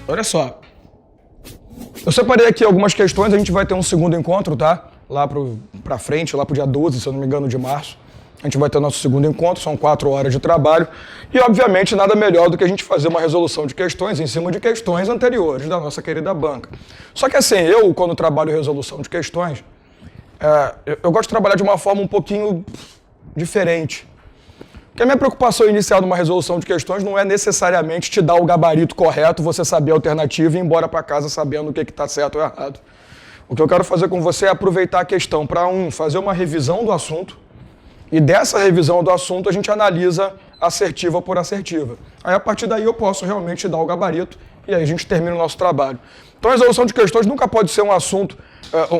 Olha só. Eu separei aqui algumas questões, a gente vai ter um segundo encontro, tá? Lá pra frente, lá pro dia 12, se eu não me engano, de março. A gente vai ter o nosso segundo encontro, são 4 horas de trabalho. E, obviamente, nada melhor do que a gente fazer uma resolução de questões em cima de questões anteriores da nossa querida banca. Só que, assim, eu, quando trabalho resolução de questões, eu gosto de trabalhar de uma forma um pouquinho diferente. Porque a minha preocupação inicial numa resolução de questões não é necessariamente te dar o gabarito correto, você saber a alternativa e ir embora para casa sabendo o que está certo ou errado. O que eu quero fazer com você é aproveitar a questão para, fazer uma revisão do assunto, e dessa revisão do assunto a gente analisa assertiva por assertiva. Aí a partir daí eu posso realmente dar o gabarito e aí a gente termina o nosso trabalho. Então a resolução de questões nunca pode ser um assunto,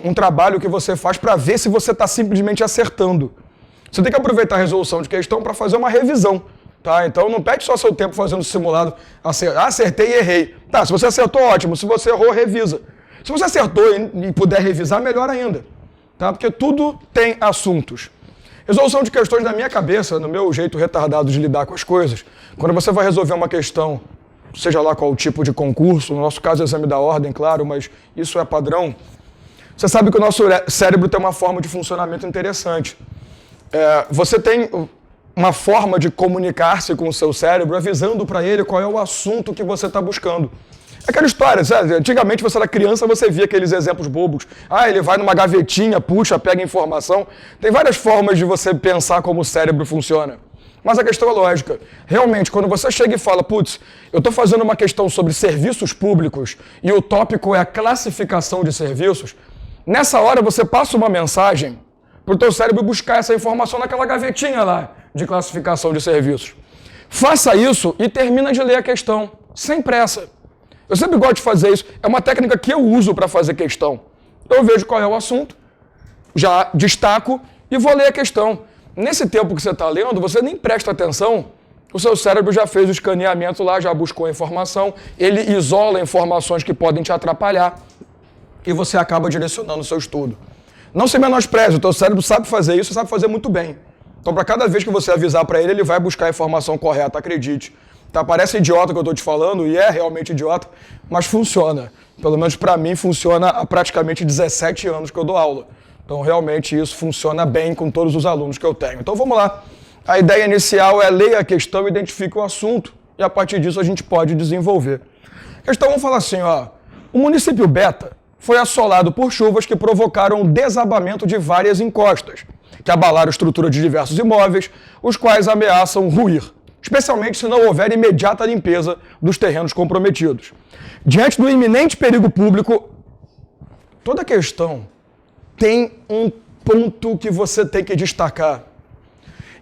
um trabalho que você faz para ver se você está simplesmente acertando. Você tem que aproveitar a resolução de questão para fazer uma revisão, tá? Então não perde só seu tempo fazendo simulado, acertei e errei. Tá, se você acertou, ótimo. Se você errou, revisa. Se você acertou e puder revisar, melhor ainda, tá? Porque tudo tem assuntos. Resolução de questões na minha cabeça, no meu jeito retardado de lidar com as coisas, quando você vai resolver uma questão, seja lá qual o tipo de concurso, no nosso caso é exame da ordem, claro, mas isso é padrão, você sabe que o nosso cérebro tem uma forma de funcionamento interessante. Você tem uma forma de comunicar-se com o seu cérebro avisando para ele qual é o assunto que você está buscando. Aquela história, sabe? Antigamente você era criança, você via aqueles exemplos bobos. Ele vai numa gavetinha, puxa, pega informação. Tem várias formas de você pensar como o cérebro funciona. Mas a questão é lógica. Realmente, quando você chega e fala, putz, eu estou fazendo uma questão sobre serviços públicos e o tópico é a classificação de serviços, nessa hora você passa uma mensagem para o teu cérebro buscar essa informação naquela gavetinha lá de classificação de serviços. Faça isso e termina de ler a questão, sem pressa. Eu sempre gosto de fazer isso. É uma técnica que eu uso para fazer questão. Eu vejo qual é o assunto, já destaco e vou ler a questão. Nesse tempo que você está lendo, você nem presta atenção, o seu cérebro já fez o escaneamento lá, já buscou a informação, ele isola informações que podem te atrapalhar e você acaba direcionando o seu estudo. Não se menospreze, o teu cérebro sabe fazer isso e sabe fazer muito bem. Então, para cada vez que você avisar para ele, ele vai buscar a informação correta, acredite. Tá, parece idiota o que eu estou te falando, e é realmente idiota, mas funciona. Pelo menos para mim funciona há praticamente 17 anos que eu dou aula. Então realmente isso funciona bem com todos os alunos que eu tenho. Então vamos lá. A ideia inicial é ler a questão e identifique o assunto, e a partir disso a gente pode desenvolver. A questão, vamos falar assim, o município Beta foi assolado por chuvas que provocaram o desabamento de várias encostas, que abalaram a estrutura de diversos imóveis, os quais ameaçam ruir, especialmente se não houver imediata limpeza dos terrenos comprometidos. Diante do iminente perigo público, toda questão tem um ponto que você tem que destacar.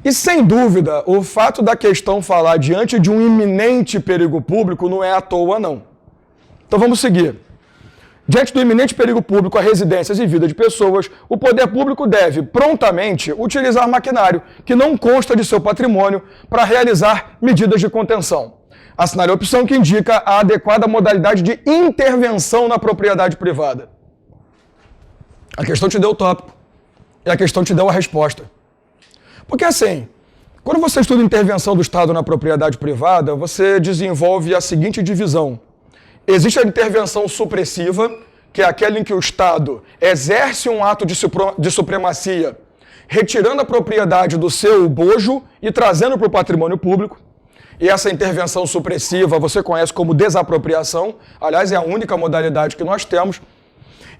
E, sem dúvida, o fato da questão falar diante de um iminente perigo público não é à toa, não. Então vamos seguir. Diante do iminente perigo público a residências e vida de pessoas, o poder público deve, prontamente, utilizar maquinário que não consta de seu patrimônio para realizar medidas de contenção. Assinar a opção que indica a adequada modalidade de intervenção na propriedade privada. A questão te deu o tópico e a questão te deu a resposta. Porque assim, quando você estuda intervenção do Estado na propriedade privada, você desenvolve a seguinte divisão. Existe a intervenção supressiva, que é aquela em que o Estado exerce um ato de supremacia, retirando a propriedade do seu bojo e trazendo para o patrimônio público. E essa intervenção supressiva você conhece como desapropriação, aliás, é a única modalidade que nós temos.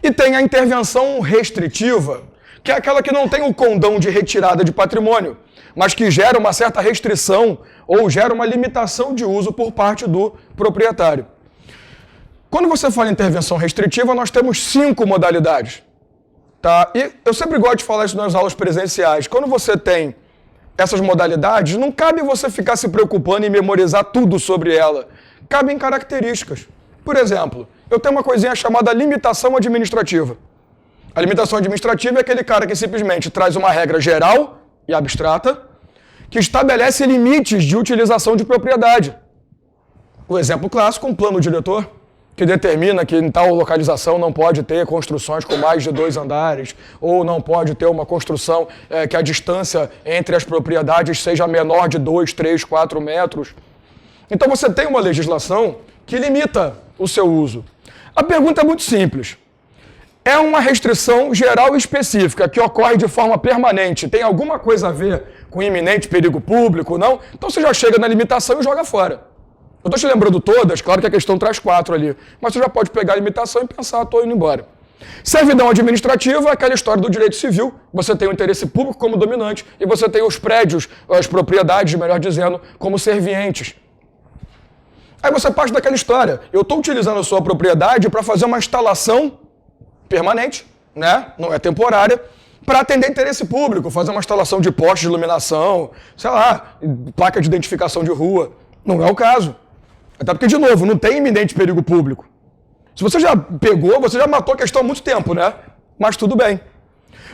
E tem a intervenção restritiva, que é aquela que não tem o condão de retirada de patrimônio, mas que gera uma certa restrição ou gera uma limitação de uso por parte do proprietário. Quando você fala em intervenção restritiva, nós temos 5 modalidades. Tá? E eu sempre gosto de falar isso nas aulas presenciais. Quando você tem essas modalidades, não cabe você ficar se preocupando em memorizar tudo sobre ela. Cabem características. Por exemplo, eu tenho uma coisinha chamada limitação administrativa. A limitação administrativa é aquele cara que simplesmente traz uma regra geral e abstrata que estabelece limites de utilização de propriedade. O exemplo clássico, um plano diretor, que determina que em tal localização não pode ter construções com mais de 2 andares, ou não pode ter uma construção que a distância entre as propriedades seja menor de 2, 3, 4 metros. Então você tem uma legislação que limita o seu uso? A pergunta é muito simples. É uma restrição geral e específica que ocorre de forma permanente. Tem alguma coisa a ver com iminente perigo público, não? Então você já chega na limitação e joga fora. Eu estou te lembrando todas, claro que a questão traz 4 ali, mas você já pode pegar a limitação e pensar, estou indo embora. Servidão administrativa é aquela história do direito civil. Você tem o interesse público como dominante e você tem os prédios, as propriedades, melhor dizendo, como servientes. Aí você parte daquela história. Eu estou utilizando a sua propriedade para fazer uma instalação permanente, né? Não é temporária, para atender interesse público, fazer uma instalação de postes de iluminação, sei lá, placa de identificação de rua. Não é o caso. Até porque, de novo, não tem iminente perigo público. Se você já pegou, você já matou a questão há muito tempo, né? Mas tudo bem.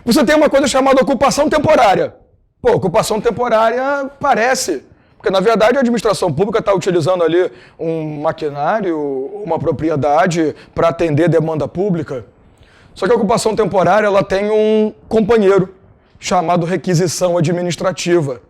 Você tem uma coisa chamada ocupação temporária. Pô, ocupação temporária parece, porque na verdade a administração pública está utilizando ali um maquinário, uma propriedade para atender demanda pública. Só que a ocupação temporária ela tem um companheiro chamado requisição administrativa.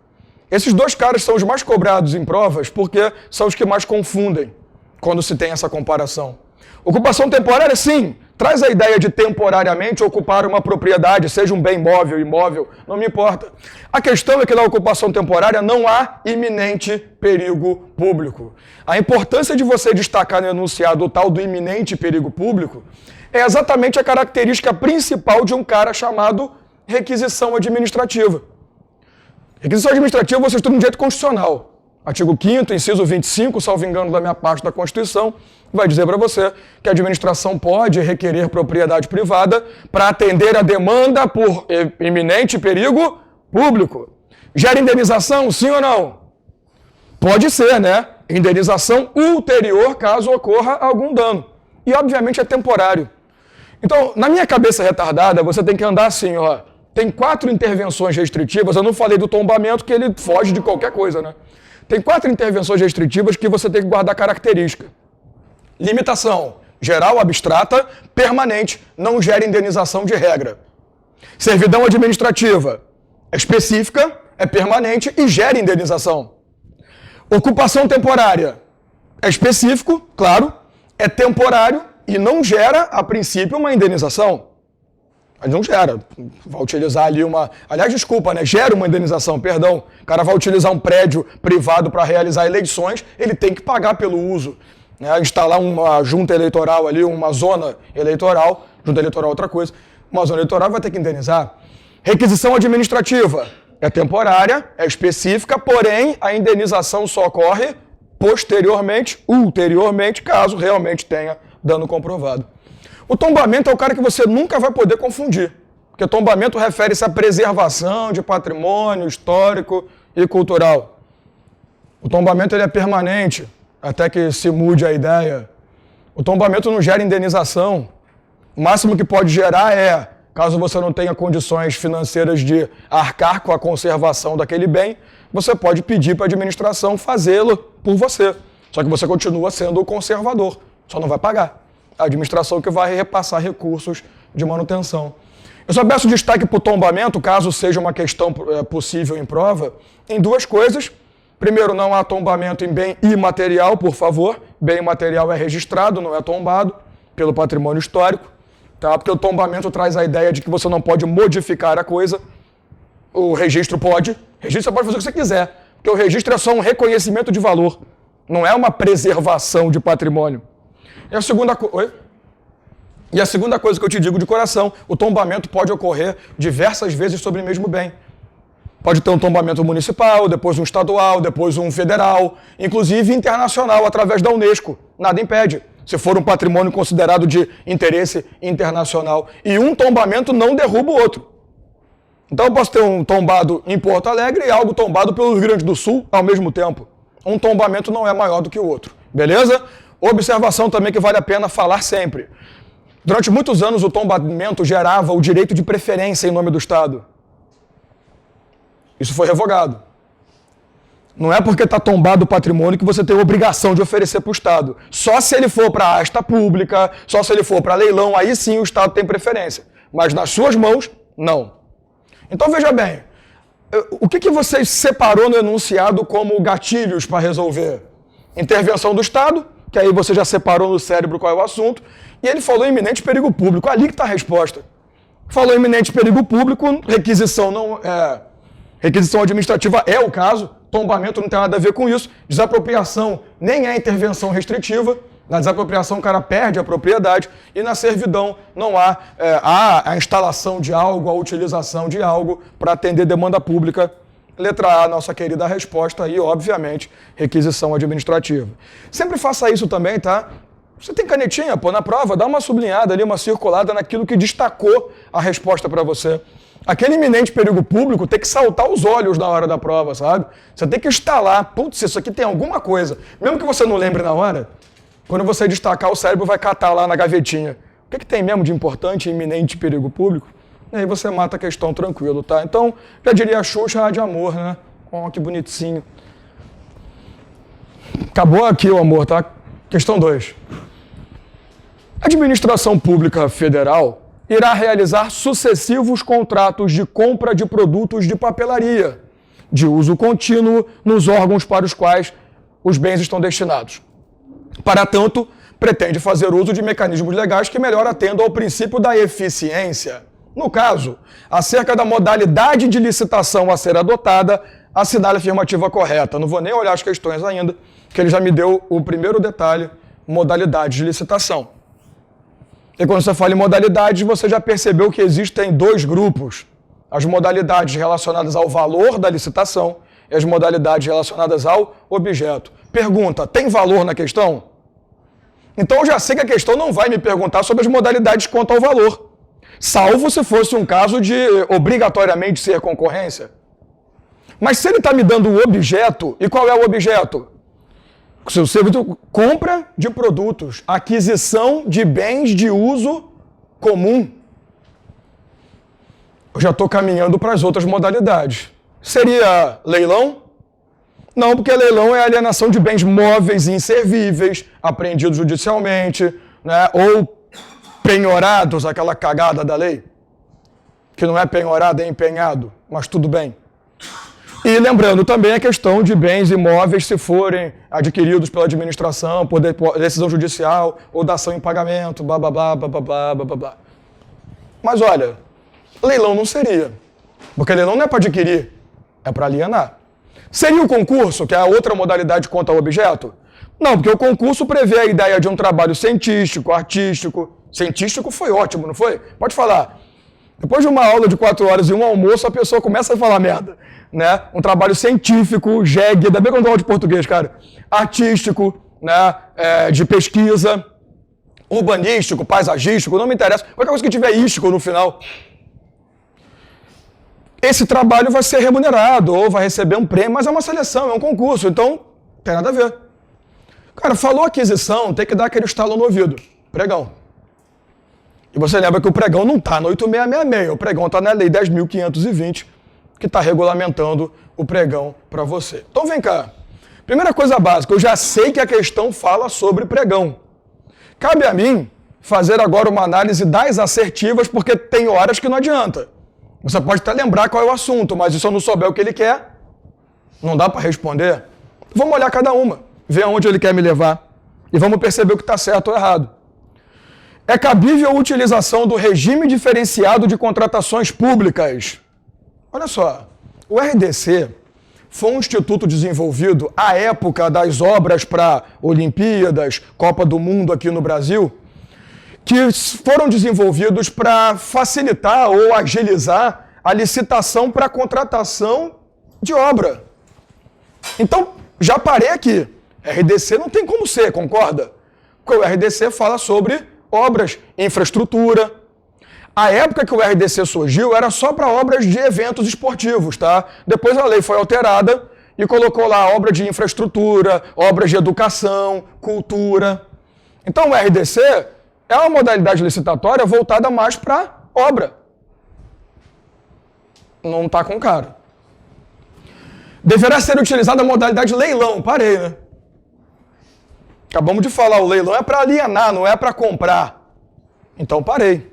Esses 2 caras são os mais cobrados em provas porque são os que mais confundem quando se tem essa comparação. Ocupação temporária, sim, traz a ideia de temporariamente ocupar uma propriedade, seja um bem móvel, imóvel, não me importa. A questão é que na ocupação temporária não há iminente perigo público. A importância de você destacar no enunciado o tal do iminente perigo público é exatamente a característica principal de um cara chamado requisição administrativa. Requisição administrativa você estuda no direito constitucional. Artigo 5º, inciso 25, salvo engano da minha parte da Constituição, vai dizer para você que a administração pode requerer propriedade privada para atender a demanda por iminente perigo público. Gera indenização, sim ou não? Pode ser, né? Indenização ulterior caso ocorra algum dano. E, obviamente, é temporário. Então, na minha cabeça retardada, você tem que andar assim, ó. Tem 4 intervenções restritivas, eu não falei do tombamento, que ele foge de qualquer coisa, né? Tem 4 intervenções restritivas que você tem que guardar característica. Limitação geral, abstrata, permanente, não gera indenização de regra. Servidão administrativa é específica, é permanente e gera indenização. Ocupação temporária é específico, claro, é temporário e não gera, a princípio, uma indenização. Mas não gera. Vai utilizar ali uma... Aliás, desculpa, né? Gera uma indenização, perdão. O cara vai utilizar um prédio privado para realizar eleições, ele tem que pagar pelo uso. Né? Instalar uma junta eleitoral ali, uma zona eleitoral. Junta eleitoral é outra coisa. Uma zona eleitoral vai ter que indenizar. Requisição administrativa. É temporária, é específica, porém a indenização só ocorre posteriormente, ulteriormente, caso realmente tenha dano comprovado. O tombamento é o cara que você nunca vai poder confundir, porque tombamento refere-se à preservação de patrimônio histórico e cultural. O tombamento ele é permanente, até que se mude a ideia. O tombamento não gera indenização. O máximo que pode gerar é, caso você não tenha condições financeiras de arcar com a conservação daquele bem, você pode pedir para a administração fazê-lo por você. Só que você continua sendo o conservador, só não vai pagar. A administração que vai repassar recursos de manutenção. Eu só peço destaque para o tombamento, caso seja uma questão possível em prova, em 2 coisas. Primeiro, não há tombamento em bem imaterial, por favor. Bem imaterial é registrado, não é tombado pelo patrimônio histórico. Tá? Porque o tombamento traz a ideia de que você não pode modificar a coisa. O registro pode. O registro você pode fazer o que você quiser. Porque o registro é só um reconhecimento de valor. Não é uma preservação de patrimônio. E a segunda coisa que eu te digo de coração, o tombamento pode ocorrer diversas vezes sobre o mesmo bem. Pode ter um tombamento municipal, depois um estadual, depois um federal, inclusive internacional, através da Unesco. Nada impede, se for um patrimônio considerado de interesse internacional. E um tombamento não derruba o outro. Então eu posso ter um tombado em Porto Alegre e algo tombado pelo Rio Grande do Sul ao mesmo tempo. Um tombamento não é maior do que o outro. Beleza? Observação também que vale a pena falar sempre. Durante muitos anos o tombamento gerava o direito de preferência em nome do Estado. Isso foi revogado. Não é porque está tombado o patrimônio que você tem a obrigação de oferecer para o Estado. Só se ele for para asta pública, só se ele for para leilão, aí sim o Estado tem preferência. Mas nas suas mãos, não. Então veja bem, o que você separou no enunciado como gatilhos para resolver? Intervenção do Estado, que aí você já separou no cérebro qual é o assunto, e ele falou iminente perigo público, ali que está a resposta. Falou iminente perigo público, requisição administrativa é o caso, tombamento não tem nada a ver com isso, desapropriação nem é intervenção restritiva, na desapropriação o cara perde a propriedade e na servidão não há a instalação de algo, a utilização de algo para atender demanda pública. Letra A, nossa querida resposta aí, obviamente, requisição administrativa. Sempre faça isso também, tá? Você tem canetinha, pô, na prova, dá uma sublinhada ali, uma circulada naquilo que destacou a resposta para você. Aquele iminente perigo público tem que saltar os olhos na hora da prova, sabe? Você tem que instalar, putz, isso aqui tem alguma coisa. Mesmo que você não lembre na hora, quando você destacar, o cérebro vai catar lá na gavetinha. O que tem mesmo de importante e iminente perigo público? E aí você mata a questão tranquilo, tá? Então, já diria a Xuxa de amor, né? Oh, que bonitinho. Acabou aqui o amor, tá? Questão 2. A administração pública federal irá realizar sucessivos contratos de compra de produtos de papelaria, de uso contínuo nos órgãos para os quais os bens estão destinados. Para tanto, pretende fazer uso de mecanismos legais que melhor atendam ao princípio da eficiência. No caso, acerca da modalidade de licitação a ser adotada, assinale a afirmativa correta. Não vou nem olhar as questões ainda, porque ele já me deu o primeiro detalhe, modalidade de licitação. E quando você fala em modalidades, você já percebeu que existem dois grupos. As modalidades relacionadas ao valor da licitação e as modalidades relacionadas ao objeto. Pergunta, tem valor na questão? Então eu já sei que a questão não vai me perguntar sobre as modalidades quanto ao valor. Salvo se fosse um caso de obrigatoriamente ser concorrência. Mas se ele está me dando o objeto, e qual é o objeto? Compra de produtos, aquisição de bens de uso comum. Eu já estou caminhando para as outras modalidades. Seria leilão? Não, porque leilão é alienação de bens móveis e inservíveis, apreendidos judicialmente, né? Ou penhorados, aquela cagada da lei, que não é penhorado, é empenhado, mas tudo bem. E lembrando também a questão de bens imóveis se forem adquiridos pela administração, por decisão judicial ou dação em pagamento, blá, blá, blá, blá, blá, blá, blá, blá. Mas olha, leilão não seria, porque leilão não é para adquirir, é para alienar. Seria o concurso, que é a outra modalidade quanto ao objeto? Não, porque o concurso prevê a ideia de um trabalho científico, artístico. Científico foi ótimo, não foi? Pode falar. Depois de uma aula de 4 horas e um almoço, a pessoa começa a falar merda, né? Um trabalho científico, jegue, ainda bem que eu não dou aula de português, cara. Artístico, né? De pesquisa, urbanístico, paisagístico, não me interessa. Qualquer coisa que tiver ístico no final. Esse trabalho vai ser remunerado ou vai receber um prêmio, mas é uma seleção, é um concurso, então não tem nada a ver. Cara, falou aquisição, tem que dar aquele estalo no ouvido. Pregão. E você lembra que o pregão não está no 8666, o pregão está na Lei 10.520, que está regulamentando o pregão para você. Então vem cá. Primeira coisa básica, eu já sei que a questão fala sobre pregão. Cabe a mim fazer agora uma análise das assertivas, porque tem horas que não adianta. Você pode até lembrar qual é o assunto, mas se eu não souber o que ele quer, não dá para responder. Vamos olhar cada uma, ver aonde ele quer me levar e vamos perceber o que está certo ou errado. É cabível a utilização do regime diferenciado de contratações públicas. Olha só, o RDC foi um instituto desenvolvido à época das obras para Olimpíadas, Copa do Mundo aqui no Brasil, que foram desenvolvidos para facilitar ou agilizar a licitação para contratação de obra. Então, já parei aqui. RDC não tem como ser, concorda? Porque o RDC fala sobre obras, infraestrutura. A época que o RDC surgiu era só para obras de eventos esportivos, tá? Depois a lei foi alterada e colocou lá obra de infraestrutura, obras de educação, cultura. Então o RDC é uma modalidade licitatória voltada mais para obra. Não está com cara. Deverá ser utilizada a modalidade leilão. Parei, né? Acabamos de falar, o leilão é para alienar, não é para comprar. Então parei.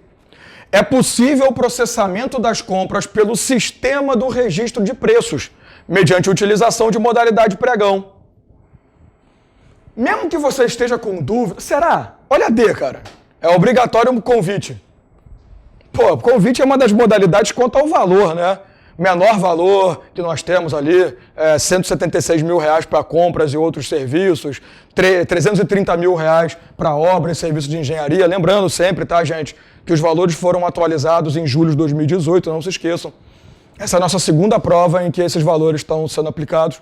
É possível o processamento das compras pelo sistema do registro de preços, mediante utilização de modalidade pregão. Mesmo que você esteja com dúvida, será? Olha a D, cara. É obrigatório um convite. Pô, convite é uma das modalidades quanto ao valor, né? Menor valor que nós temos ali, R$176 mil para compras e outros serviços, R$330 mil para obra e serviço de engenharia. Lembrando sempre, tá, gente, que os valores foram atualizados em julho de 2018, não se esqueçam. Essa é a nossa segunda prova em que esses valores estão sendo aplicados.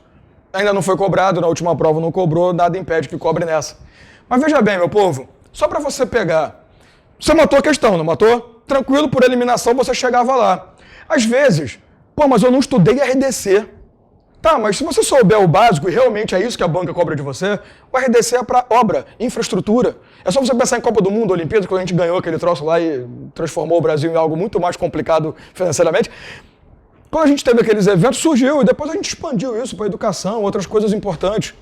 Ainda não foi cobrado, na última prova não cobrou, nada impede que cobre nessa. Mas veja bem, meu povo, só para você pegar. Você matou a questão, não matou? Tranquilo, por eliminação você chegava lá. Às vezes, pô, mas eu não estudei RDC. Tá, mas se você souber o básico, e realmente é isso que a banca cobra de você, o RDC é para obra, infraestrutura. É só você pensar em Copa do Mundo, Olimpíada, quando a gente ganhou aquele troço lá e transformou o Brasil em algo muito mais complicado financeiramente. Quando a gente teve aqueles eventos, surgiu, e depois a gente expandiu isso para educação, outras coisas importantes.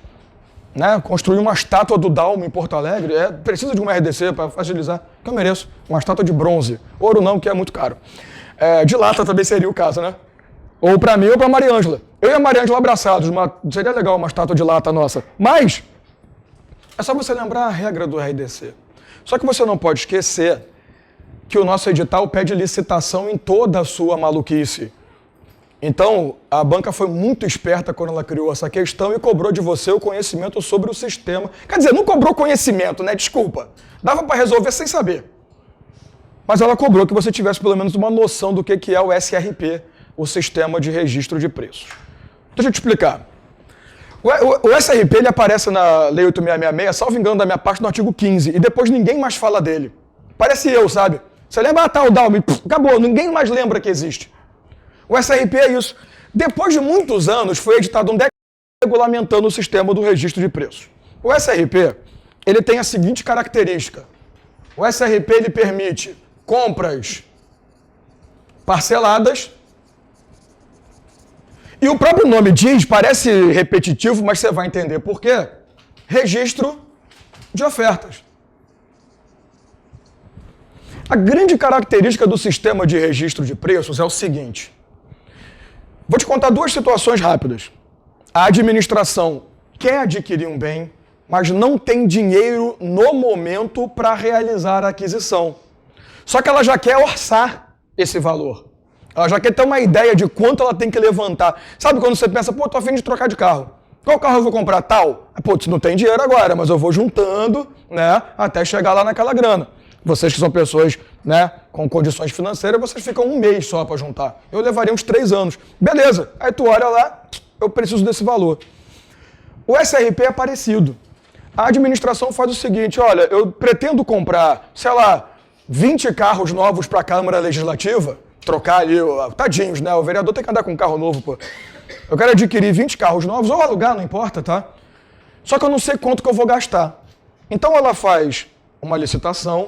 Né? Construir uma estátua do Dalmo em Porto Alegre, precisa de uma RDC para facilitar, que eu mereço. Uma estátua de bronze. Ouro não, que é muito caro. De lata também seria o caso, né? Ou para mim ou para Maria Ângela. Eu e a Maria Ângela abraçados, seria legal uma estátua de lata nossa. Mas, é só você lembrar a regra do RDC. Só que você não pode esquecer que o nosso edital pede licitação em toda a sua maluquice. Então, a banca foi muito esperta quando ela criou essa questão e cobrou de você o conhecimento sobre o sistema. Quer dizer, não cobrou conhecimento, né? Desculpa. Dava para resolver sem saber. Mas ela cobrou que você tivesse pelo menos uma noção do que é o SRP, o Sistema de Registro de Preços. Deixa eu te explicar. O SRP ele aparece na Lei 8666, salvo engano da minha parte, no artigo 15, e depois ninguém mais fala dele. Parece eu, sabe? Você lembra, o Dalme, acabou, ninguém mais lembra que existe. O SRP é isso. Depois de muitos anos, foi editado um decreto regulamentando o sistema do registro de preços. O SRP, ele tem a seguinte característica. O SRP, ele permite compras parceladas. E o próprio nome diz, parece repetitivo, mas você vai entender por quê. Registro de ofertas. A grande característica do sistema de registro de preços é o seguinte. Vou te contar duas situações rápidas. A administração quer adquirir um bem, mas não tem dinheiro no momento para realizar a aquisição. Só que ela já quer orçar esse valor. Ela já quer ter uma ideia de quanto ela tem que levantar. Sabe quando você pensa, pô, tô a fim de trocar de carro. Qual carro eu vou comprar? Tal? Pô, você não tem dinheiro agora, mas eu vou juntando, né, até chegar lá naquela grana. Vocês que são pessoas, né, com condições financeiras, vocês ficam um mês só para juntar. Eu levaria uns 3 anos. Beleza. Aí tu olha lá, eu preciso desse valor. O SRP é parecido. A administração faz o seguinte, olha, eu pretendo comprar, sei lá, 20 carros novos para a Câmara Legislativa, trocar ali, tadinhos, né? O vereador tem que andar com um carro novo, pô. Eu quero adquirir 20 carros novos, ou alugar, não importa, tá? Só que eu não sei quanto que eu vou gastar. Então ela faz uma licitação,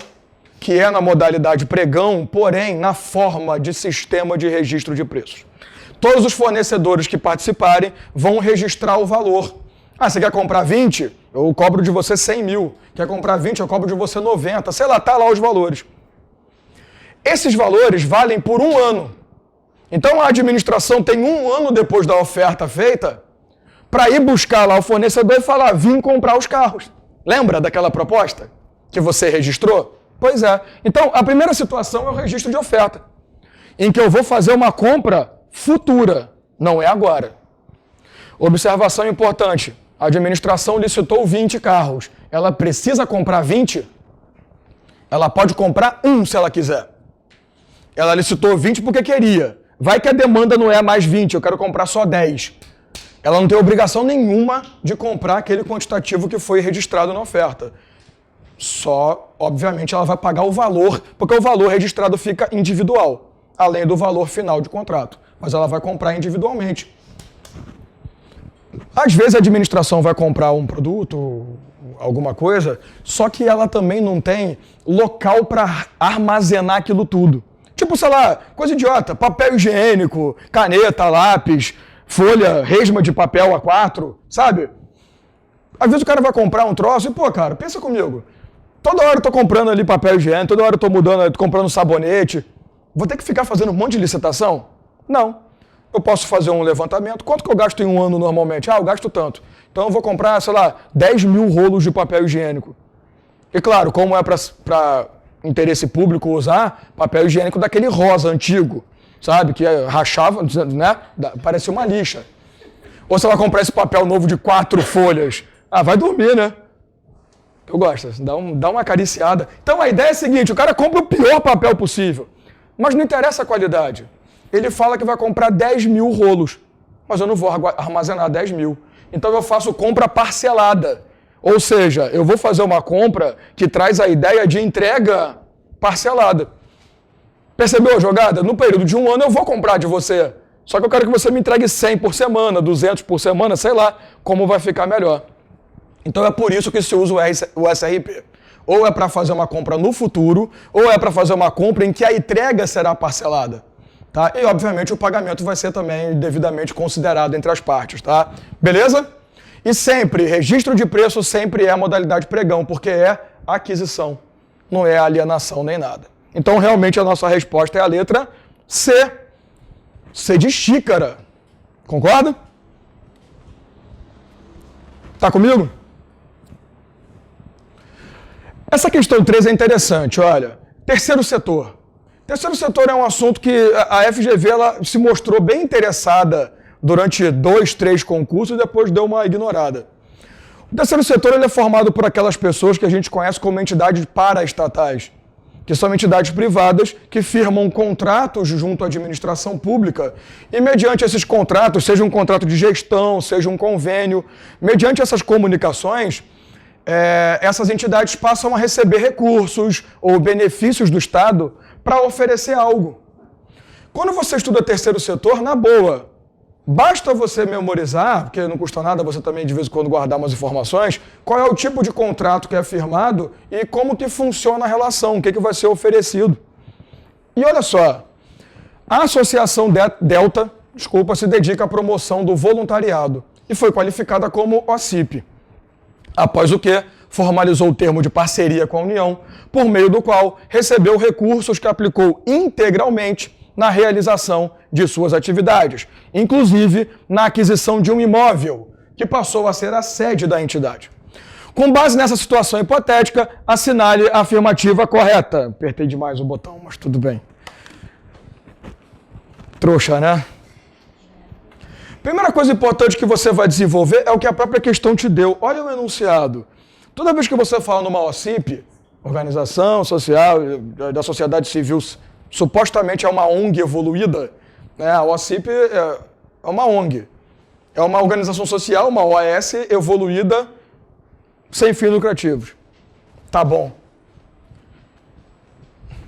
que é na modalidade pregão, porém na forma de sistema de registro de preços. Todos os fornecedores que participarem vão registrar o valor. Ah, você quer comprar 20? Eu cobro de você 100 mil. Quer comprar 20? Eu cobro de você 90. Sei lá, tá lá os valores. Esses valores valem por 1 ano. Então a administração tem 1 ano depois da oferta feita para ir buscar lá o fornecedor e falar, vim comprar os carros. Lembra daquela proposta que você registrou? Pois é. Então, a primeira situação é o registro de oferta, em que eu vou fazer uma compra futura, não é agora. Observação importante, a administração licitou 20 carros. Ela precisa comprar 20? Ela pode comprar 1 se ela quiser. Ela licitou 20 porque queria. Vai que a demanda não é mais 20, eu quero comprar só 10. Ela não tem obrigação nenhuma de comprar aquele quantitativo que foi registrado na oferta. Só, obviamente, ela vai pagar o valor, porque o valor registrado fica individual, além do valor final de contrato. Mas ela vai comprar individualmente. Às vezes a administração vai comprar um produto, alguma coisa, só que ela também não tem local para armazenar aquilo tudo. Tipo, sei lá, coisa idiota, papel higiênico, caneta, lápis, folha, resma de papel A4, sabe? Às vezes o cara vai comprar um troço e, pô, cara, pensa comigo. Toda hora eu tô comprando ali papel higiênico, toda hora eu tô mudando, tô comprando sabonete. Vou ter que ficar fazendo um monte de licitação? Não. Eu posso fazer um levantamento. Quanto que eu gasto em 1 ano normalmente? Ah, eu gasto tanto. Então eu vou comprar, sei lá, 10 mil rolos de papel higiênico. E claro, como é para interesse público usar, papel higiênico daquele rosa antigo, sabe? Que rachava, né? Parecia uma lixa. Ou você vai comprar esse papel novo de 4 folhas. Ah, vai dormir, né? Eu gosto, dá uma acariciada. Então a ideia é a seguinte, o cara compra o pior papel possível, mas não interessa a qualidade. Ele fala que vai comprar 10 mil rolos, mas eu não vou armazenar 10 mil. Então eu faço compra parcelada. Ou seja, eu vou fazer uma compra que traz a ideia de entrega parcelada. Percebeu a jogada? No período de um ano eu vou comprar de você. Só que eu quero que você me entregue 100 por semana, 200 por semana, sei lá, como vai ficar melhor. Então é por isso que se usa o SRP. Ou é para fazer uma compra no futuro, ou é para fazer uma compra em que a entrega será parcelada. Tá? E, obviamente, o pagamento vai ser também devidamente considerado entre as partes. Tá? Beleza? E sempre, registro de preço sempre é a modalidade pregão, porque é aquisição, não é alienação nem nada. Então, realmente, a nossa resposta é a letra C. C de xícara. Concorda? Tá comigo? Essa questão 3 é interessante, olha. Terceiro setor. Terceiro setor é um assunto que a FGV ela se mostrou bem interessada durante 2, 3 concursos e depois deu uma ignorada. O terceiro setor ele é formado por aquelas pessoas que a gente conhece como entidades paraestatais, que são entidades privadas que firmam contratos junto à administração pública e mediante esses contratos, seja um contrato de gestão, seja um convênio, mediante essas comunicações, essas entidades passam a receber recursos ou benefícios do Estado para oferecer algo. Quando você estuda terceiro setor, na boa, basta você memorizar, porque não custa nada você também de vez em quando guardar umas informações, qual é o tipo de contrato que é firmado e como que funciona a relação, o que vai ser oferecido. E olha só, a Associação Delta, se dedica à promoção do voluntariado e foi qualificada como OCIP. Após o que, formalizou o termo de parceria com a União, por meio do qual recebeu recursos que aplicou integralmente na realização de suas atividades, inclusive na aquisição de um imóvel, que passou a ser a sede da entidade. Com base nessa situação hipotética, assinale a afirmativa correta. Apertei demais o botão, mas tudo bem. Trouxa, né? Primeira coisa importante que você vai desenvolver é o que a própria questão te deu. Olha o enunciado. Toda vez que você fala numa OCIP, Organização Social da Sociedade Civil, supostamente é uma ONG evoluída, né? A OCIP é uma ONG. É uma organização social, uma OAS evoluída, sem fins lucrativos. Tá bom.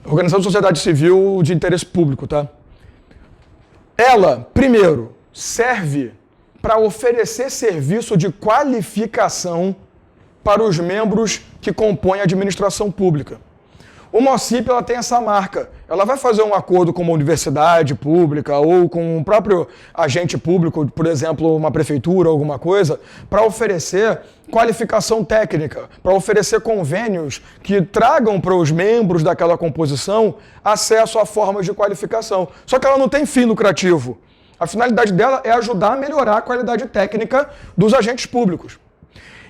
Organização de Sociedade Civil de interesse público, tá? Ela, primeiro, serve para oferecer serviço de qualificação para os membros que compõem a administração pública. Uma OCIP ela tem essa marca. Ela vai fazer um acordo com uma universidade pública ou com um próprio agente público, por exemplo, uma prefeitura, alguma coisa, para oferecer qualificação técnica, para oferecer convênios que tragam para os membros daquela composição acesso a formas de qualificação. Só que ela não tem fim lucrativo. A finalidade dela é ajudar a melhorar a qualidade técnica dos agentes públicos.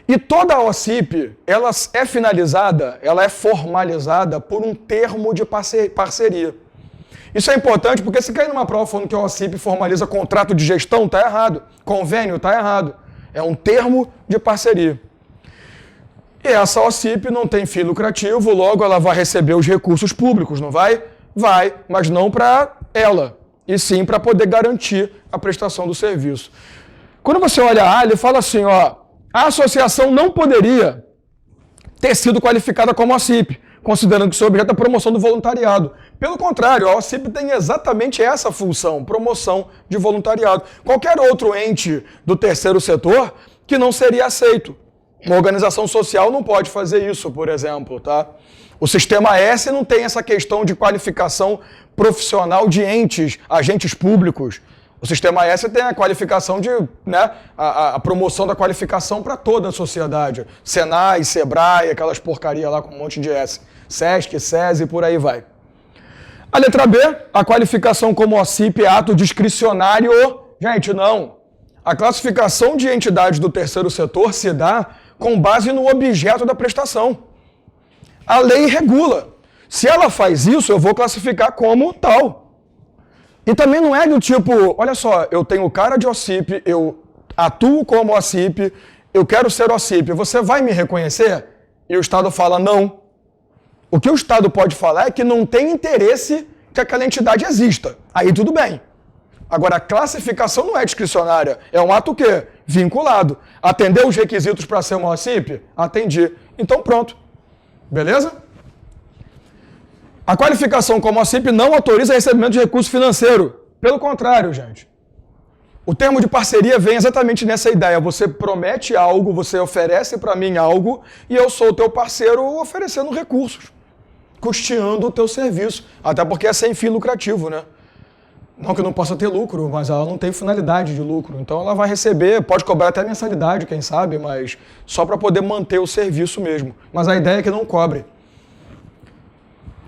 E toda a OCIP, ela é finalizada, ela é formalizada por um termo de parceria. Isso é importante porque se cair numa prova falando que a OCIP formaliza contrato de gestão, está errado. Convênio, está errado. É um termo de parceria. E essa OCIP não tem fim lucrativo, logo ela vai receber os recursos públicos, não vai? Vai, mas não para ela, e sim para poder garantir a prestação do serviço. Quando você olha a ele fala assim, ó, a associação não poderia ter sido qualificada como OCIP, considerando que seu objeto é a promoção do voluntariado. Pelo contrário, a OCIP tem exatamente essa função, promoção de voluntariado. Qualquer outro ente do terceiro setor que não seria aceito. Uma organização social não pode fazer isso, por exemplo, tá? O Sistema S não tem essa questão de qualificação profissional de entes, agentes públicos. O Sistema S tem a qualificação de, né, a promoção da qualificação para toda a sociedade. Senai, Sebrae, aquelas porcarias lá com um monte de S. Sesc, SESI e por aí vai. A letra B, a qualificação como OCIP é ato discricionário. Gente, não. A classificação de entidades do terceiro setor se dá com base no objeto da prestação. A lei regula. Se ela faz isso, eu vou classificar como tal. E também não é do tipo, olha só, eu tenho cara de OCIP, eu atuo como OCIP, eu quero ser OCIP, você vai me reconhecer? E o Estado fala não. O que o Estado pode falar é que não tem interesse que aquela entidade exista. Aí tudo bem. Agora, a classificação não é discricionária, é um ato o quê? Vinculado. Atendeu os requisitos para ser uma OCIP? Atendi. Então pronto. Beleza? A qualificação como OCIP não autoriza recebimento de recurso financeiro. Pelo contrário, gente. O termo de parceria vem exatamente nessa ideia. Você promete algo, você oferece para mim algo e eu sou o teu parceiro oferecendo recursos, custeando o teu serviço. Até porque é sem fim lucrativo, né? Não que não possa ter lucro, mas ela não tem finalidade de lucro. Então ela vai receber, pode cobrar até mensalidade, quem sabe, mas só para poder manter o serviço mesmo. Mas a ideia é que não cobre.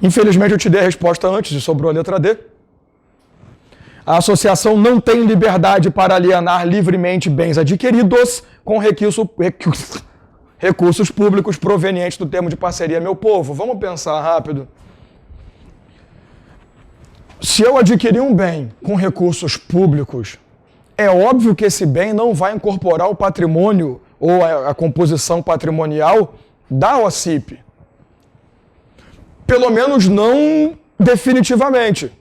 Infelizmente eu te dei a resposta antes e sobrou a letra D. A associação não tem liberdade para alienar livremente bens adquiridos com recursos públicos provenientes do termo de parceria. Meu povo, vamos pensar rápido. Se eu adquirir um bem com recursos públicos, é óbvio que esse bem não vai incorporar o patrimônio ou a composição patrimonial da OCIP. Pelo menos não definitivamente.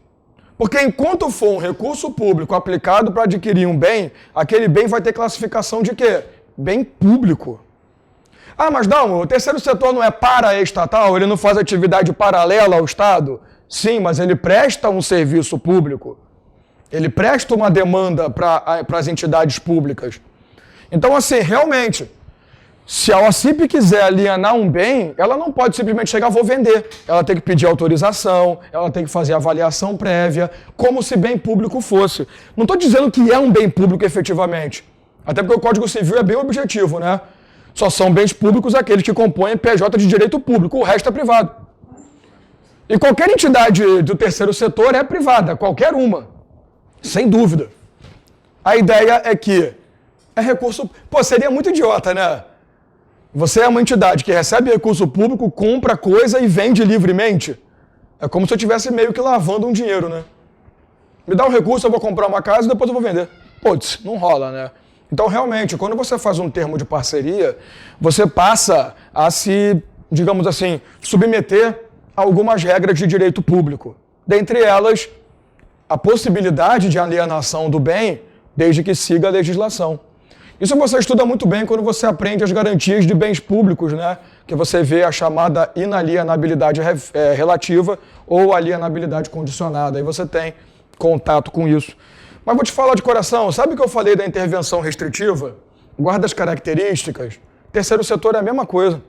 Porque enquanto for um recurso público aplicado para adquirir um bem, aquele bem vai ter classificação de quê? Bem público. Ah, mas não, o terceiro setor não é paraestatal, ele não faz atividade paralela ao Estado? Sim, mas ele presta um serviço público. Ele presta uma demanda para as entidades públicas. Então, assim, realmente, se a OCIP quiser alienar um bem, ela não pode simplesmente chegar, vou vender. Ela tem que pedir autorização, ela tem que fazer avaliação prévia, como se bem público fosse. Não estou dizendo que é um bem público efetivamente. Até porque o Código Civil é bem objetivo, né? Só são bens públicos aqueles que compõem PJ de direito público, o resto é privado. E qualquer entidade do terceiro setor é privada, qualquer uma. Sem dúvida. A ideia é que é recurso... Pô, seria muito idiota, né? Você é uma entidade que recebe recurso público, compra coisa e vende livremente. É como se eu estivesse meio que lavando um dinheiro, né? Me dá um recurso, eu vou comprar uma casa e depois eu vou vender. Putz, não rola, né? Então, realmente, quando você faz um termo de parceria, você passa a se, digamos assim, submeter a algumas regras de direito público. Dentre elas, a possibilidade de alienação do bem, desde que siga a legislação. Isso você estuda muito bem quando você aprende as garantias de bens públicos, né? Que você vê a chamada inalienabilidade relativa ou alienabilidade condicionada. Aí você tem contato com isso. Mas vou te falar de coração, sabe o que eu falei da intervenção restritiva? Guarda as características. Terceiro setor é a mesma coisa.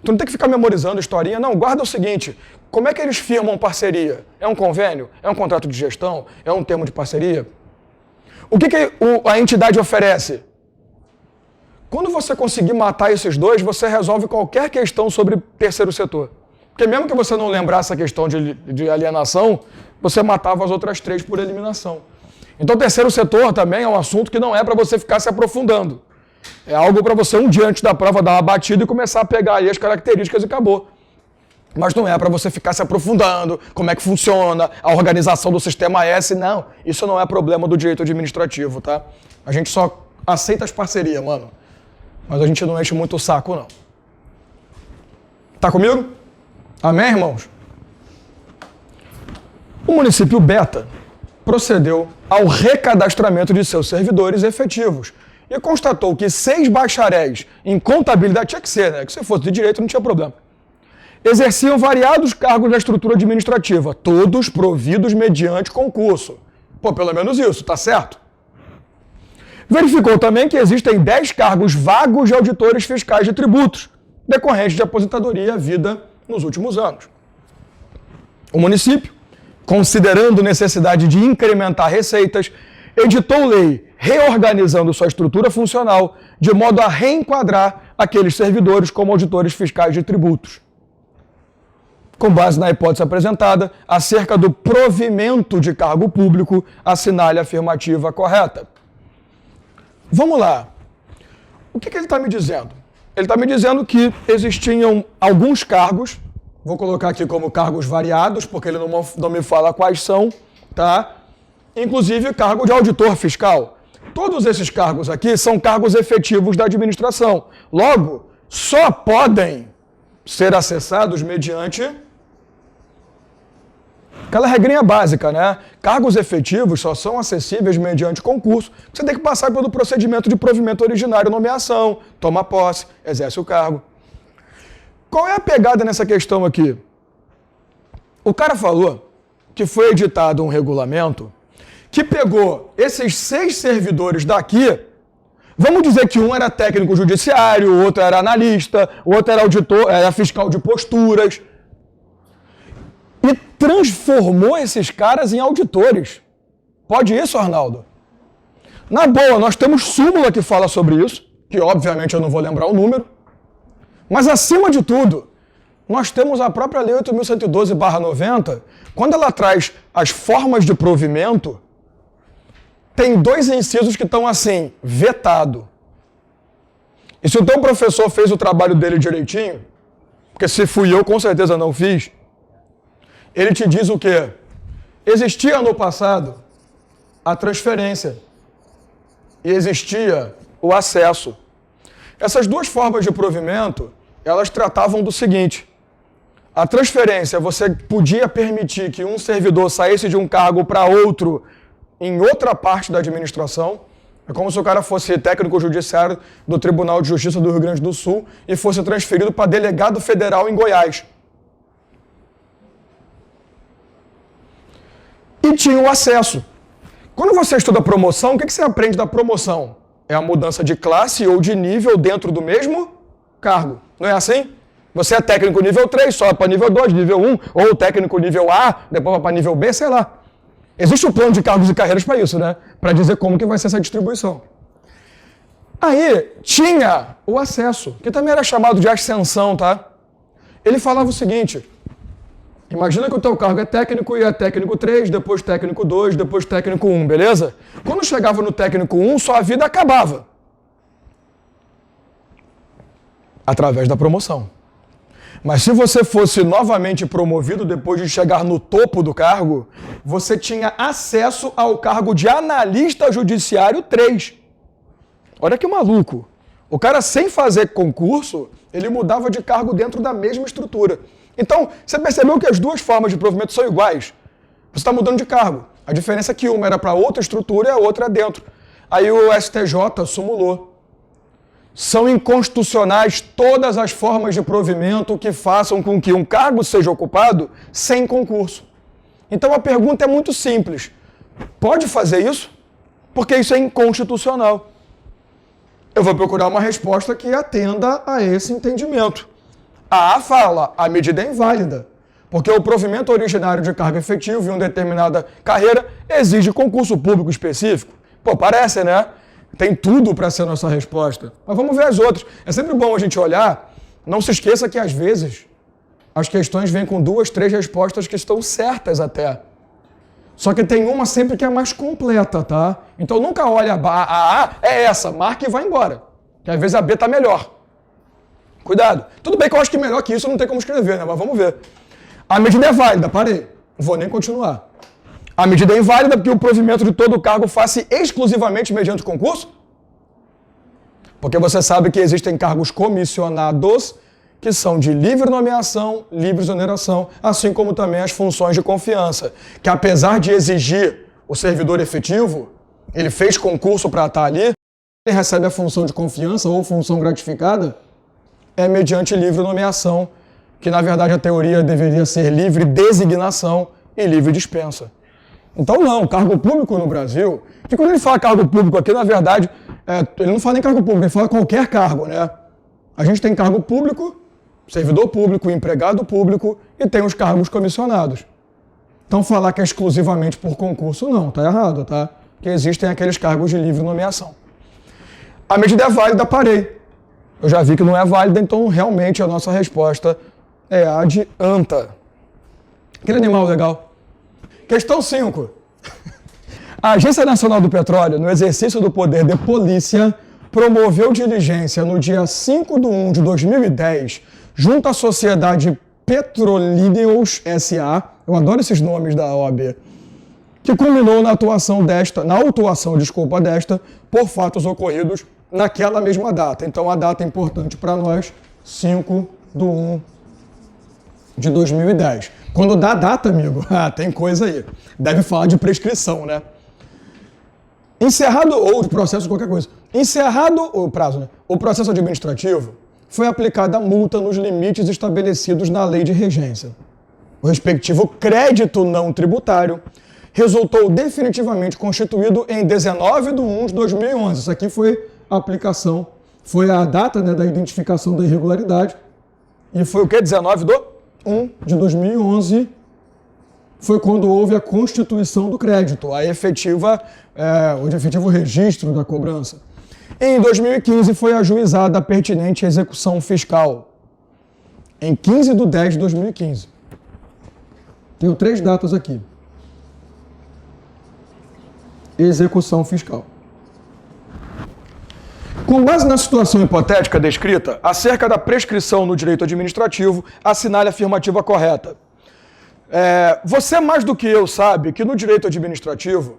Tu não tem que ficar memorizando historinha, não. Guarda o seguinte, como é que eles firmam parceria? É um convênio? É um contrato de gestão? É um termo de parceria? O que a entidade oferece? Quando você conseguir matar esses dois, você resolve qualquer questão sobre terceiro setor. Porque mesmo que você não lembrasse a questão de alienação, você matava as outras três por eliminação. Então, terceiro setor também é um assunto que não é para você ficar se aprofundando. É algo para você, um dia antes da prova, dar uma batida e começar a pegar aí as características e acabou. Mas não é para você ficar se aprofundando, como é que funciona, a organização do sistema S, não. Isso não é problema do direito administrativo, tá? A gente só aceita as parcerias, mano. Mas a gente não enche muito o saco, não. Tá comigo? Amém, irmãos? O município Beta procedeu ao recadastramento de seus servidores efetivos e constatou que 6 bacharéis em contabilidade, tinha que ser, né? Que se fosse de direito não tinha problema, exerciam variados cargos da estrutura administrativa, todos providos mediante concurso. Pô, pelo menos isso, tá certo? Verificou também que existem 10 cargos vagos de auditores fiscais de tributos, decorrentes de aposentadoria à vida nos últimos anos. O município, considerando necessidade de incrementar receitas, editou lei reorganizando sua estrutura funcional de modo a reenquadrar aqueles servidores como auditores fiscais de tributos. Com base na hipótese apresentada, acerca do provimento de cargo público, assinale a afirmativa correta. Vamos lá. O que ele está me dizendo? Ele está me dizendo que existiam alguns cargos, vou colocar aqui como cargos variados, porque ele não me fala quais são, tá? Inclusive cargo de auditor fiscal. Todos esses cargos aqui são cargos efetivos da administração. Logo, só podem ser acessados mediante aquela regrinha básica, né? Cargos efetivos só são acessíveis mediante concurso. Você tem que passar pelo procedimento de provimento originário, nomeação, toma posse, exerce o cargo. Qual é a pegada nessa questão aqui? O cara falou que foi editado um regulamento que pegou esses 6 servidores daqui. Vamos dizer que um era técnico judiciário, o outro era analista, o outro era auditor, era fiscal de posturas. E transformou esses caras em auditores. Pode isso, Arnaldo? Na boa, nós temos súmula que fala sobre isso, que obviamente eu não vou lembrar o número. Mas acima de tudo, nós temos a própria Lei 8.112/90, quando ela traz as formas de provimento, tem 2 incisos que estão assim, vetado. E se o teu professor fez o trabalho dele direitinho, porque se fui eu, com certeza não fiz, ele te diz o quê? Existia no passado a transferência e existia o acesso. Essas 2 formas de provimento, elas tratavam do seguinte: a transferência, você podia permitir que um servidor saísse de um cargo para outro em outra parte da administração. É como se o cara fosse técnico judiciário do Tribunal de Justiça do Rio Grande do Sul e fosse transferido para delegado federal em Goiás. E tinha o acesso. Quando você estuda promoção, o que você aprende da promoção? É a mudança de classe ou de nível dentro do mesmo cargo. Não é assim? Você é técnico nível 3, sobe para nível 2, nível 1, ou técnico nível A, depois vai para nível B, sei lá. Existe um plano de cargos e carreiras para isso, né? Para dizer como que vai ser essa distribuição. Aí tinha o acesso, que também era chamado de ascensão, tá? Ele falava o seguinte: imagina que o teu cargo é técnico e é técnico 3, depois técnico 2, depois técnico 1, beleza? Quando chegava no técnico 1, sua vida acabava. Através da promoção. Mas se você fosse novamente promovido depois de chegar no topo do cargo, você tinha acesso ao cargo de analista judiciário 3. Olha que maluco. O cara, sem fazer concurso, ele mudava de cargo dentro da mesma estrutura. Então, você percebeu que as 2 formas de provimento são iguais? Você está mudando de cargo. A diferença é que uma era para outra estrutura e a outra é dentro. Aí o STJ sumulou. São inconstitucionais todas as formas de provimento que façam com que um cargo seja ocupado sem concurso. Então a pergunta é muito simples. Pode fazer isso? Porque isso é inconstitucional. Eu vou procurar uma resposta que atenda a esse entendimento. A fala, a medida é inválida, porque o provimento originário de cargo efetivo em uma determinada carreira exige concurso público específico. Pô, parece, né? Tem tudo para ser a nossa resposta. Mas vamos ver as outras. É sempre bom a gente olhar. Não se esqueça que, às vezes, as questões vêm com 2, 3 respostas que estão certas até. Só que tem uma sempre que é mais completa, tá? Então nunca olha a A é essa, marca e vai embora. Que às vezes a B está melhor. Cuidado. Tudo bem que eu acho que melhor que isso não tem como escrever, né? Mas vamos ver. A medida é válida, parei. Não vou nem continuar. A medida é inválida porque o provimento de todo o cargo faz-se exclusivamente mediante concurso? Porque você sabe que existem cargos comissionados que são de livre nomeação, livre exoneração, assim como também as funções de confiança, que apesar de exigir o servidor efetivo, ele fez concurso para estar ali, ele recebe a função de confiança ou função gratificada, é mediante livre nomeação, que na verdade a teoria deveria ser livre designação e livre dispensa. Então não, cargo público no Brasil, que quando ele fala cargo público aqui, na verdade, ele não fala nem cargo público, ele fala qualquer cargo, né? A gente tem cargo público, servidor público, empregado público e tem os cargos comissionados. Então falar que é exclusivamente por concurso, não, tá errado, tá? Que existem aqueles cargos de livre nomeação. A medida é válida, parei. Eu já vi que não é válida, então realmente a nossa resposta é a de anta. Aquele animal legal. Questão 5. A Agência Nacional do Petróleo, no exercício do poder de polícia, promoveu diligência no dia 5/1 de 2010, junto à Sociedade Petrolíneos S.A., eu adoro esses nomes da OAB, que culminou na autuação desta, por fatos ocorridos naquela mesma data. Então, a data é importante para nós, 5/1 de 2010. Quando dá data, amigo, tem coisa aí. Deve falar de prescrição, né? Encerrado, ou de processo, qualquer coisa. Encerrado o prazo, né? O processo administrativo, foi aplicada a multa nos limites estabelecidos na lei de regência. O respectivo crédito não tributário resultou definitivamente constituído em 19/1 de 2011. Isso aqui foi a aplicação, foi a data, né, da identificação da irregularidade. E foi o quê? 19/1 de 2011 foi quando houve a constituição do crédito, o efetivo registro da cobrança. Em 2015 foi ajuizada a pertinente execução fiscal, em 15/10 de 2015. Tenho 3 datas aqui. Execução fiscal. Com base na situação hipotética descrita, acerca da prescrição no direito administrativo, assinale a afirmativa correta. Você mais do que eu sabe que no direito administrativo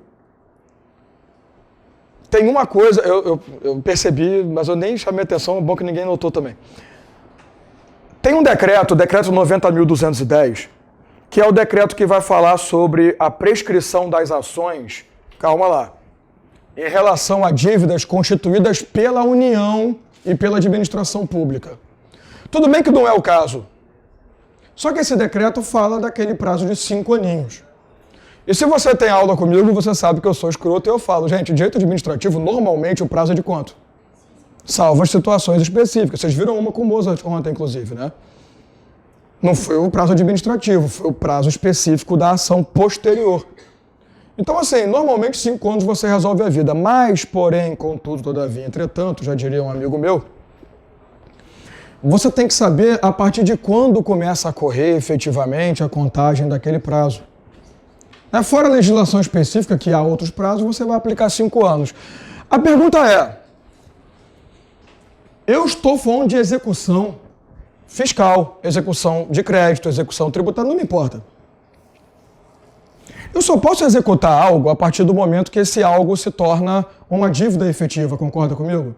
tem uma coisa, eu percebi, mas eu nem chamei atenção, é bom que ninguém notou também. Tem um decreto, o decreto 90.210, que é o decreto que vai falar sobre a prescrição das ações, calma lá, em relação a dívidas constituídas pela União e pela administração pública. Tudo bem que não é o caso. Só que esse decreto fala daquele prazo de 5 aninhos. E se você tem aula comigo, você sabe que eu sou escroto e eu falo, gente, direito administrativo, normalmente o prazo é de quanto? Salvo as situações específicas. Vocês viram uma com o Mozart ontem, inclusive, né? Não foi o prazo administrativo, foi o prazo específico da ação posterior. Então, assim, normalmente 5 anos você resolve a vida. Mas, porém, contudo, todavia, entretanto, já diria um amigo meu, você tem que saber a partir de quando começa a correr efetivamente a contagem daquele prazo. Fora a legislação específica, que há outros prazos, você vai aplicar 5 anos. A pergunta é, eu estou falando de execução fiscal, execução de crédito, execução tributária, não me importa. Eu só posso executar algo a partir do momento que esse algo se torna uma dívida efetiva, concorda comigo?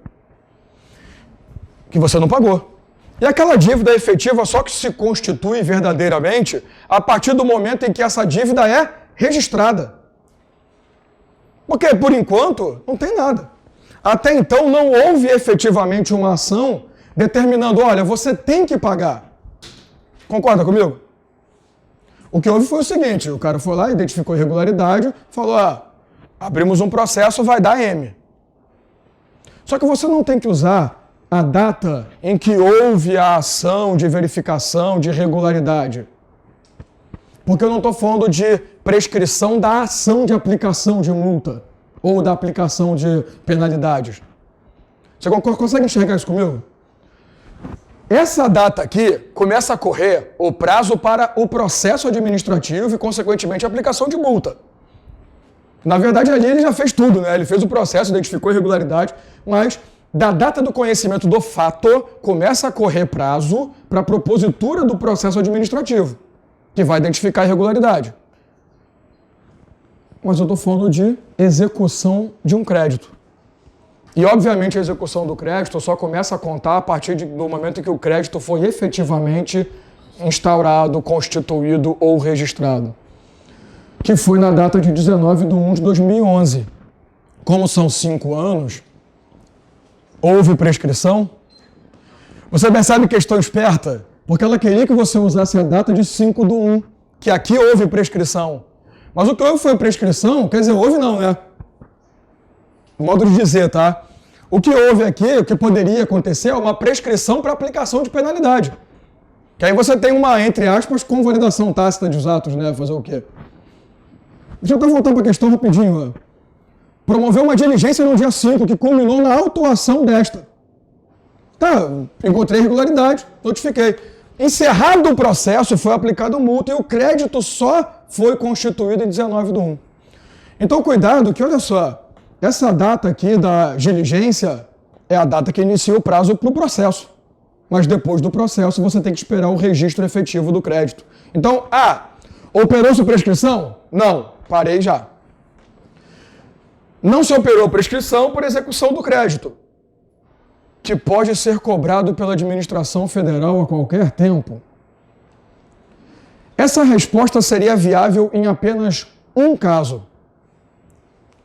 Que você não pagou. E aquela dívida efetiva só que se constitui verdadeiramente a partir do momento em que essa dívida é registrada. Porque, por enquanto, não tem nada. Até então, não houve efetivamente uma ação determinando, olha, você tem que pagar. Concorda comigo? O que houve foi o seguinte, o cara foi lá, identificou a irregularidade, falou, abrimos um processo, vai dar M. Só que você não tem que usar a data em que houve a ação de verificação de irregularidade. Porque eu não estou falando de prescrição da ação de aplicação de multa ou da aplicação de penalidades. Você consegue enxergar isso comigo? Essa data aqui começa a correr o prazo para o processo administrativo e, consequentemente, a aplicação de multa. Na verdade, ali ele já fez tudo, né? Ele fez o processo, identificou a irregularidade, mas da data do conhecimento do fato começa a correr prazo para a propositura do processo administrativo, que vai identificar a irregularidade. Mas eu estou falando de execução de um crédito. E, obviamente, a execução do crédito só começa a contar a partir do momento em que o crédito foi efetivamente instaurado, constituído ou registrado, que foi na data de 19/1 de 2011. Como são 5 anos, houve prescrição? Você percebe questão esperta? Porque ela queria que você usasse a data de 5/1, que aqui houve prescrição. Mas o que houve foi prescrição, quer dizer, houve não, né? Modo de dizer, tá? O que houve aqui, o que poderia acontecer é uma prescrição para aplicação de penalidade. Que aí você tem uma, entre aspas, convalidação tácita dos atos, né? Fazer o quê? Deixa eu até voltar para a questão rapidinho. Promoveu uma diligência no dia 5, que culminou na autuação desta. Tá, encontrei irregularidade, notifiquei. Encerrado o processo, foi aplicado multa e o crédito só foi constituído em 19/1. Então, cuidado que, olha só, essa data aqui da diligência é a data que inicia o prazo para o processo. Mas depois do processo, você tem que esperar o registro efetivo do crédito. Então, operou-se prescrição? Não, parei já. Não se operou prescrição por execução do crédito, que pode ser cobrado pela administração federal a qualquer tempo. Essa resposta seria viável em apenas um caso.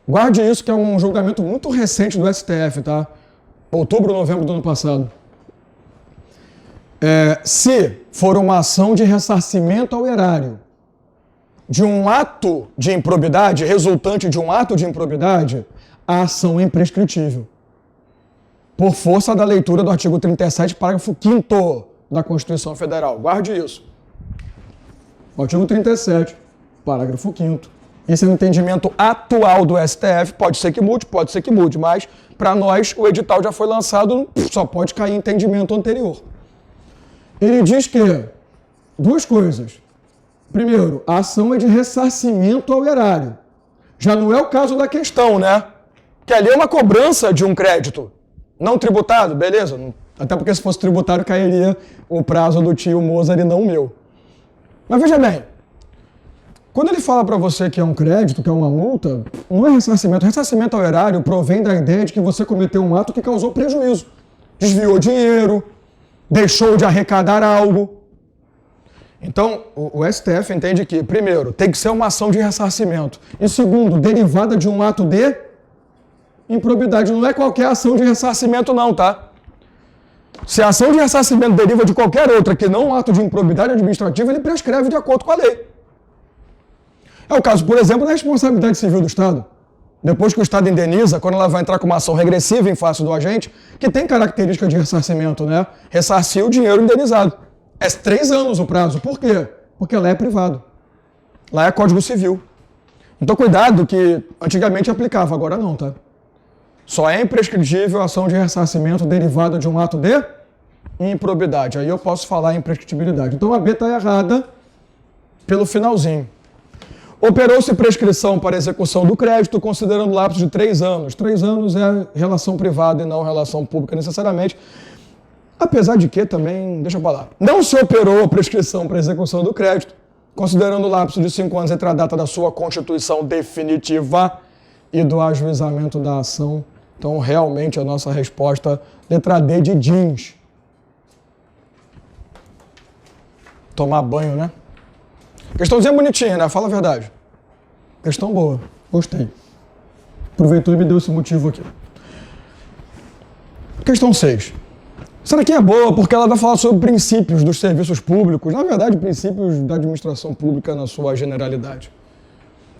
Guarde isso, que é um julgamento muito recente do STF, tá? Outubro, novembro do ano passado. Se for uma ação de ressarcimento ao erário de um ato de improbidade, resultante de um ato de improbidade, a ação é imprescritível. Por força da leitura do artigo 37, parágrafo 5º da Constituição Federal. Guarde isso. Artigo 37, parágrafo 5º. Esse é o entendimento atual do STF. Pode ser que mude, mas para nós o edital já foi lançado, só pode cair entendimento anterior. Ele diz que duas coisas. Primeiro, a ação é de ressarcimento ao erário. Já não é o caso da questão, né? Que ali é uma cobrança de um crédito não tributado, beleza? Até porque se fosse tributário cairia o prazo do tio Mozart e não o meu. Mas veja bem, quando ele fala para você que é um crédito, que é uma multa, não é ressarcimento. Ressarcimento ao erário provém da ideia de que você cometeu um ato que causou prejuízo. Desviou dinheiro, deixou de arrecadar algo. Então, o STF entende que, primeiro, tem que ser uma ação de ressarcimento. E segundo, derivada de um ato de improbidade. Não é qualquer ação de ressarcimento não, tá? Se a ação de ressarcimento deriva de qualquer outra que não um ato de improbidade administrativa, ele prescreve de acordo com a lei. É o caso, por exemplo, da responsabilidade civil do Estado. Depois que o Estado indeniza, quando ela vai entrar com uma ação regressiva em face do agente, que tem característica de ressarcimento, né? Ressarcir o dinheiro indenizado. É 3 anos o prazo. Por quê? Porque lá é privado. Lá é Código Civil. Então, cuidado que antigamente aplicava, agora não, tá? Só é imprescritível a ação de ressarcimento derivada de um ato de improbidade. Aí eu posso falar em imprescritibilidade. Então, a B está errada pelo finalzinho. Operou-se prescrição para execução do crédito, considerando lapso de 3 anos. 3 anos é relação privada e não relação pública necessariamente. Apesar de que também, deixa eu falar, não se operou a prescrição para execução do crédito, considerando o lapso de 5 anos entre a data da sua constituição definitiva e do ajuizamento da ação. Então, realmente, a nossa resposta, letra D de jeans. Tomar banho, né? Questãozinha bonitinha, né? Fala a verdade. Questão boa. Gostei. Aproveitou e me deu esse motivo aqui. Questão 6. Essa daqui é boa porque ela vai falar sobre princípios dos serviços públicos, na verdade, princípios da administração pública na sua generalidade.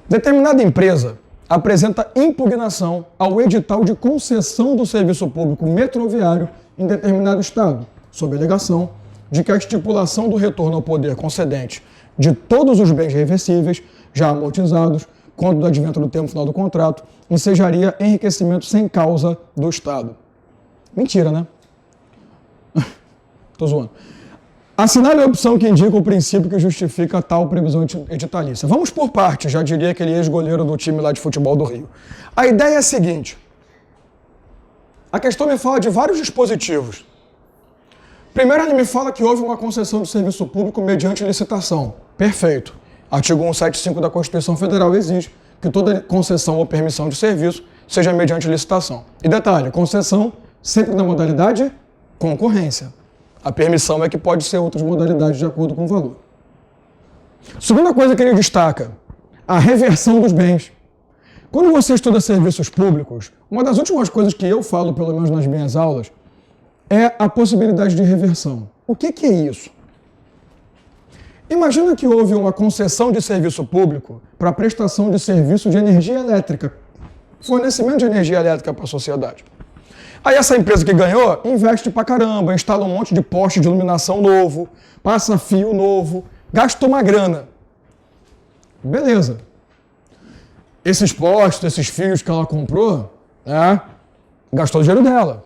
Determinada empresa apresenta impugnação ao edital de concessão do serviço público metroviário em determinado estado, sob a alegação de que a estipulação do retorno ao poder concedente de todos os bens reversíveis, já amortizados, quando do advento do tempo final do contrato, ensejaria enriquecimento sem causa do Estado. Mentira, né? Tô zoando. Assinale a opção que indica o princípio que justifica tal previsão editalícia. Vamos por partes, já diria aquele ex-goleiro do time lá de futebol do Rio. A ideia é a seguinte. A questão me fala de vários dispositivos. Primeiro, ele me fala que houve uma concessão de serviço público mediante licitação. Perfeito. Artigo 175 da Constituição Federal exige que toda concessão ou permissão de serviço seja mediante licitação. E detalhe, concessão sempre na modalidade concorrência. A permissão é que pode ser outras modalidades de acordo com o valor. Segunda coisa que ele destaca, a reversão dos bens. Quando você estuda serviços públicos, uma das últimas coisas que eu falo, pelo menos nas minhas aulas, é a possibilidade de reversão. O que é isso? Imagina que houve uma concessão de serviço público para a prestação de serviço de energia elétrica, fornecimento de energia elétrica para a sociedade. Aí essa empresa que ganhou, investe pra caramba, instala um monte de poste de iluminação novo, passa fio novo, gasta uma grana. Beleza. Esses postes, esses fios que ela comprou, né, gastou o dinheiro dela.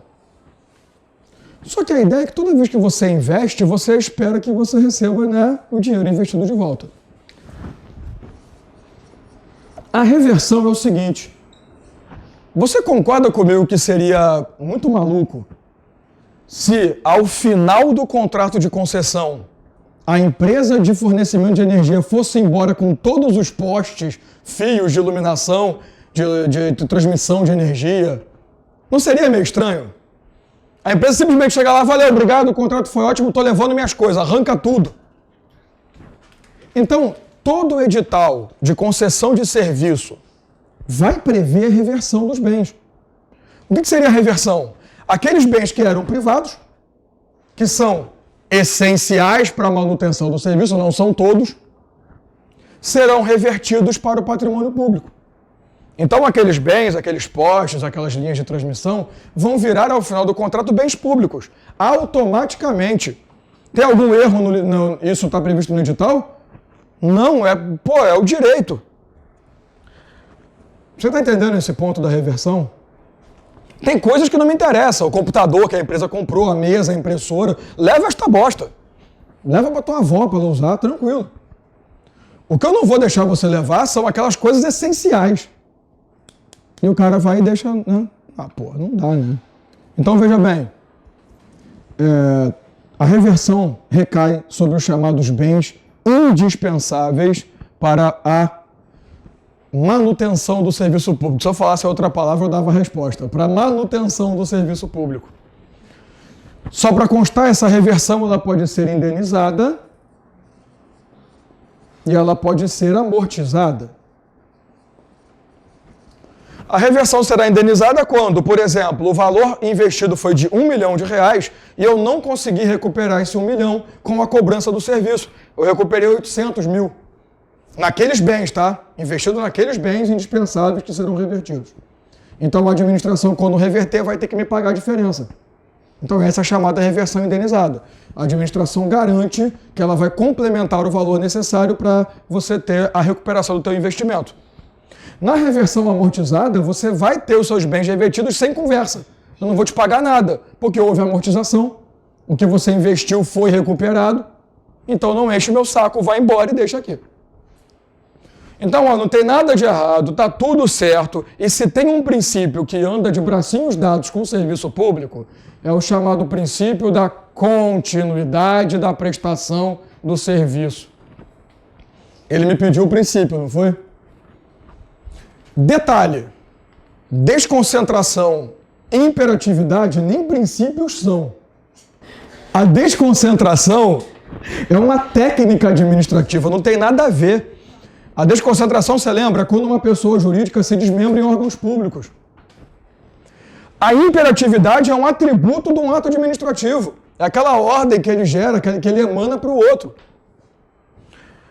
Só que a ideia é que toda vez que você investe, você espera que você receba, né, o dinheiro investido de volta. A reversão é o seguinte. Você concorda comigo que seria muito maluco se, ao final do contrato de concessão, a empresa de fornecimento de energia fosse embora com todos os postes, fios de iluminação, de transmissão de energia? Não seria meio estranho? A empresa simplesmente chega lá, valeu, obrigado, o contrato foi ótimo, estou levando minhas coisas, arranca tudo. Então, todo edital de concessão de serviço vai prever a reversão dos bens. O que seria a reversão? Aqueles bens que eram privados, que são essenciais para a manutenção do serviço, não são todos, serão revertidos para o patrimônio público. Então, aqueles bens, aqueles postes, aquelas linhas de transmissão vão virar, ao final do contrato, bens públicos, automaticamente. Tem algum erro isso está previsto no edital? Não, é o direito. Você está entendendo esse ponto da reversão? Tem coisas que não me interessam. O computador que a empresa comprou, a mesa, a impressora. Leva esta bosta. Leva para tua avó para ela usar, tranquilo. O que eu não vou deixar você levar são aquelas coisas essenciais. E o cara vai e deixa, né? Não dá, né? Então, veja bem. A reversão recai sobre os chamados bens indispensáveis para a manutenção do serviço público. Se eu falasse outra palavra, eu dava a resposta. Para a manutenção do serviço público. Só para constar, essa reversão ela pode ser indenizada e ela pode ser amortizada. A reversão será indenizada quando, por exemplo, o valor investido foi de R$1 milhão e eu não consegui recuperar esse 1 milhão com a cobrança do serviço. Eu recuperei 800 mil. Naqueles bens, tá? Investido naqueles bens indispensáveis que serão revertidos. Então a administração, quando reverter, vai ter que me pagar a diferença. Então essa é a chamada reversão indenizada. A administração garante que ela vai complementar o valor necessário para você ter a recuperação do teu investimento. Na reversão amortizada, você vai ter os seus bens revertidos sem conversa. Eu não vou te pagar nada, porque houve amortização, o que você investiu foi recuperado, então não enche meu saco, vai embora e deixa aqui. Então, não tem nada de errado, está tudo certo, e se tem um princípio que anda de bracinhos dados com o serviço público, é o chamado princípio da continuidade da prestação do serviço. Ele me pediu o princípio, não foi? Detalhe, desconcentração e imperatividade nem princípios são. A desconcentração é uma técnica administrativa, não tem nada a ver. A desconcentração, você lembra, é quando uma pessoa jurídica se desmembra em órgãos públicos. A imperatividade é um atributo de um ato administrativo. É aquela ordem que ele gera, que ele emana para o outro.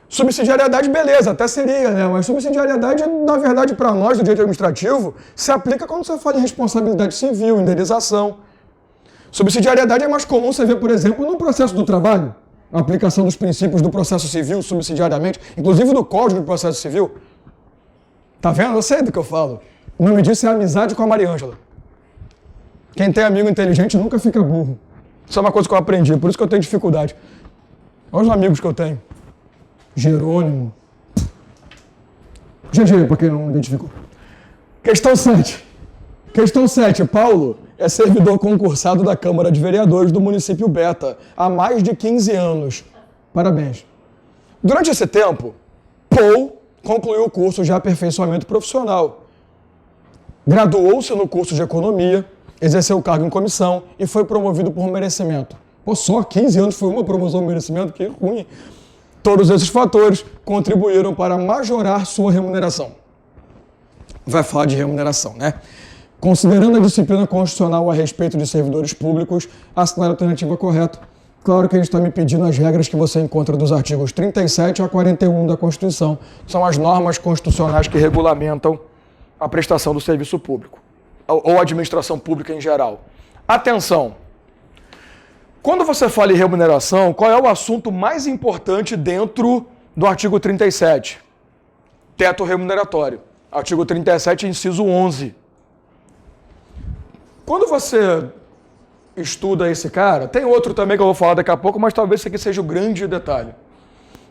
Subsidiariedade, beleza, até seria, né? Mas subsidiariedade, na verdade, para nós do direito administrativo, se aplica quando você fala em responsabilidade civil, indenização. Subsidiariedade é mais comum você ver, por exemplo, no processo do trabalho. A aplicação dos princípios do processo civil subsidiariamente, inclusive do Código do Processo Civil. Tá vendo? Eu sei do que eu falo. O nome disso é amizade com a Mariângela. Quem tem amigo inteligente nunca fica burro. Isso é uma coisa que eu aprendi, por isso que eu tenho dificuldade. Olha os amigos que eu tenho. Jerônimo. GG, para quem não identificou. Questão 7. Questão 7. Paulo é servidor concursado da Câmara de Vereadores do município Beta há mais de 15 anos. Parabéns. Durante esse tempo, Paul concluiu o curso de aperfeiçoamento profissional. Graduou-se no curso de economia, exerceu o cargo em comissão e foi promovido por merecimento. Pô, só 15 anos foi uma promoção por merecimento? Que ruim. Todos esses fatores contribuíram para majorar sua remuneração. Vai falar de remuneração, né? Considerando a disciplina constitucional a respeito de servidores públicos, assinar a alternativa correta. Claro que a gente está me pedindo as regras que você encontra dos artigos 37 a 41 da Constituição. São as normas constitucionais que regulamentam a prestação do serviço público, ou a administração pública em geral. Atenção! Quando você fala em remuneração, qual é o assunto mais importante dentro do artigo 37? Teto remuneratório. Artigo 37, inciso 11. Quando você estuda esse cara, tem outro também que eu vou falar daqui a pouco, mas talvez esse aqui seja o grande detalhe.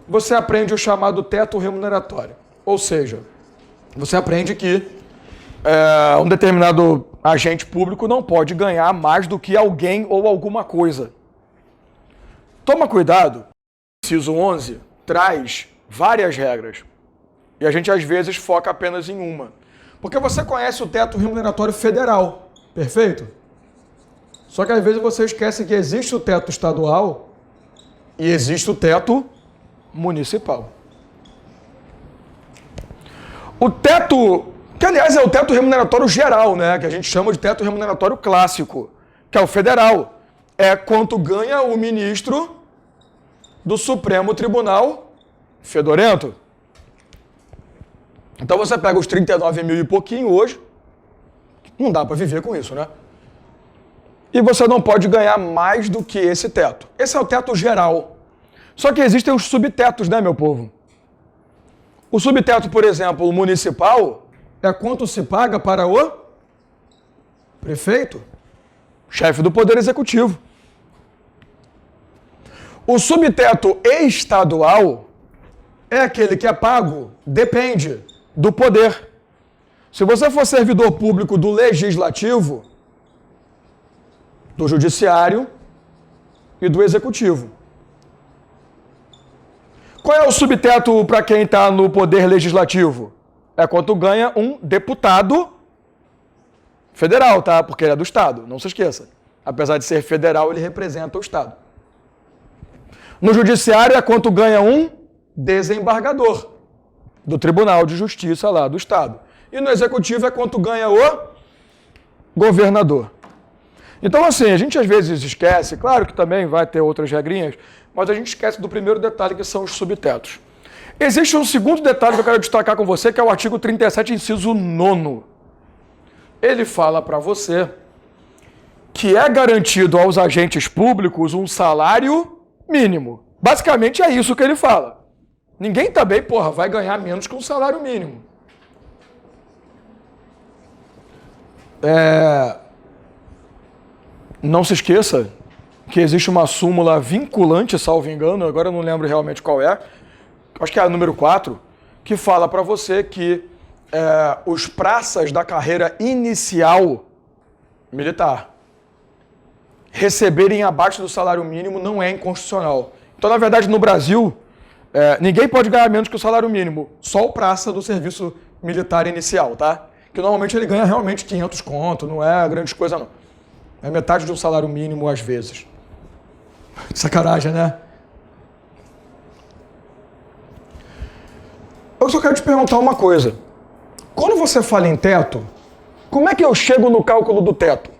Você aprende o chamado teto remuneratório. Ou seja, você aprende que um determinado agente público não pode ganhar mais do que alguém ou alguma coisa. Toma cuidado, o inciso 11 traz várias regras. E a gente às vezes foca apenas em uma. Porque você conhece o teto remuneratório federal, perfeito? Só que às vezes você esquece que existe o teto estadual e existe o teto municipal. O teto, que aliás é o teto remuneratório geral, né? Que a gente chama de teto remuneratório clássico, que é o federal. É quanto ganha o ministro do Supremo Tribunal Fedorento. Então você pega os 39 mil e pouquinho hoje, não dá para viver com isso, né? E você não pode ganhar mais do que esse teto. Esse é o teto geral. Só que existem os subtetos, né, meu povo? O subteto, por exemplo, municipal, é quanto se paga para o prefeito, chefe do Poder Executivo. O subteto estadual é aquele que é pago, depende do poder. Se você for servidor público do Legislativo, do Judiciário e do Executivo. Qual é o subteto para quem está no Poder Legislativo? É quanto ganha um deputado federal, tá? Porque ele é do Estado, não se esqueça. Apesar de ser federal, ele representa o Estado. No Judiciário é quanto ganha um desembargador do Tribunal de Justiça lá do Estado. E no Executivo é quanto ganha o governador. Então, assim, a gente às vezes esquece, claro que também vai ter outras regrinhas, mas a gente esquece do primeiro detalhe, que são os subtetos. Existe um segundo detalhe que eu quero destacar com você, que é o artigo 37, inciso 9. Ele fala para você que é garantido aos agentes públicos um salário mínimo. Basicamente é isso que ele fala. Ninguém também, vai ganhar menos que um salário mínimo. Não se esqueça que existe uma súmula vinculante, salvo engano, agora eu não lembro realmente qual é, acho que é a número 4, que fala para você que os praças da carreira inicial militar receberem abaixo do salário mínimo não é inconstitucional. Então, na verdade, no Brasil, ninguém pode ganhar menos que o salário mínimo, só o praça do serviço militar inicial, tá? Que normalmente ele ganha realmente 500 conto, não é grande coisa não. É metade de um salário mínimo às vezes. Sacanagem, né? Eu só quero te perguntar uma coisa. Quando você fala em teto, como é que eu chego no cálculo do teto?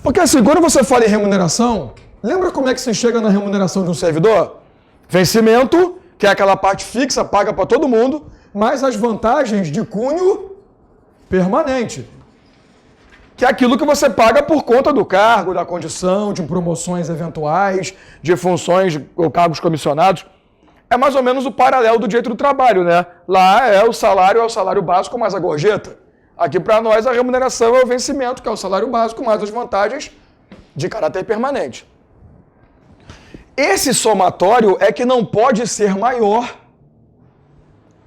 Porque assim, quando você fala em remuneração, lembra como é que se chega na remuneração de um servidor? Vencimento, que é aquela parte fixa, paga para todo mundo, mais as vantagens de cunho permanente. Que é aquilo que você paga por conta do cargo, da condição, de promoções eventuais, de funções ou cargos comissionados. É mais ou menos o paralelo do direito do trabalho, né? Lá é o salário básico mais a gorjeta. Aqui para nós a remuneração é o vencimento, que é o salário básico mais as vantagens de caráter permanente. Esse somatório é que não pode ser maior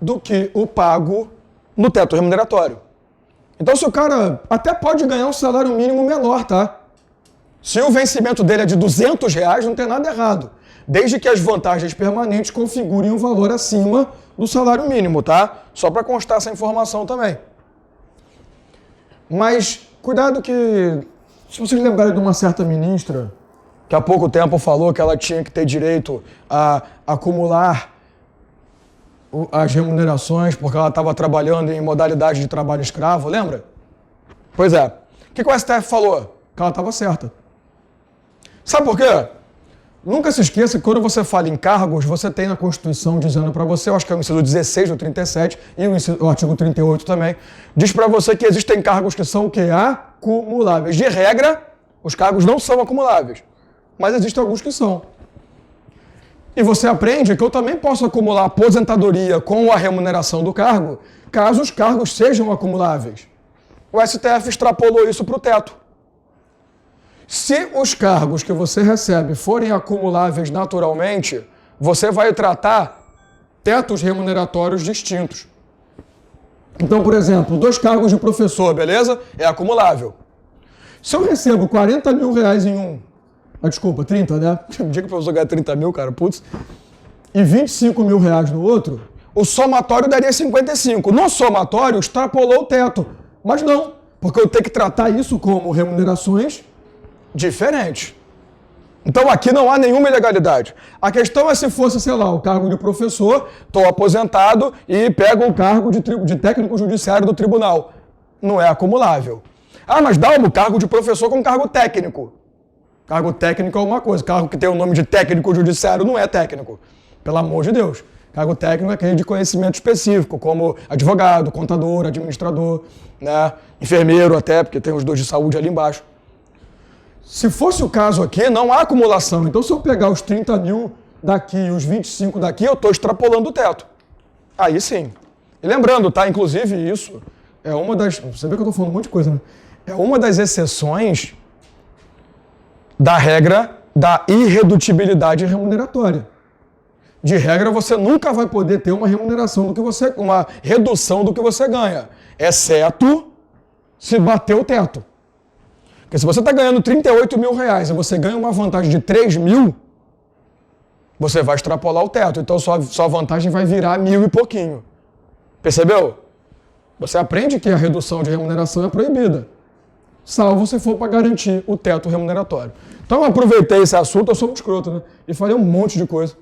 do que o pago no teto remuneratório. Então, se o cara até pode ganhar um salário mínimo menor, tá? Se o vencimento dele é de R$200, não tem nada errado. Desde que as vantagens permanentes configurem um valor acima do salário mínimo, tá? Só para constar essa informação também. Mas, cuidado que, se vocês lembrarem de uma certa ministra, que há pouco tempo falou que ela tinha que ter direito a acumular as remunerações porque ela estava trabalhando em modalidade de trabalho escravo, lembra? Pois é. O que o STF falou? Que ela estava certa. Sabe por quê? Nunca se esqueça que quando você fala em cargos, você tem na Constituição dizendo para você, eu acho que é o inciso 16 do 37 e o artigo 38 também, diz para você que existem cargos que são o quê? Acumuláveis. De regra, os cargos não são acumuláveis, mas existem alguns que são. E você aprende que eu também posso acumular aposentadoria com a remuneração do cargo, caso os cargos sejam acumuláveis. O STF extrapolou isso para o teto. Se os cargos que você recebe forem acumuláveis naturalmente, você vai tratar tetos remuneratórios distintos. Então, por exemplo, 2 cargos de professor, beleza? É acumulável. Se eu recebo 40 mil reais em um, desculpa, 30, né? O dia que o professor ganha 30 mil, cara, putz, e 25 mil reais no outro, o somatório daria 55. No somatório, extrapolou o teto. Mas não, porque eu tenho que tratar isso como remunerações diferentes. Então aqui não há nenhuma ilegalidade. A questão é se fosse, sei lá, o cargo de professor, estou aposentado e pego o cargo de técnico judiciário do tribunal. Não é acumulável. Ah, mas dá o cargo de professor com cargo técnico. Cargo técnico é uma coisa, cargo que tem o nome de técnico judiciário não é técnico. Pelo amor de Deus. Cargo técnico é aquele de conhecimento específico, como advogado, contador, administrador, né? Enfermeiro até, porque tem os 2 de saúde ali embaixo. Se fosse o caso aqui, não há acumulação. Então, se eu pegar os 30 mil daqui e os 25 daqui, eu estou extrapolando o teto. Aí sim. E lembrando, tá? Inclusive, isso é uma das... Você vê que eu estou falando um monte de coisa, né? É uma das exceções da regra da irredutibilidade remuneratória. De regra, você nunca vai poder ter uma remuneração do que você... uma redução do que você ganha. Exceto se bater o teto. Porque se você está ganhando 38 mil reais e você ganha uma vantagem de 3 mil, você vai extrapolar o teto. Então sua vantagem vai virar 1.000 e pouquinho. Percebeu? Você aprende que a redução de remuneração é proibida, salvo se for para garantir o teto remuneratório. Então eu aproveitei esse assunto, eu sou muito escroto, né? E falei um monte de coisa.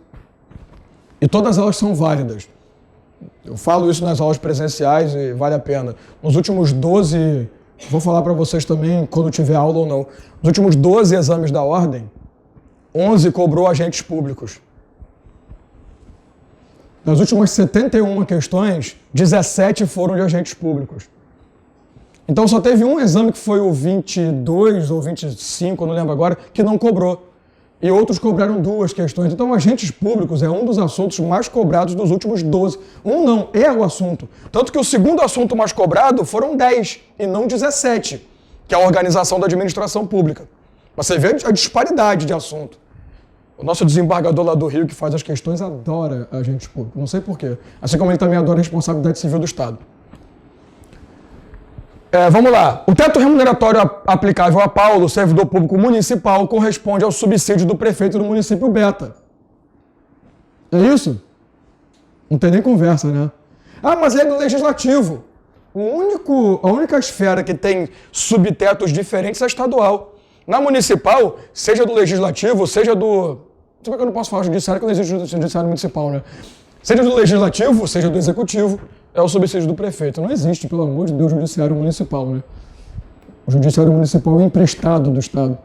E todas elas são válidas. Eu falo isso nas aulas presenciais e vale a pena. Nos últimos 12... Vou falar para vocês também quando tiver aula ou não. Nos últimos 12 exames da ordem, 11 cobrou agentes públicos. Das últimas 71 questões, 17 foram de agentes públicos. Então só teve um exame que foi o 22 ou 25, não lembro agora, que não cobrou. E outros cobraram 2 questões. Então, agentes públicos é um dos assuntos mais cobrados dos últimos 12. Não, é o assunto. Tanto que o segundo assunto mais cobrado foram 10 e não 17, que é a organização da administração pública. Você vê a disparidade de assunto. O nosso desembargador lá do Rio, que faz as questões, adora agentes públicos. Não sei por quê. Assim como ele também adora a responsabilidade civil do Estado. Vamos lá. O teto remuneratório aplicável a Paulo, servidor público municipal, corresponde ao subsídio do prefeito do município Beta. É isso? Não tem nem conversa, né? Ah, mas é do legislativo. A única esfera que tem subtetos diferentes é estadual. Na municipal, seja do legislativo, seja do... Sabe que eu não posso falar judiciário, que não existe judiciário municipal, né? Seja do legislativo, seja do executivo, é o subsídio do prefeito. Não existe, pelo amor de Deus, judiciário municipal, né? O judiciário municipal é emprestado do Estado.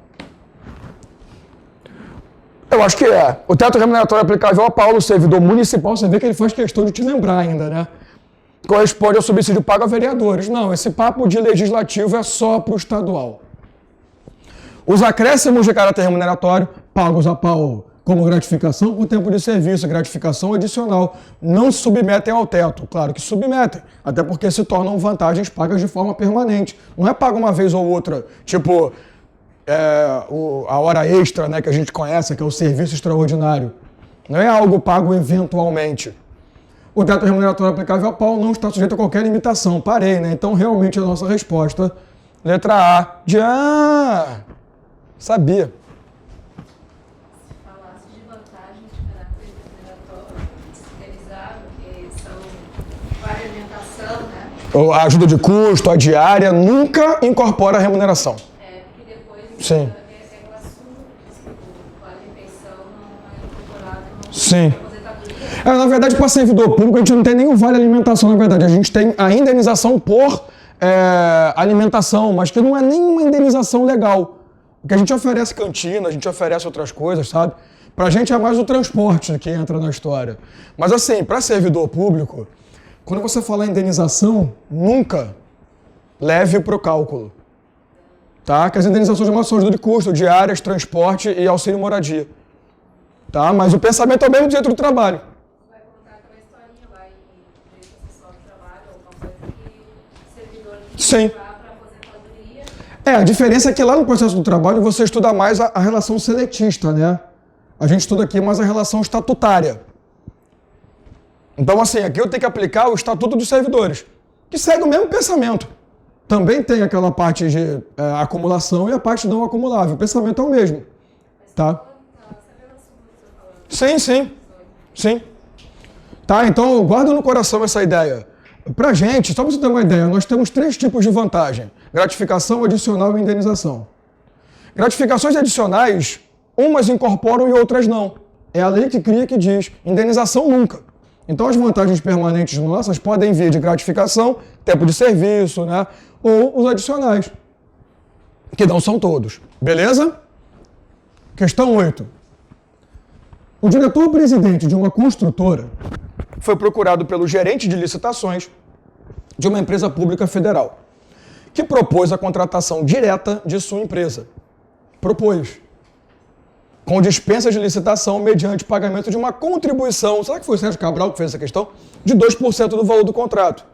Eu acho que é. O teto remuneratório aplicável a Paulo, servidor municipal, você vê que ele faz questão de te lembrar ainda, né? Corresponde ao subsídio pago a vereadores. Não, esse papo de legislativo é só para o estadual. Os acréscimos de caráter remuneratório, pagos a Paulo como gratificação por tempo de serviço, gratificação adicional, não se submetem ao teto. Claro que submetem, até porque se tornam vantagens pagas de forma permanente. Não é pago uma vez ou outra, tipo a hora extra, né, que a gente conhece, que é o serviço extraordinário. Não é algo pago eventualmente. O teto remuneratório aplicável a Paulo não está sujeito a qualquer limitação. Parei, né? Então, realmente, a nossa resposta, letra A, de sabia. A ajuda de custo, a diária, nunca incorpora a remuneração. Porque depois sim. Aquela a refeição não é incorporada no sim. Na verdade, para servidor público, a gente não tem nem o vale alimentação, na verdade. A gente tem a indenização por alimentação, mas que não é nenhuma indenização legal. Porque a gente oferece cantina, a gente oferece outras coisas, sabe? Pra gente é mais o transporte que entra na história. Mas assim, para servidor público, quando você falar indenização, nunca leve para o cálculo. Tá? Que as indenizações são ajuda de custo, diárias, transporte e auxílio moradia. Tá? Mas o pensamento é o mesmo dentro do trabalho. Vai contar aquela historinha lá em direito acessório do trabalho, alguma coisa que o servidor sim. Para aposentadoria. A diferença é que lá no processo do trabalho você estuda mais a relação seletista, né? A gente estuda aqui mais a relação estatutária. Então, assim, aqui eu tenho que aplicar o Estatuto dos Servidores, que segue o mesmo pensamento. Também tem aquela parte de acumulação e a parte não acumulável. O pensamento é o mesmo. Tá? Sim, sim. Sim. Tá, então guarda no coração essa ideia. Pra gente, só pra você ter uma ideia, nós temos 3 tipos de vantagem. Gratificação, adicional e indenização. Gratificações adicionais, umas incorporam e outras não. É a lei que cria que diz, indenização nunca. Então as vantagens permanentes nossas podem vir de gratificação, tempo de serviço, né? Ou os adicionais, que não são todos. Beleza? Questão 8. O diretor-presidente de uma construtora foi procurado pelo gerente de licitações de uma empresa pública federal, que propôs a contratação direta de sua empresa. Propôs. Com dispensa de licitação mediante pagamento de uma contribuição, será que foi o Sérgio Cabral que fez essa questão? De 2% do valor do contrato,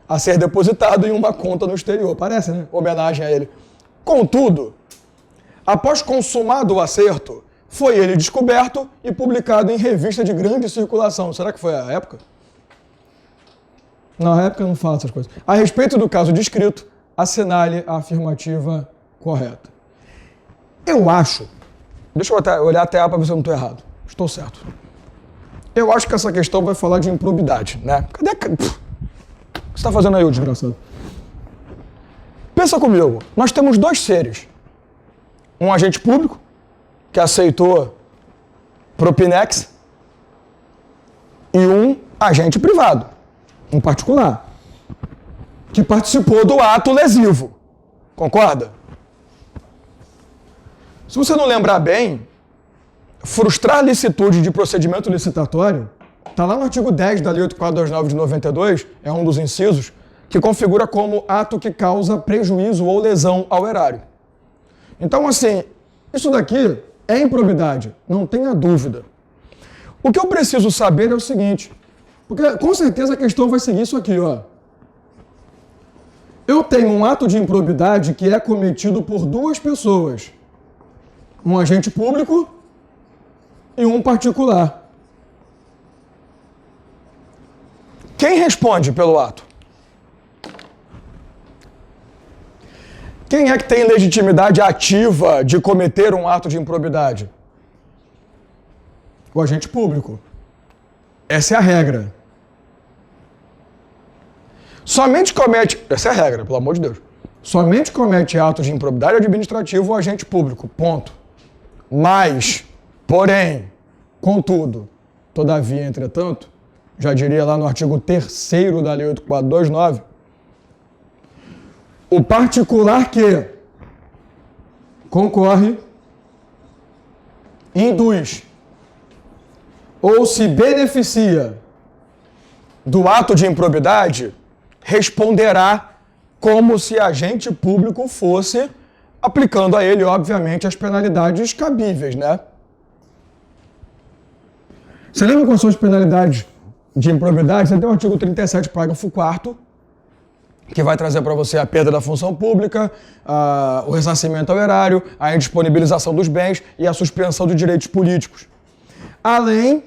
a ser depositado em uma conta no exterior. Parece, né? Homenagem a ele. Contudo, após consumado o acerto, foi ele descoberto e publicado em revista de grande circulação. Será que foi a época? Na época não fala essas coisas. A respeito do caso descrito, assinale a afirmativa correta. Eu acho, deixa eu olhar até A para ver se eu não estou errado. Estou certo. Eu acho que essa questão vai falar de improbidade, né? Cadê? O que você está fazendo aí, ô desgraçado? Pensa comigo, nós temos 2 seres. Um agente público, que aceitou Propinex, e um agente privado, um particular, que participou do ato lesivo. Concorda? Se você não lembrar bem, frustrar a licitude de procedimento licitatório está lá no artigo 10 da Lei 8429 de 92, é um dos incisos, que configura como ato que causa prejuízo ou lesão ao erário. Então, assim, isso daqui é improbidade, não tenha dúvida. O que eu preciso saber é o seguinte, porque com certeza a questão vai seguir isso aqui, ó. Eu tenho um ato de improbidade que é cometido por 2 pessoas, um agente público e um particular. Quem responde pelo ato? Quem é que tem legitimidade ativa de cometer um ato de improbidade? O agente público. Essa é a regra. Somente comete... Essa é a regra, pelo amor de Deus. Somente comete ato de improbidade administrativo o agente público. Ponto. Mas, porém, contudo, todavia, entretanto, já diria lá no artigo 3º da Lei 8429, o particular que concorre, induz ou se beneficia do ato de improbidade, responderá como se agente público fosse, aplicando a ele, obviamente, as penalidades cabíveis, né? Você lembra quais são as penalidades de improbidade? Você tem o artigo 37, parágrafo 4º, que vai trazer para você a perda da função pública, o ressarcimento ao erário, a indisponibilização dos bens e a suspensão de direitos políticos. Além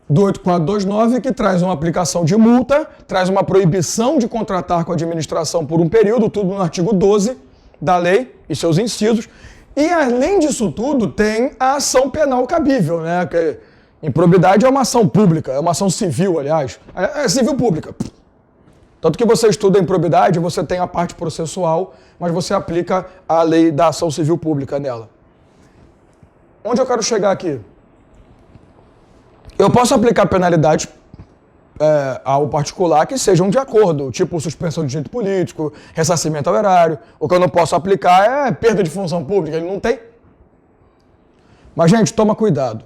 do 8429, que traz uma aplicação de multa, traz uma proibição de contratar com a administração por um período, tudo no artigo 12 da lei e seus incisos. E, além disso tudo, tem a ação penal cabível, né? Que improbidade é uma ação pública, é uma ação civil, aliás. É civil pública. Tanto que você estuda a improbidade, você tem a parte processual, mas você aplica a lei da ação civil pública nela. Onde eu quero chegar aqui? Eu posso aplicar penalidades ao particular que sejam de acordo, tipo suspensão de direito político, ressarcimento ao erário. O que eu não posso aplicar é perda de função pública, ele não tem. Mas, gente, toma cuidado.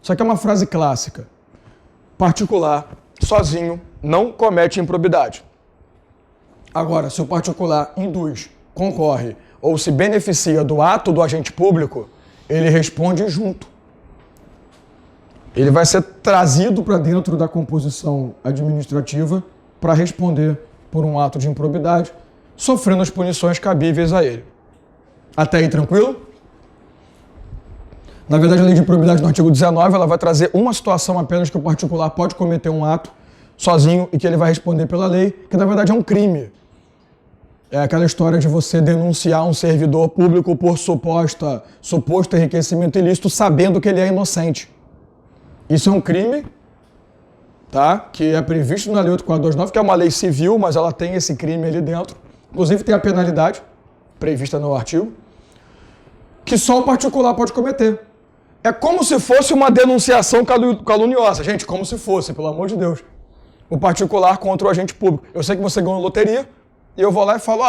Isso aqui é uma frase clássica. Particular, sozinho, não comete improbidade. Agora, se o particular induz, concorre ou se beneficia do ato do agente público, ele responde junto. Ele vai ser trazido para dentro da composição administrativa para responder por um ato de improbidade, sofrendo as punições cabíveis a ele. Até aí, tranquilo? Na verdade, a lei de improbidade no artigo 19, ela vai trazer uma situação apenas que o particular pode cometer um ato sozinho e que ele vai responder pela lei, que na verdade é um crime. É aquela história de você denunciar um servidor público por suposto enriquecimento ilícito, sabendo que ele é inocente. Isso é um crime, tá? Que é previsto na Lei 8429, que é uma lei civil, mas ela tem esse crime ali dentro. Inclusive tem a penalidade prevista no artigo, que só o particular pode cometer. É como se fosse uma denunciação caluniosa. Gente, como se fosse, pelo amor de Deus. O particular contra o agente público. Eu sei que você ganhou loteria, e eu vou lá e falo,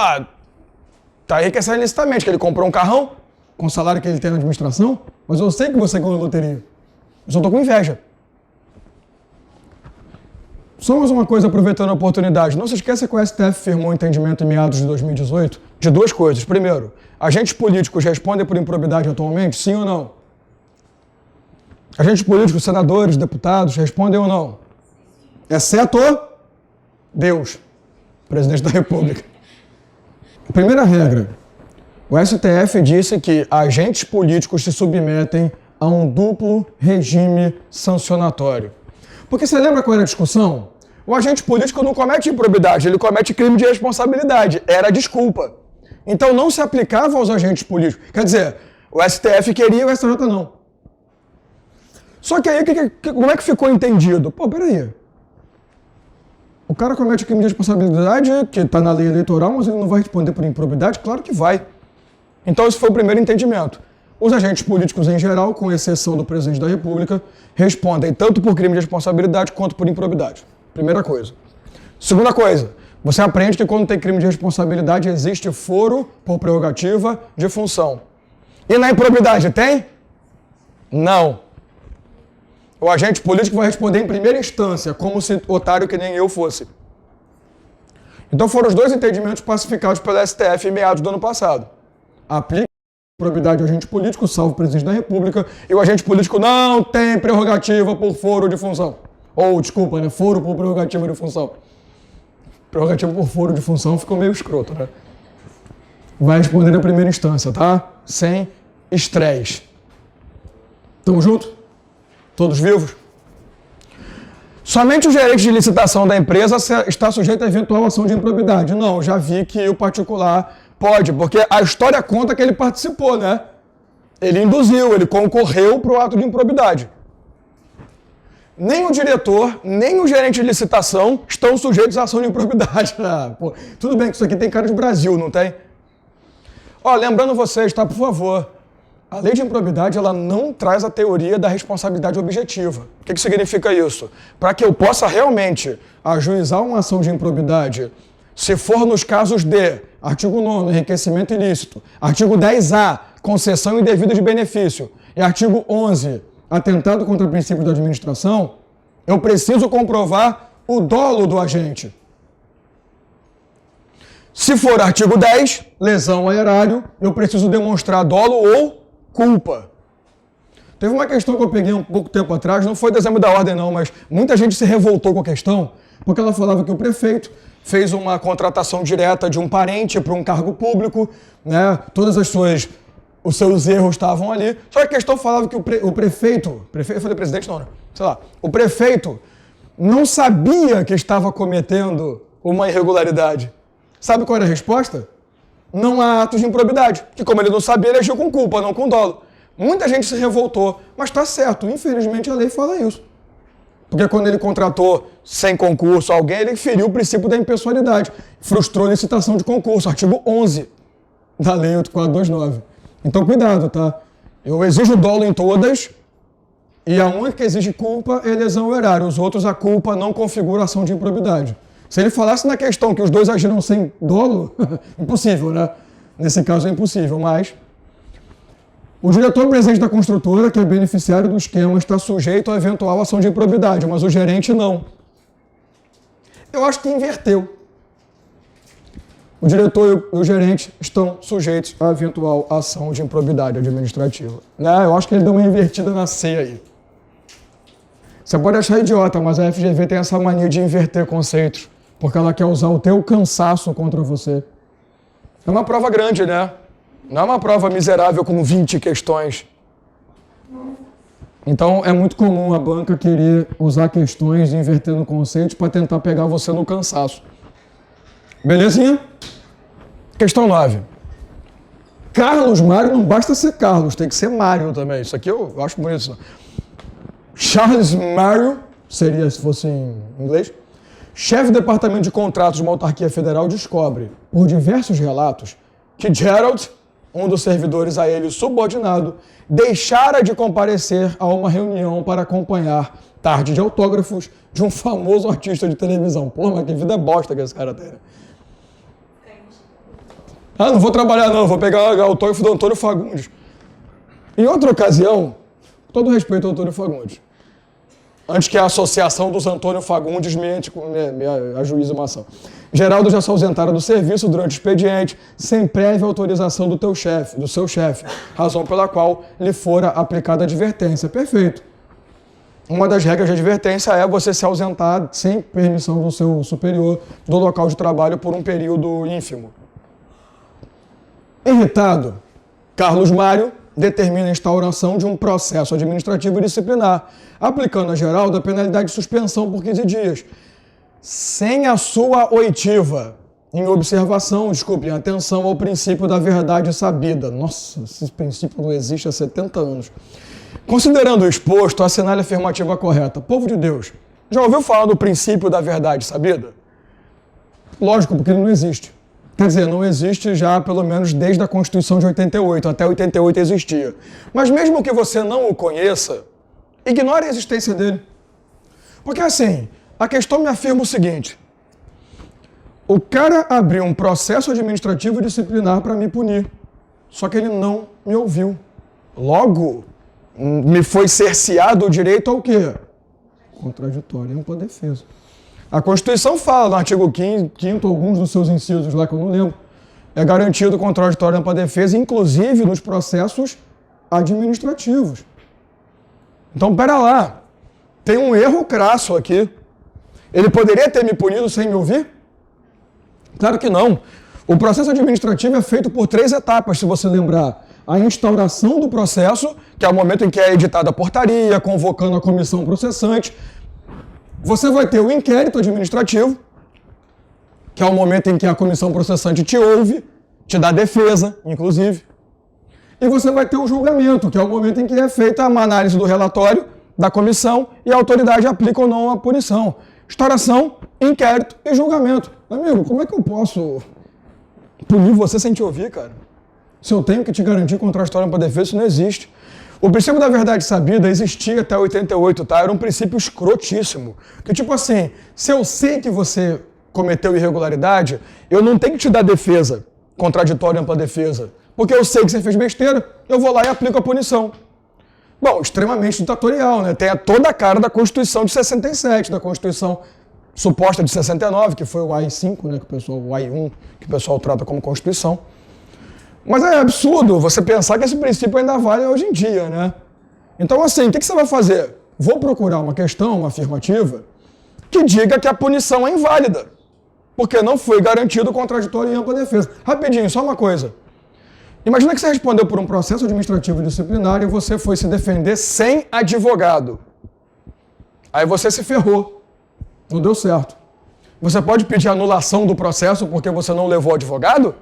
tá enriquecendo ilicitamente, que ele comprou um carrão com o salário que ele tem na administração, mas eu sei que você ganhou loteria. Eu só tô com inveja. Só mais uma coisa, aproveitando a oportunidade. Não se esqueça que o STF firmou um entendimento em meados de 2018 de duas coisas. Primeiro, agentes políticos respondem por improbidade atualmente, sim ou não? Agentes políticos, senadores, deputados, respondem ou não? Exceto Deus, presidente da República. Primeira regra. O STF disse que agentes políticos se submetem a um duplo regime sancionatório. Porque você lembra qual era a discussão? O agente político não comete improbidade, ele comete crime de responsabilidade. Era a desculpa. Então não se aplicava aos agentes políticos. Quer dizer, o STF queria e o STJ não. Só que aí, como é que ficou entendido? Peraí. O cara comete crime de responsabilidade, que está na lei eleitoral, mas ele não vai responder por improbidade? Claro que vai. Então esse foi o primeiro entendimento. Os agentes políticos em geral, com exceção do presidente da República, respondem tanto por crime de responsabilidade quanto por improbidade. Primeira coisa. Segunda coisa, você aprende que quando tem crime de responsabilidade existe foro por prerrogativa de função. E na improbidade tem? Não. O agente político vai responder em primeira instância, como se otário que nem eu fosse. Então foram os dois entendimentos pacificados pelo STF em meados do ano passado. Aplica a improbidade ao agente político, salvo o presidente da República, e o agente político não tem prerrogativa por foro de função. Ou, desculpa, né? Foro por prerrogativa de função. Prerrogativa por foro de função ficou meio escroto, né? Vai responder na primeira instância, tá? Sem estresse. Tamo junto? Todos vivos? Somente o gerente de licitação da empresa está sujeito a eventual ação de improbidade. Não, já vi que o particular pode, porque a história conta que ele participou, né? Ele induziu, ele concorreu para o ato de improbidade. Nem o diretor, nem o gerente de licitação estão sujeitos à ação de improbidade. Tudo bem que isso aqui tem cara de Brasil, não tem? Lembrando vocês, tá? Por favor. A lei de improbidade, ela não traz a teoria da responsabilidade objetiva. O que significa isso? Para que eu possa realmente ajuizar uma ação de improbidade, se for nos casos de artigo 9º, enriquecimento ilícito, artigo 10A, concessão indevida de benefício, e artigo 11, atentado contra princípios da administração, eu preciso comprovar o dolo do agente. Se for artigo 10, lesão ao erário, eu preciso demonstrar dolo ou culpa. Teve uma questão que eu peguei um pouco tempo atrás, não foi do exame da ordem não, mas muita gente se revoltou com a questão, porque ela falava que o prefeito fez uma contratação direta de um parente para um cargo público, né? Os seus erros estavam ali, só que a questão falava que o prefeito, eu falei presidente não, né? Sei lá, o prefeito não sabia que estava cometendo uma irregularidade. Sabe qual era a resposta? Não há atos de improbidade, que como ele não sabia, ele agiu com culpa, não com dolo. Muita gente se revoltou, mas está certo, infelizmente a lei fala isso. Porque quando ele contratou sem concurso alguém, ele feriu o princípio da impessoalidade, frustrou a licitação de concurso, artigo 11 da lei 8429. Então cuidado, tá? Eu exijo dolo em todas, e a única que exige culpa é lesão ao erário, os outros a culpa não configura ação de improbidade. Se ele falasse na questão que os dois agiram sem dolo, impossível, né? Nesse caso é impossível, mas o diretor-presidente da construtora, que é beneficiário do esquema, está sujeito a eventual ação de improbidade, mas o gerente não. Eu acho que inverteu. O diretor e o gerente estão sujeitos a eventual ação de improbidade administrativa. Né? Eu acho que ele deu uma invertida na C aí. Você pode achar idiota, mas a FGV tem essa mania de inverter conceitos, porque ela quer usar o teu cansaço contra você. É uma prova grande, né? Não é uma prova miserável com 20 questões. Então, é muito comum a banca querer usar questões invertendo conceitos para tentar pegar você no cansaço. Belezinha? Questão 9. Carlos Mário não basta ser Carlos, tem que ser Mário também. Isso aqui eu acho bonito. Charles Mário, seria se fosse em inglês, chefe do departamento de contratos de uma autarquia federal, descobre, por diversos relatos, que Gerald, um dos servidores a ele subordinado, deixara de comparecer a uma reunião para acompanhar tarde de autógrafos de um famoso artista de televisão. Pô, mas que vida bosta que esse cara tem. Ah, não vou trabalhar não, vou pegar o autógrafo do Antônio Fagundes. Em outra ocasião, todo respeito ao Antônio Fagundes, antes que a associação dos Antônio Fagundes me ajuize uma ação. Geraldo já se ausentara do serviço durante o expediente, sem prévia autorização do seu chefe, razão pela qual lhe fora aplicada advertência. Perfeito. Uma das regras de advertência é você se ausentar sem permissão do seu superior do local de trabalho por um período ínfimo. Irritado, Carlos Mário determina a instauração de um processo administrativo disciplinar, aplicando a Geraldo a penalidade de suspensão por 15 dias, sem a sua oitiva, em atenção ao princípio da verdade sabida. Nossa, esse princípio não existe há 70 anos. Considerando o exposto, assinale a afirmativa correta. Povo de Deus, já ouviu falar do princípio da verdade sabida? Lógico, porque ele não existe. Quer dizer, não existe já pelo menos desde a Constituição de 88, até 88 existia. Mas mesmo que você não o conheça, ignore a existência dele. Porque assim, a questão me afirma o seguinte: o cara abriu um processo administrativo disciplinar para me punir, só que ele não me ouviu. Logo, me foi cerceado o direito ao quê? Contraditório e ampla defesa. A Constituição fala, no artigo 5º, alguns dos seus incisos lá que eu não lembro, é garantido contraditório e ampla defesa, inclusive nos processos administrativos. Então, pera lá, tem um erro crasso aqui. Ele poderia ter me punido sem me ouvir? Claro que não. O processo administrativo é feito por 3 etapas, se você lembrar. A instauração do processo, que é o momento em que é editada a portaria, convocando a comissão processante. Você vai ter o inquérito administrativo, que é o momento em que a comissão processante te ouve, te dá defesa, inclusive. E você vai ter o julgamento, que é o momento em que é feita uma análise do relatório da comissão e a autoridade aplica ou não a punição. Instauração, inquérito e julgamento. Amigo, como é que eu posso punir você sem te ouvir, cara? Se eu tenho que te garantir contraditório para defesa, isso não existe. O princípio da verdade sabida existia até 88, tá? Era um princípio escrotíssimo. Que tipo assim, se eu sei que você cometeu irregularidade, eu não tenho que te dar defesa, contraditório e ampla defesa. Porque eu sei que você fez besteira, eu vou lá e aplico a punição. Bom, extremamente ditatorial, né? Tem toda a cara da Constituição de 67, da Constituição suposta de 69, que foi o AI-5, né? O AI-1, que o pessoal trata como Constituição. Mas é absurdo você pensar que esse princípio ainda vale hoje em dia, né? Então, assim, o que você vai fazer? Vou procurar uma questão, uma afirmativa, que diga que a punição é inválida, porque não foi garantido contraditório e ampla defesa. Rapidinho, só uma coisa. Imagina que você respondeu por um processo administrativo disciplinar e você foi se defender sem advogado. Aí você se ferrou. Não deu certo. Você pode pedir anulação do processo porque você não levou advogado?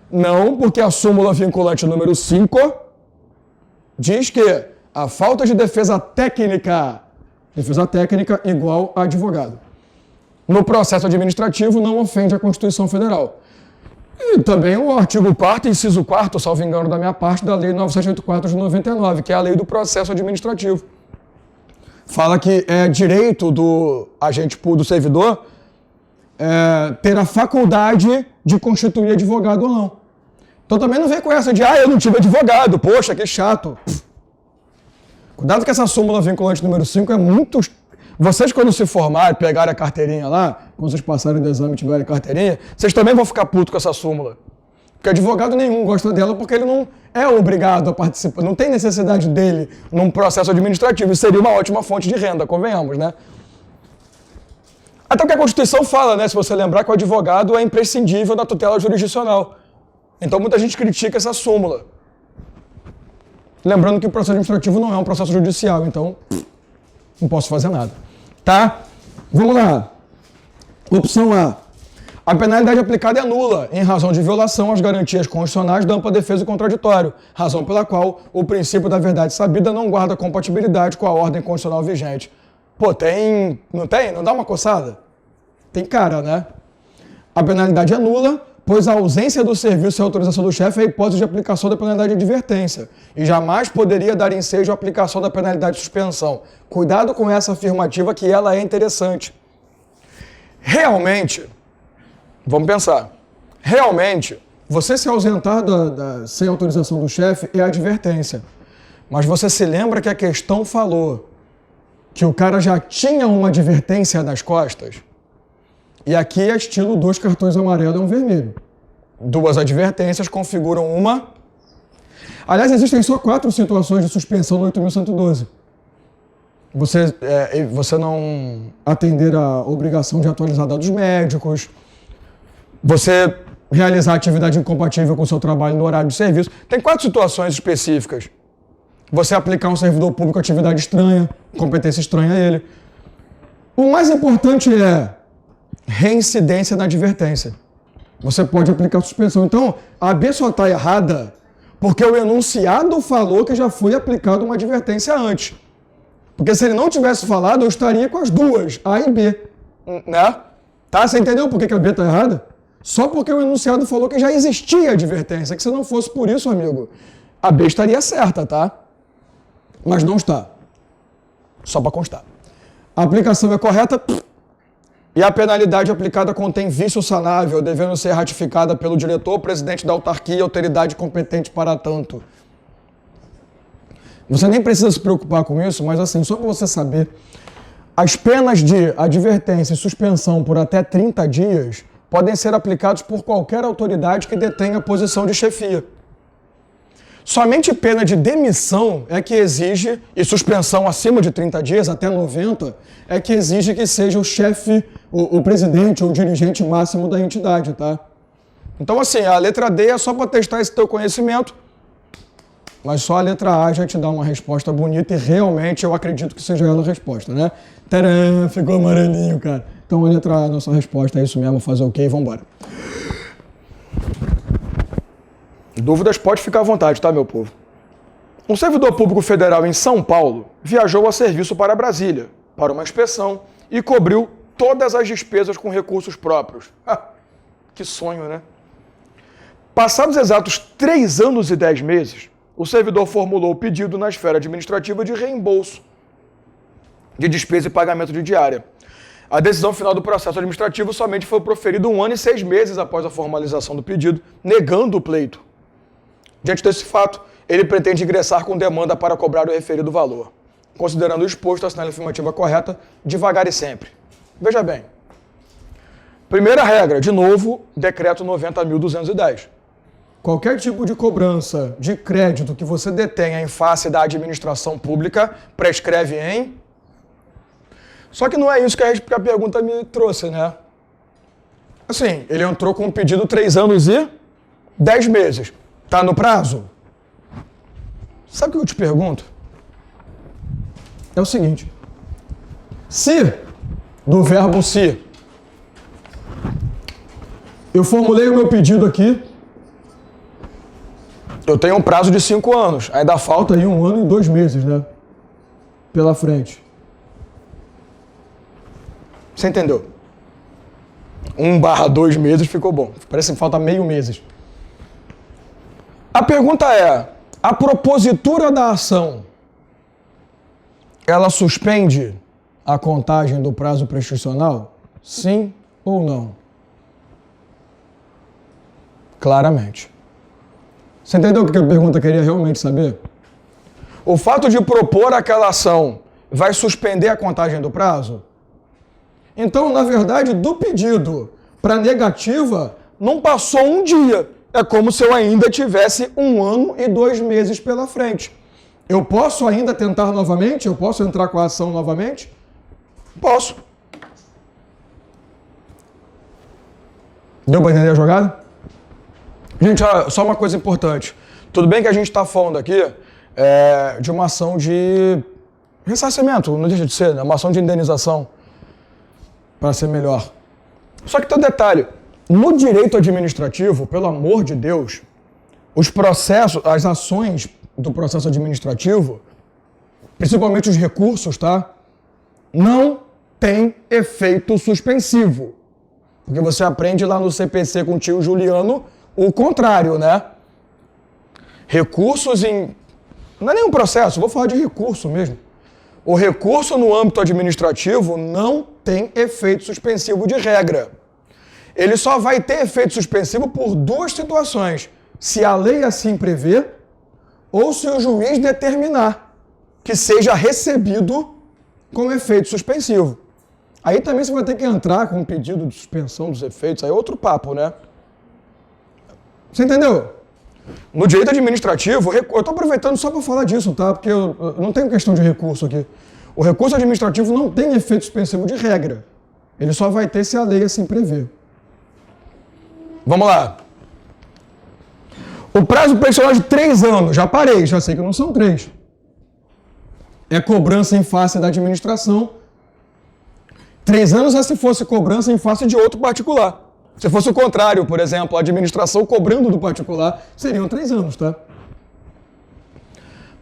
Não, porque a súmula vinculante número 5 diz que a falta de defesa técnica igual a advogado. No processo administrativo não ofende a Constituição Federal. E também o artigo 4º, inciso 4º, salvo engano da minha parte, da Lei 9784 de 99, que é a lei do processo administrativo. Fala que é direito do agente público, do servidor, ter a faculdade de constituir advogado ou não. Então também não vem com essa de, eu não tive advogado, poxa, que chato. Cuidado que essa súmula vinculante número 5 é muito... Vocês quando se formarem, pegarem a carteirinha lá, quando vocês passarem do exame e tiverem carteirinha, vocês também vão ficar putos com essa súmula. Porque advogado nenhum gosta dela porque ele não é obrigado a participar, não tem necessidade dele num processo administrativo. Isso seria uma ótima fonte de renda, convenhamos, né? Até o que a Constituição fala, né? Se você lembrar que o advogado é imprescindível da tutela jurisdicional. Então muita gente critica essa súmula. Lembrando que o processo administrativo não é um processo judicial, então não posso fazer nada. Tá? Vamos lá. Opção A. A penalidade aplicada é nula, em razão de violação às garantias constitucionais da ampla defesa do contraditório, razão pela qual o princípio da verdade sabida não guarda compatibilidade com a ordem constitucional vigente. Pô, tem... Não tem? Não dá uma coçada? Tem cara, né? A penalidade é nula, pois a ausência do serviço e a autorização do chefe é a hipótese de aplicação da penalidade de advertência e jamais poderia dar ensejo à aplicação da penalidade de suspensão. Cuidado com essa afirmativa que ela é interessante. Realmente, vamos pensar, realmente, você se ausentar sem autorização do chefe é advertência. Mas você se lembra que a questão falou que o cara já tinha uma advertência nas costas? E aqui é estilo 2 cartões amarelos e um vermelho. 2 advertências configuram uma... Aliás, existem só 4 situações de suspensão no 8.112. Você não atender a obrigação de atualizar dados médicos, você realizar atividade incompatível com o seu trabalho no horário de serviço. Tem 4 situações específicas. Você aplicar um servidor público atividade estranha, competência estranha a ele. O mais importante é reincidência na advertência. Você pode aplicar suspensão. Então, a B só está errada porque o enunciado falou que já foi aplicada uma advertência antes. Porque se ele não tivesse falado, eu estaria com as 2, A e B. Né? Tá? Você entendeu por que a B está errada? Só porque o enunciado falou que já existia advertência. Que se não fosse por isso, amigo, a B estaria certa, tá? Mas não está. Só para constar. A aplicação é correta e a penalidade aplicada contém vício sanável, devendo ser ratificada pelo diretor, presidente da autarquia e autoridade competente para tanto. Você nem precisa se preocupar com isso, mas assim, só para você saber, as penas de advertência e suspensão por até 30 dias podem ser aplicados por qualquer autoridade que detenha posição de chefia. Somente pena de demissão é que exige, e suspensão acima de 30 dias, até 90, é que exige que seja o chefe, o presidente ou o dirigente máximo da entidade, tá? Então, assim, a letra D é só para testar esse teu conhecimento, mas só a letra A já te dá uma resposta bonita e realmente eu acredito que seja ela a resposta, né? Tcharam, ficou amarelinho, cara. Então, a letra A é a nossa resposta, é isso mesmo, fazer o quê e vambora. Dúvidas, pode ficar à vontade, tá, meu povo? Um servidor público federal em São Paulo viajou a serviço para Brasília, para uma inspeção, e cobriu todas as despesas com recursos próprios. Que sonho, né? Passados exatos 3 anos e 10 meses, o servidor formulou o pedido na esfera administrativa de reembolso de despesa e pagamento de diária. A decisão final do processo administrativo somente foi proferida 1 ano e 6 meses após a formalização do pedido, negando o pleito. Diante desse fato, ele pretende ingressar com demanda para cobrar o referido valor. Considerando o exposto, assinale a afirmativa correta, devagar e sempre. Veja bem. Primeira regra, de novo, decreto 90.210. Qualquer tipo de cobrança de crédito que você detenha em face da administração pública prescreve em... Só que não é isso que a pergunta me trouxe, né? Assim, ele entrou com um pedido 3 anos e 10 meses. Tá no prazo? Sabe o que eu te pergunto? É o seguinte. Se, do verbo se, eu formulei o meu pedido aqui, eu tenho um prazo de 5 anos. Ainda falta aí 1 ano e 2 meses, né? Pela frente. Você entendeu? 1/2 meses ficou bom. Parece que falta meio meses. A pergunta é, a propositura da ação, ela suspende a contagem do prazo prescricional? Sim ou não? Claramente. Você entendeu o que a pergunta queria realmente saber? O fato de propor aquela ação vai suspender a contagem do prazo? Então, na verdade, do pedido para negativa, não passou 1 dia. É como se eu ainda tivesse 1 ano e 2 meses pela frente. Eu posso ainda tentar novamente? Eu posso entrar com a ação novamente? Posso. Deu para entender a jogada? Gente, olha, só uma coisa importante. Tudo bem que a gente está falando aqui de uma ação de ressarcimento, não deixa de ser, né? Uma ação de indenização, para ser melhor. Só que tem um detalhe, no direito administrativo, pelo amor de Deus, os processos, as ações do processo administrativo, principalmente os recursos, tá? Não tem efeito suspensivo. Porque você aprende lá no CPC com o tio Juliano o contrário, né? Recursos em... Não é nenhum processo, vou falar de recurso mesmo. O recurso no âmbito administrativo não tem efeito suspensivo de regra. Ele só vai ter efeito suspensivo por duas situações. Se a lei assim prevê, ou se o juiz determinar que seja recebido com efeito suspensivo. Aí também você vai ter que entrar com um pedido de suspensão dos efeitos, aí é outro papo, né? Você entendeu? No direito administrativo, eu estou aproveitando só para falar disso, tá? Porque eu não tenho questão de recurso aqui. O recurso administrativo não tem efeito suspensivo de regra. Ele só vai ter se a lei assim prever. Vamos lá. O prazo prescricional de 3 anos, já parei, já sei que não são 3. É cobrança em face da administração. 3 anos é se fosse cobrança em face de outro particular. Se fosse o contrário, por exemplo, a administração cobrando do particular, seriam 3 anos, tá?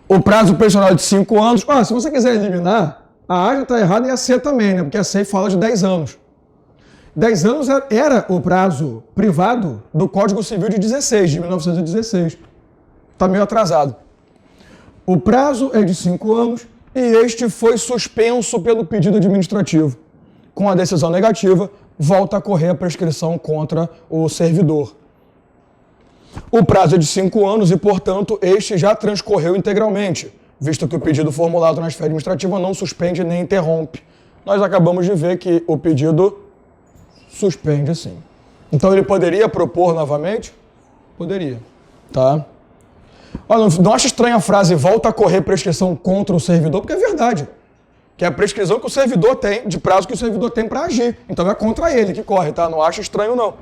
O prazo prescricional de 5 anos, se você quiser eliminar, a A já está errada e a C também, né? Porque a C fala de 10 anos. 10 anos era o prazo privado do Código Civil de 1916. Está meio atrasado. O prazo é de 5 anos e este foi suspenso pelo pedido administrativo. Com a decisão negativa, volta a correr a prescrição contra o servidor. O prazo é de 5 anos e, portanto, este já transcorreu integralmente, visto que o pedido formulado na esfera administrativa não suspende nem interrompe. Nós acabamos de ver que o pedido suspende sim. Então ele poderia propor novamente? Poderia. Tá? Olha, não acha estranha a frase volta a correr prescrição contra o servidor, porque é verdade. Que é a prescrição que o servidor tem, de prazo que o servidor tem para agir. Então é contra ele que corre, tá? Não acha estranho, não.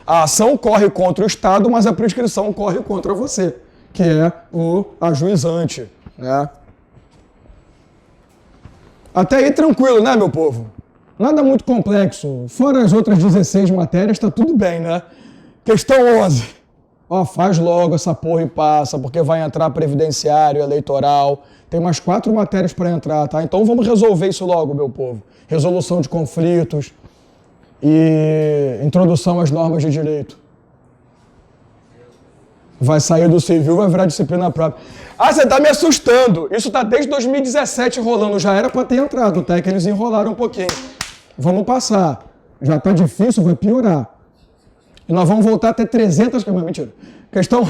A ação corre contra o Estado, mas a prescrição corre contra você, que é o ajuizante, né? Até aí tranquilo, né, meu povo? Nada muito complexo. Fora as outras 16 matérias, tá tudo bem, né? Questão 11. Faz logo essa porra e passa, porque vai entrar previdenciário, eleitoral. Tem mais 4 matérias para entrar, tá? Então vamos resolver isso logo, meu povo. Resolução de conflitos e introdução às normas de direito. Vai sair do civil, vai virar disciplina própria. Você tá me assustando. Isso tá desde 2017 rolando. Já era para ter entrado, tá? É que eles enrolaram um pouquinho. Vamos passar. Já tá difícil, vai piorar. E nós vamos voltar a ter 300... Mentira. Questão...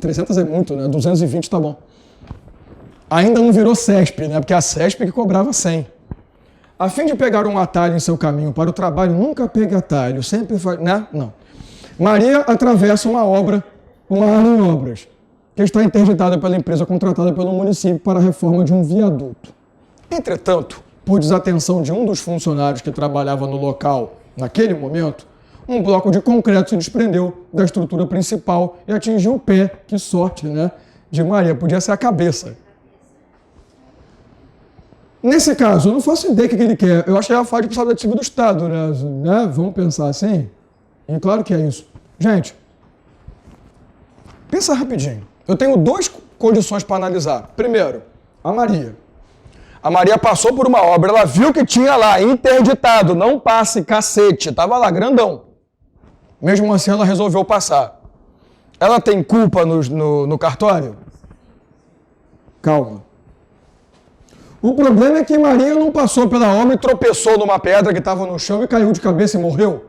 300 é muito, né? 220 tá bom. Ainda não virou CESP, né? Porque é a CESP que cobrava 100. A fim de pegar um atalho em seu caminho para o trabalho, nunca pegue atalho, sempre faz... né? Não. Maria atravessa uma área em obras, que está interditada pela empresa contratada pelo município para a reforma de um viaduto. Entretanto, por desatenção de um dos funcionários que trabalhava no local naquele momento, um bloco de concreto se desprendeu da estrutura principal e atingiu o pé, que sorte, né, de Maria, podia ser a cabeça. Nesse caso, eu não faço ideia do que ele quer, eu acho que ela fala de responsabilidade civil do Estado, né? Vamos pensar assim? E claro que é isso. Gente, pensa rapidinho. Eu tenho 2 condições para analisar. Primeiro, a Maria. A Maria passou por uma obra, ela viu que tinha lá, interditado, não passe, cacete, estava lá, grandão. Mesmo assim, ela resolveu passar. Ela tem culpa no cartório? Calma. O problema é que Maria não passou pela obra e tropeçou numa pedra que estava no chão e caiu de cabeça e morreu.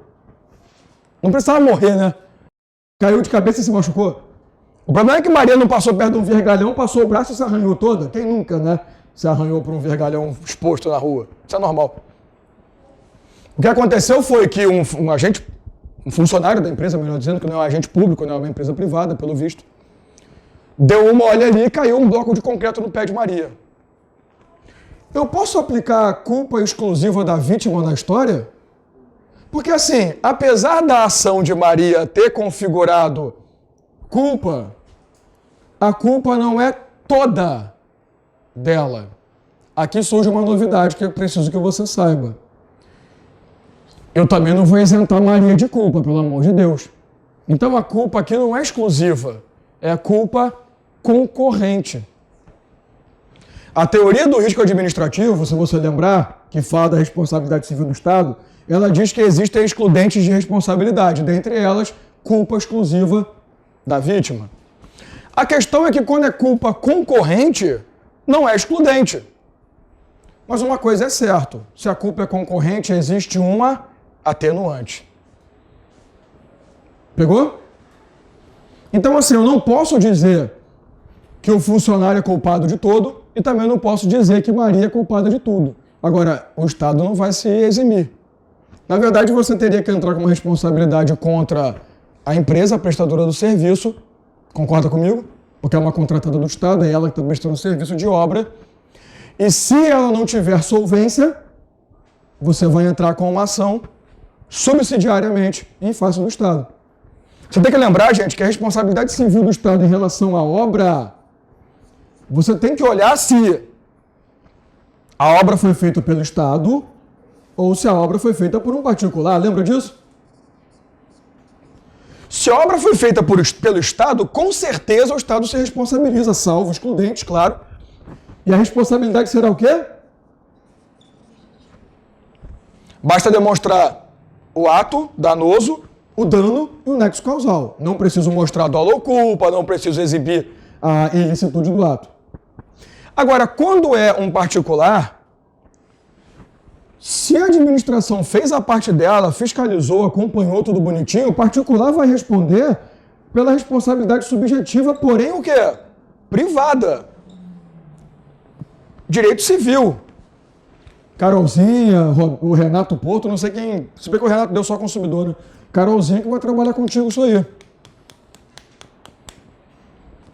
Não precisava morrer, né? Caiu de cabeça e se machucou. O problema é que Maria não passou perto de um vergalhão, passou o braço e se arranhou toda. Quem nunca, né? Se arranhou por um vergalhão exposto na rua. Isso é normal. O que aconteceu foi que um agente, um funcionário da empresa, melhor dizendo, que não é um agente público, não é uma empresa privada, pelo visto, deu uma olha ali e caiu um bloco de concreto no pé de Maria. Eu posso aplicar a culpa exclusiva da vítima na história? Porque assim, apesar da ação de Maria ter configurado culpa a culpa não é toda dela. Aqui surge uma novidade que eu preciso que você saiba. Eu também não vou isentar Maria de culpa, pelo amor de Deus. Então a culpa aqui não é exclusiva, é culpa concorrente. A teoria do risco administrativo, se você lembrar, que fala da responsabilidade civil do Estado, ela diz que existem excludentes de responsabilidade, dentre elas, culpa exclusiva da vítima. A questão é que quando é culpa concorrente, não é excludente. Mas uma coisa é certa, se a culpa é concorrente, existe uma atenuante. Pegou? Então, assim, eu não posso dizer que o funcionário é culpado de todo e também não posso dizer que Maria é culpada de tudo. Agora, o Estado não vai se eximir. Na verdade, você teria que entrar com uma responsabilidade contra a empresa prestadora do serviço, concorda comigo? Porque é uma contratada do Estado, é ela que está prestando serviço de obra. E se ela não tiver solvência, você vai entrar com uma ação subsidiariamente em face do Estado. Você tem que lembrar, gente, que a responsabilidade civil do Estado em relação à obra, você tem que olhar se a obra foi feita pelo Estado ou se a obra foi feita por um particular. Lembra disso? Se a obra foi feita pelo Estado, com certeza o Estado se responsabiliza, salvo excludentes, claro. E a responsabilidade será o quê? Basta demonstrar o ato danoso, o dano e o nexo causal. Não preciso mostrar dolo ou culpa, não preciso exibir a ilicitude do ato. Agora, quando é um particular, se a administração fez a parte dela, fiscalizou, acompanhou tudo bonitinho, o particular vai responder pela responsabilidade subjetiva, porém o quê? Privada. Direito civil. Carolzinha, o Renato Porto, não sei quem, se bem que o Renato deu só consumidor, né? Carolzinha que vai trabalhar contigo isso aí.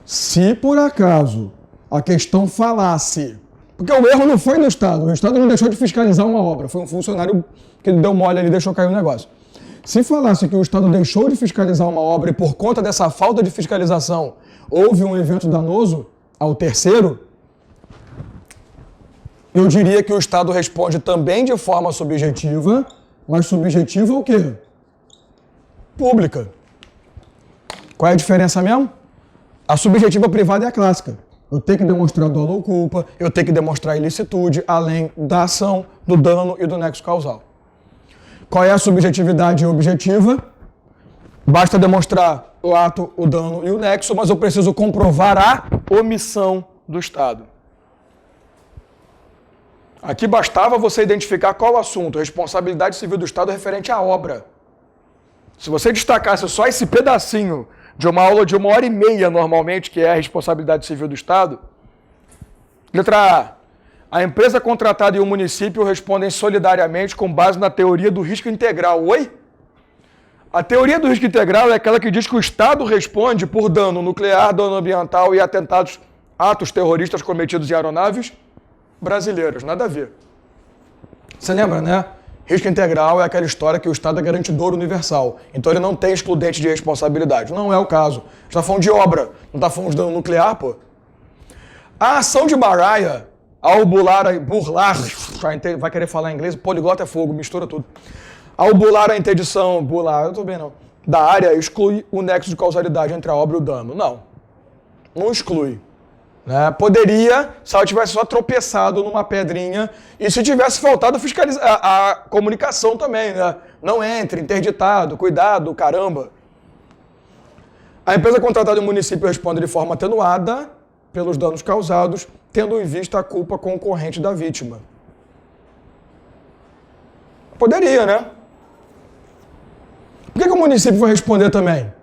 Se por acaso a questão falasse, porque o erro não foi no Estado, o Estado não deixou de fiscalizar uma obra, foi um funcionário que deu mole ali e deixou cair o negócio. Se falasse que o Estado deixou de fiscalizar uma obra e por conta dessa falta de fiscalização houve um evento danoso ao terceiro, eu diria que o Estado responde também de forma subjetiva, mas subjetiva o quê? Pública. Qual é a diferença mesmo? A subjetiva privada é a clássica. Eu tenho que demonstrar dolo ou culpa, eu tenho que demonstrar ilicitude, além da ação, do dano e do nexo causal. Qual é a subjetividade objetiva? Basta demonstrar o ato, o dano e o nexo, mas eu preciso comprovar a omissão do Estado. Aqui bastava você identificar qual o assunto, responsabilidade civil do Estado referente à obra. Se você destacasse só esse pedacinho de uma aula de 1h30 normalmente, que é a responsabilidade civil do Estado, letra A. A empresa contratada e o município respondem solidariamente com base na teoria do risco integral. Oi? A teoria do risco integral é aquela que diz que o Estado responde por dano nuclear, dano ambiental e atos terroristas cometidos em aeronaves brasileiras. Nada a ver. Você lembra, né? Risco integral é aquela história que o Estado é garantidor universal. Então ele não tem excludente de responsabilidade. Não é o caso. A gente está falando de obra, não está falando de dano nuclear, pô. A ação de Mariah, ao burlar, vai querer falar em inglês, poliglota é fogo, mistura tudo. Ao burlar a interdição, eu tô bem não, da área, exclui o nexo de causalidade entre a obra e o dano. Não exclui. Né? Poderia, se ela tivesse só tropeçado numa pedrinha e se tivesse faltado fiscalizar a comunicação também, né? Não entre, interditado, cuidado, caramba. A empresa contratada do município responde de forma atenuada pelos danos causados, tendo em vista a culpa concorrente da vítima. Poderia, né? Por que o município vai responder também?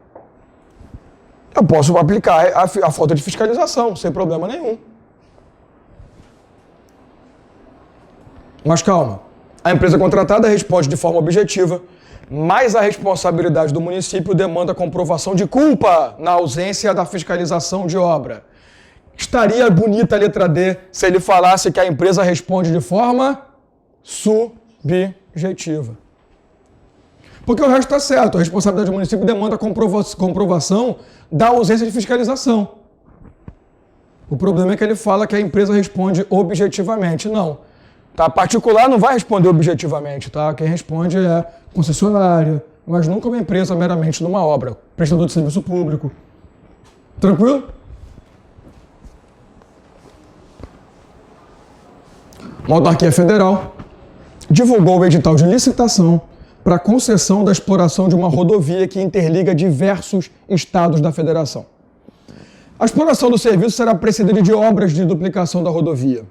Eu posso aplicar a falta de fiscalização, sem problema nenhum. Mas calma, a empresa contratada responde de forma objetiva, mas a responsabilidade do município demanda comprovação de culpa na ausência da fiscalização de obra. Estaria bonita a letra D se ele falasse que a empresa responde de forma subjetiva. Porque o resto está certo, a responsabilidade do município demanda comprovação da ausência de fiscalização. O problema é que ele fala que a empresa responde objetivamente. Não. Tá? Particular não vai responder objetivamente, tá? Quem responde é concessionária, mas nunca uma empresa meramente numa obra. Prestador de serviço público. Tranquilo? Uma autarquia federal divulgou o edital de licitação para concessão da exploração de uma rodovia que interliga diversos estados da federação. A exploração do serviço será precedida de obras de duplicação da rodovia.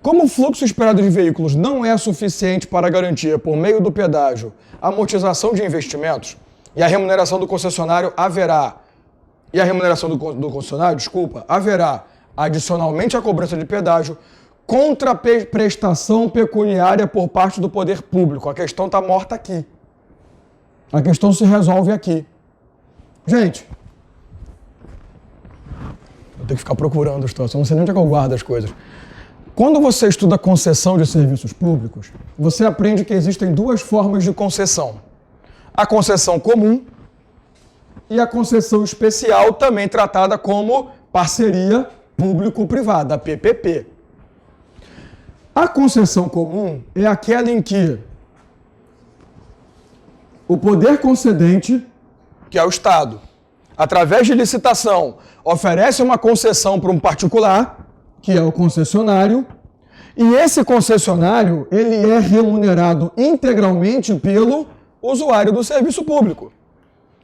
Como o fluxo esperado de veículos não é suficiente para garantir, por meio do pedágio, a amortização de investimentos e a remuneração do concessionário haverá adicionalmente à cobrança de pedágio, contraprestação pecuniária por parte do poder público. A questão está morta aqui. A questão se resolve aqui. Gente, eu tenho que ficar procurando a situação, não sei nem onde é que eu guardo as coisas. Quando você estuda concessão de serviços públicos, você aprende que existem duas formas de concessão. A concessão comum e a concessão especial, também tratada como parceria público-privada, PPP. A concessão comum é aquela em que o poder concedente, que é o Estado, através de licitação, oferece uma concessão para um particular, que é o concessionário, e esse concessionário ele é remunerado integralmente pelo usuário do serviço público.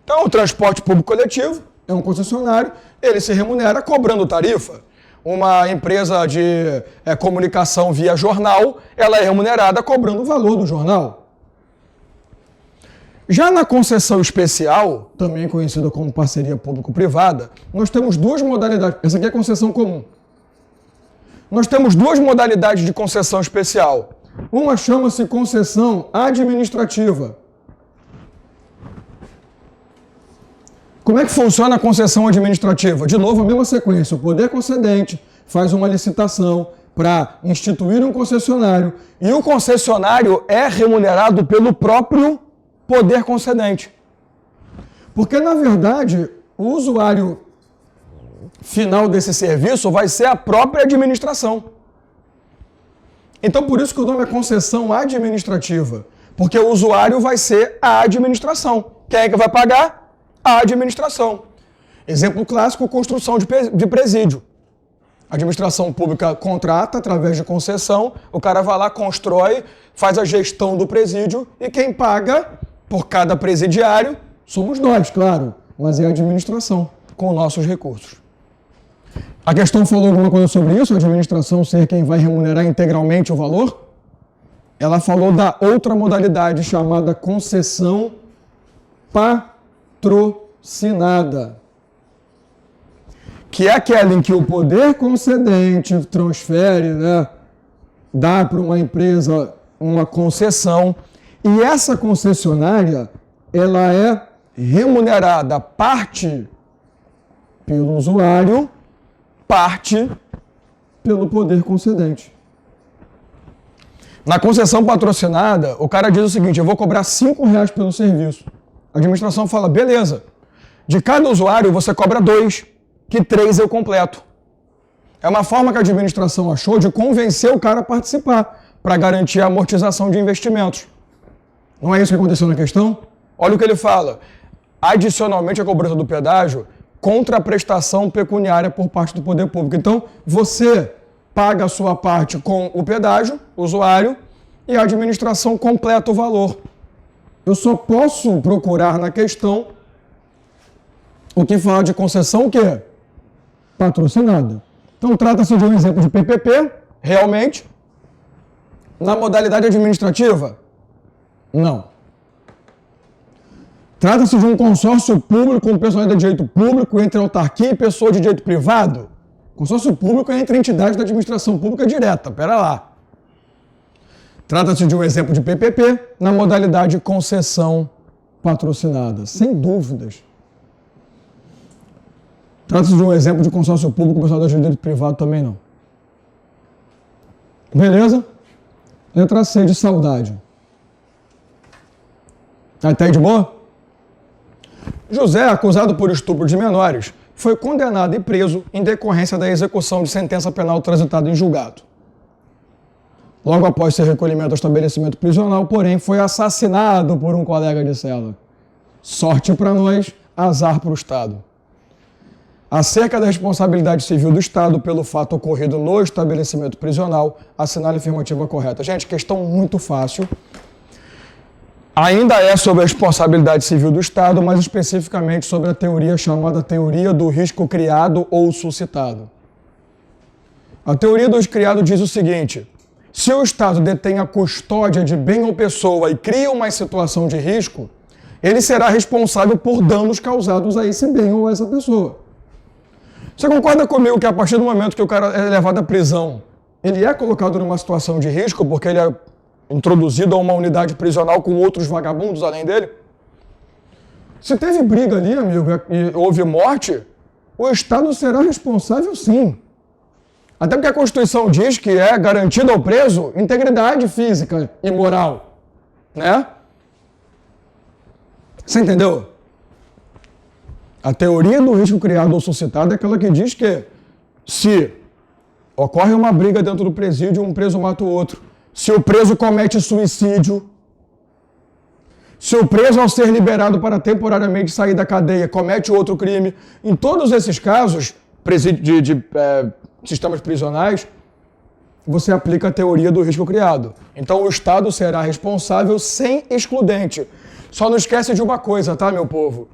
Então, o transporte público coletivo é um concessionário, ele se remunera cobrando tarifa. Uma empresa de comunicação via jornal, ela é remunerada cobrando o valor do jornal. Já na concessão especial, também conhecida como parceria público-privada, nós temos duas modalidades. Essa aqui é concessão comum. Nós temos duas modalidades de concessão especial. Uma chama-se concessão administrativa. Como é que funciona a concessão administrativa? De novo, a mesma sequência. O poder concedente faz uma licitação para instituir um concessionário e o concessionário é remunerado pelo próprio poder concedente. Porque, na verdade, o usuário final desse serviço vai ser a própria administração. Então, por isso que o nome é concessão administrativa. Porque o usuário vai ser a administração. Quem é que vai pagar? A administração. Exemplo clássico, construção de presídio. A administração pública contrata através de concessão, o cara vai lá, constrói, faz a gestão do presídio e quem paga por cada presidiário somos nós, claro, mas é a administração, com nossos recursos. A questão falou alguma coisa sobre isso, a administração ser quem vai remunerar integralmente o valor? Ela falou da outra modalidade chamada concessão patrocinada, que é aquela em que o poder concedente transfere, dá para uma empresa uma concessão e essa concessionária ela é remunerada parte pelo usuário, parte pelo poder concedente. Na concessão patrocinada, o cara diz o seguinte: eu vou cobrar R$5 pelo serviço. A administração fala, beleza, de cada usuário você cobra 2, que 3 eu completo. É uma forma que a administração achou de convencer o cara a participar, para garantir a amortização de investimentos. Não é isso que aconteceu na questão? Olha o que ele fala. Adicionalmente à cobrança do pedágio, contraprestação pecuniária por parte do poder público. Então, você paga a sua parte com o pedágio, usuário, e a administração completa o valor. Eu só posso procurar na questão o que fala de concessão o quê? Patrocinada. Então, trata-se de um exemplo de PPP, realmente. Na modalidade administrativa? Não. Trata-se de um consórcio público com personalidade de direito público entre autarquia e pessoa de direito privado? Consórcio público é entre entidades da administração pública direta, pera lá. Trata-se de um exemplo de PPP na modalidade concessão patrocinada, sem dúvidas. Trata-se de um exemplo de consórcio público com personalidade de direito privado, também não. Beleza? Letra C de saudade. Tá aí de boa? José, acusado por estupro de menores, foi condenado e preso em decorrência da execução de sentença penal transitada em julgado. Logo após seu recolhimento ao estabelecimento prisional, porém, foi assassinado por um colega de cela. Sorte para nós, azar para o Estado. Acerca da responsabilidade civil do Estado pelo fato ocorrido no estabelecimento prisional, assinale a afirmativa correta. Gente, questão muito fácil. Ainda é sobre a responsabilidade civil do Estado, mas especificamente sobre a teoria chamada teoria do risco criado ou suscitado. A teoria do risco criado diz o seguinte: se o Estado detém a custódia de bem ou pessoa e cria uma situação de risco, ele será responsável por danos causados a esse bem ou a essa pessoa. Você concorda comigo que a partir do momento que o cara é levado à prisão, ele é colocado numa situação de risco porque ele é introduzido a uma unidade prisional com outros vagabundos além dele? Se teve briga ali, amigo, e houve morte, o Estado será responsável sim. Até porque a Constituição diz que é garantida ao preso integridade física e moral, né? Você entendeu? A teoria do risco criado ou suscitado é aquela que diz que se ocorre uma briga dentro do presídio, um preso mata o outro. Se o preso comete suicídio, se o preso, ao ser liberado para temporariamente sair da cadeia, comete outro crime, em todos esses casos de sistemas prisionais, você aplica a teoria do risco criado. Então o Estado será responsável sem excludente. Só não esquece de uma coisa, tá, meu povo?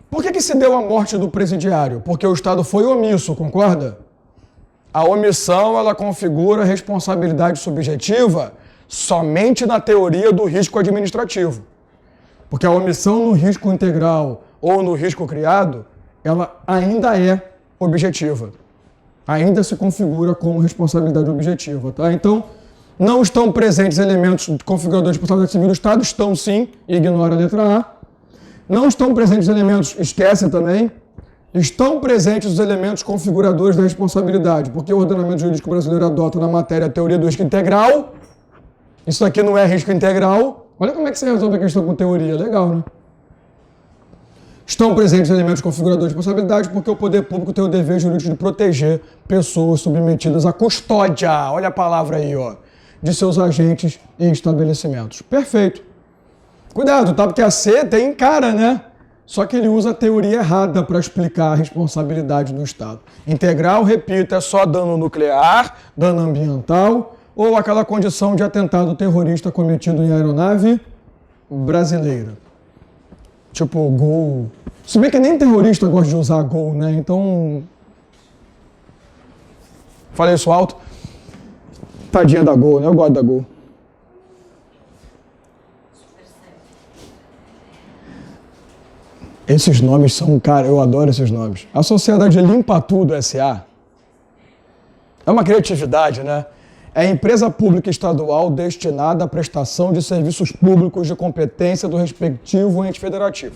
Por que se deu a morte do presidiário? Porque o Estado foi omisso, concorda? A omissão, ela configura responsabilidade subjetiva somente na teoria do risco administrativo. Porque a omissão no risco integral ou no risco criado, ela ainda é objetiva. Ainda se configura como responsabilidade objetiva, tá? Então, não estão presentes elementos configuradores de responsabilidade civil do Estado? Estão sim, ignora a letra A. Não estão presentes elementos, esquece também. Estão presentes os elementos configuradores da responsabilidade, porque o ordenamento jurídico brasileiro adota na matéria a teoria do risco integral. Isso aqui não é risco integral. Olha como é que você resolve a questão com teoria, legal, né? Estão presentes elementos configuradores de responsabilidade porque o poder público tem o dever jurídico de proteger pessoas submetidas à custódia, olha a palavra aí, ó, de seus agentes e estabelecimentos. Perfeito. Cuidado, tá? Porque a C tem cara, né? Só que ele usa a teoria errada para explicar a responsabilidade do Estado. Integral, repito, é só dano nuclear, dano ambiental ou aquela condição de atentado terrorista cometido em aeronave brasileira. Tipo, Gol. Se bem que nem terrorista gosta de usar Gol, né? Então... Falei isso alto? Tadinha da Gol, né? Eu gosto da Gol. Esses nomes são, cara, eu adoro esses nomes. A Sociedade Limpa Tudo S.A. é uma criatividade, né? É a empresa pública estadual destinada à prestação de serviços públicos de competência do respectivo ente federativo.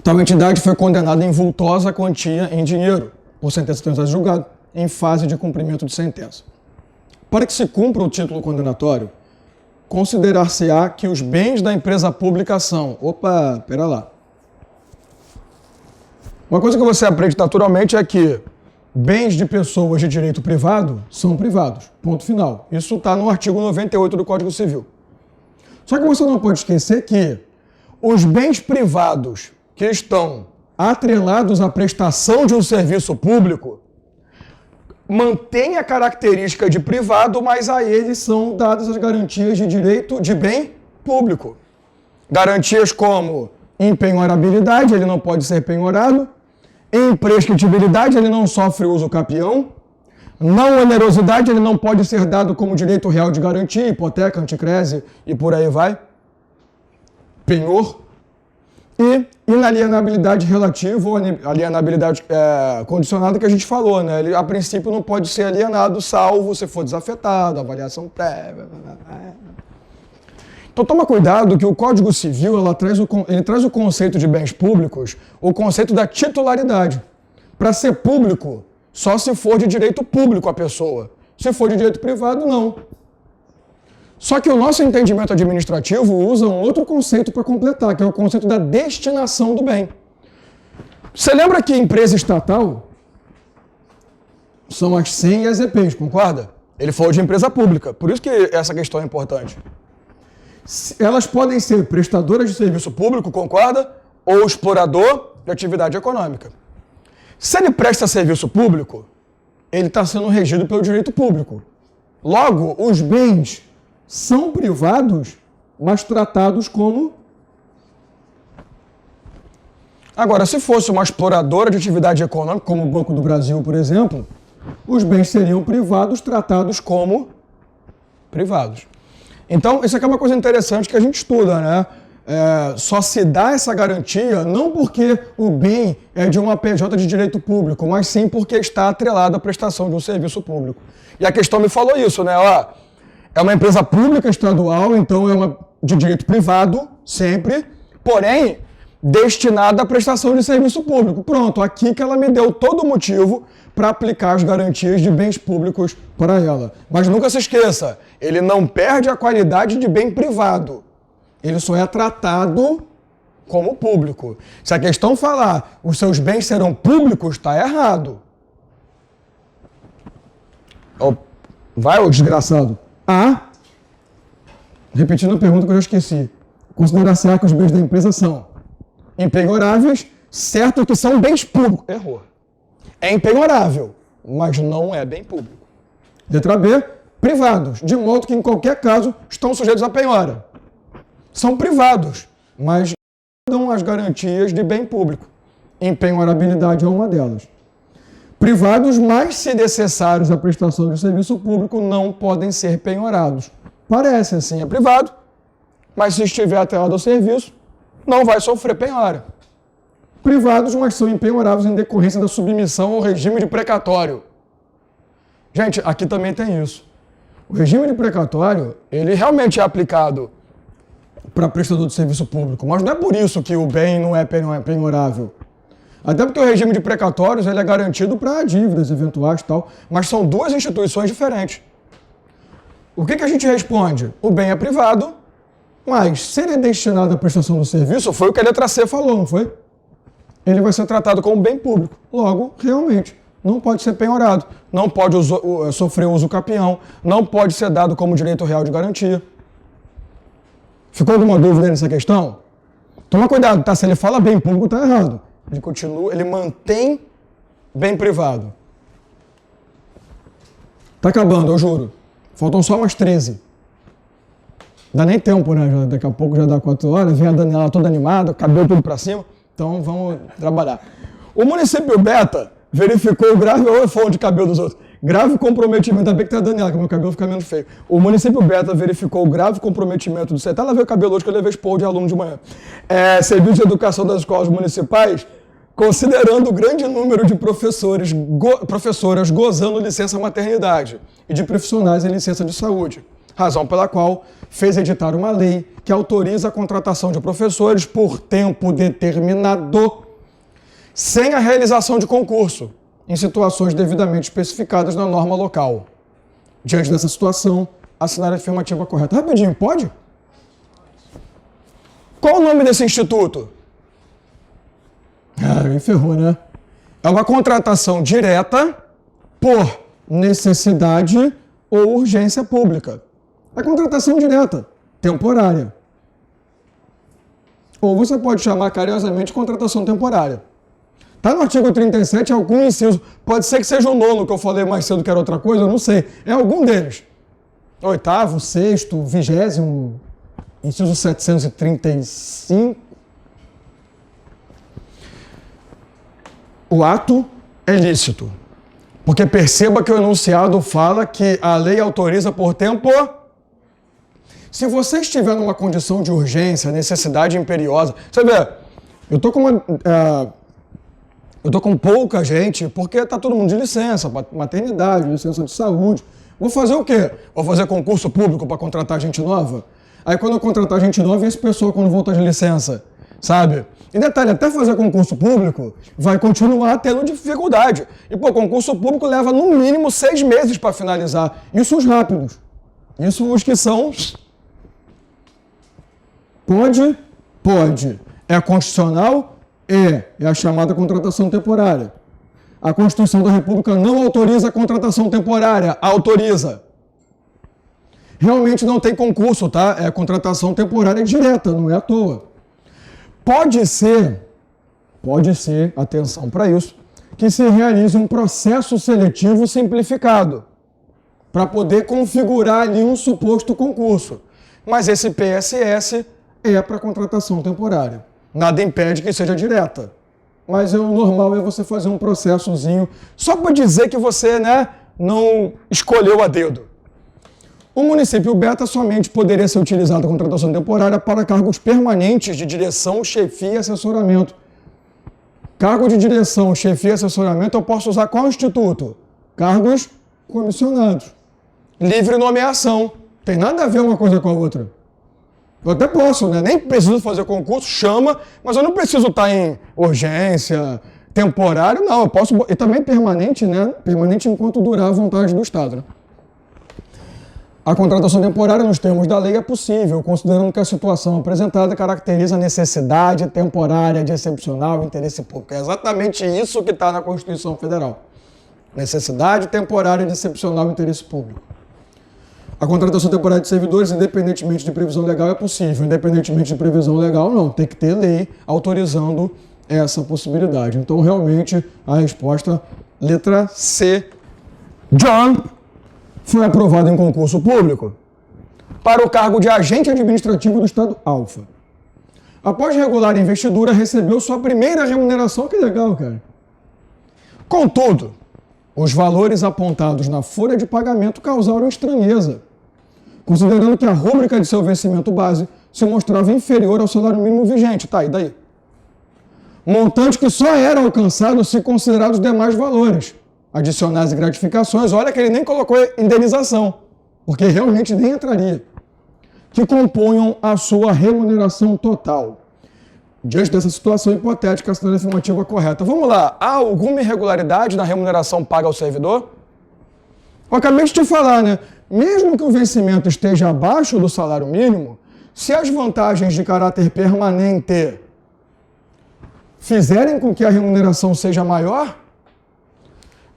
Tal entidade foi condenada em vultosa quantia em dinheiro, por sentença transitada em julgado, em fase de cumprimento de sentença. Para que se cumpra o título condenatório, considerar-se-á que os bens da empresa pública são... Opa, pera lá. Uma coisa que você aprende naturalmente é que bens de pessoas de direito privado são privados. Ponto final. Isso está no artigo 98 do Código Civil. Só que você não pode esquecer que os bens privados que estão atrelados à prestação de um serviço público mantém a característica de privado, mas a eles são dadas as garantias de direito de bem público. Garantias como impenhorabilidade, ele não pode ser penhorado, imprescritibilidade, ele não sofre uso capião, não onerosidade, ele não pode ser dado como direito real de garantia, hipoteca, anticrese e por aí vai, penhor, e inalienabilidade relativa ou alienabilidade condicionada que a gente falou, né? Ele, a princípio, não pode ser alienado, salvo se for desafetado, avaliação prévia. Então toma cuidado que o Código Civil ele traz o conceito de bens públicos, o conceito da titularidade. Para ser público, só se for de direito público a pessoa. Se for de direito privado, não. Só que o nosso entendimento administrativo usa um outro conceito para completar, que é o conceito da destinação do bem. Você lembra que empresa estatal são as SEM e as EPs, concorda? Ele falou de empresa pública, por isso que essa questão é importante. Elas podem ser prestadoras de serviço público, concorda? Ou explorador de atividade econômica. Se ele presta serviço público, ele está sendo regido pelo direito público. Logo, os bens são privados, mas tratados como... Agora, se fosse uma exploradora de atividade econômica, como o Banco do Brasil, por exemplo, os bens seriam privados, tratados como privados. Então, isso aqui é uma coisa interessante que a gente estuda, né? Só se dá essa garantia não porque o bem é de uma PJ de direito público, mas sim porque está atrelado à prestação de um serviço público. E a questão me falou isso, né? Ó, é uma empresa pública estadual, então é uma de direito privado, sempre, porém, destinada à prestação de serviço público. Pronto, aqui que ela me deu todo o motivo para aplicar as garantias de bens públicos para ela. Mas nunca se esqueça, ele não perde a qualidade de bem privado. Ele só é tratado como público. Se a questão falar os seus bens serão públicos, está errado. Vai, ô desgraçado. Repetindo a pergunta que eu já esqueci. Considerar-se que os bens da empresa são impenhoráveis, certo que são bens públicos. Errou. É impenhorável, mas não é bem público. Letra B, privados, de modo que em qualquer caso estão sujeitos à penhora. São privados, mas dão as garantias de bem público. Impenhorabilidade é uma delas. Privados, mas se necessários à prestação de serviço público, não podem ser penhorados. Parece assim, é privado, mas se estiver atrelado ao serviço, não vai sofrer penhora. Privados, mas são impenhoráveis em decorrência da submissão ao regime de precatório. Gente, aqui também tem isso. O regime de precatório, ele realmente é aplicado para prestador de serviço público, mas não é por isso que o bem não é penhorável. Até porque o regime de precatórios ele é garantido para dívidas eventuais e tal, mas são duas instituições diferentes. O que a gente responde? O bem é privado, mas se ele é destinado à prestação do serviço, foi o que a letra C falou, não foi? Ele vai ser tratado como bem público. Logo, realmente, não pode ser penhorado, não pode sofrer uso capião, não pode ser dado como direito real de garantia. Ficou alguma dúvida nessa questão? Toma cuidado, tá? Se ele fala bem público, tá errado. Ele continua, ele mantém bem privado. Tá acabando, eu juro. Faltam só umas 13. Dá nem tempo, né? Daqui a pouco já dá 4 horas, vem a Daniela toda animada, cabelo tudo pra cima. Então vamos trabalhar. O município Beta verificou o grave... Ou é falando de cabelo dos outros. Grave comprometimento... Ainda bem que tem a Daniela, que o meu cabelo fica menos feio. O município Beta verificou o grave comprometimento do... Você até lavei o cabelo hoje que eu levei expor de aluno de manhã. Serviço de educação das escolas municipais, considerando o grande número de professoras gozando licença maternidade e de profissionais em licença de saúde. Razão pela qual fez editar uma lei que autoriza a contratação de professores por tempo determinado, sem a realização de concurso, em situações devidamente especificadas na norma local. Diante dessa situação, assinar a afirmativa correta. Rapidinho, pode? Qual o nome desse instituto? Me ferrou, né? É uma contratação direta por necessidade ou urgência pública. É contratação direta, temporária. Ou você pode chamar carinhosamente de contratação temporária. Está no artigo 37, algum inciso. Pode ser que seja o 9º, que eu falei mais cedo que era outra coisa, eu não sei. É algum deles. 8º, 6º, 20º, inciso 735. O ato é lícito. Porque perceba que o enunciado fala que a lei autoriza por tempo... Se você estiver numa condição de urgência, necessidade imperiosa... Você vê, eu tô com pouca gente, porque tá todo mundo de licença, maternidade, licença de saúde. Vou fazer o quê? Vou fazer concurso público para contratar gente nova? Aí quando eu contratar gente nova, esse pessoal quando voltar de licença, sabe? E detalhe, até fazer concurso público, vai continuar tendo dificuldade. E, concurso público leva no mínimo 6 meses para finalizar. Isso os rápidos. Isso os que são... Pode. É constitucional? É a chamada contratação temporária. A Constituição da República não autoriza a contratação temporária, autoriza. Realmente não tem concurso, tá? É contratação temporária direta, não é à toa. Pode ser, atenção para isso, que se realize um processo seletivo simplificado para poder configurar ali um suposto concurso. Mas esse PSS é para contratação temporária. Nada impede que seja direta. Mas o normal é você fazer um processozinho só para dizer que você, não escolheu a dedo. O município beta somente poderia ser utilizado a contratação temporária para cargos permanentes de direção, chefia e assessoramento. Cargo de direção, chefia e assessoramento eu posso usar qual instituto? Cargos comissionados. Livre nomeação. Tem nada a ver uma coisa com a outra. Eu até posso, nem preciso fazer concurso, chama, mas eu não preciso estar em urgência, temporário, não. Eu posso, e também permanente, permanente enquanto durar a vontade do Estado. A contratação temporária, nos termos da lei, é possível, considerando que a situação apresentada caracteriza a necessidade temporária de excepcional interesse público. É exatamente isso que está na Constituição Federal. Necessidade temporária de excepcional interesse público. A contratação temporária de servidores, independentemente de previsão legal, é possível. Independentemente de previsão legal, não. Tem que ter lei autorizando essa possibilidade. Então, realmente, a resposta, letra C, John, foi aprovado em concurso público para o cargo de agente administrativo do Estado Alfa. Após regular a investidura, recebeu sua primeira remuneração. Que legal, cara. Contudo, os valores apontados na folha de pagamento causaram estranheza, considerando que a rúbrica de seu vencimento base se mostrava inferior ao salário mínimo vigente. Tá, e daí? Montante que só era alcançado se considerados os demais valores, adicionais e gratificações, olha que ele nem colocou indenização, porque realmente nem entraria, que compunham a sua remuneração total. Diante dessa situação hipotética, a assinatura afirmativa correta. Vamos lá, há alguma irregularidade na remuneração paga ao servidor? Eu acabei de te falar, mesmo que o vencimento esteja abaixo do salário mínimo, se as vantagens de caráter permanente fizerem com que a remuneração seja maior,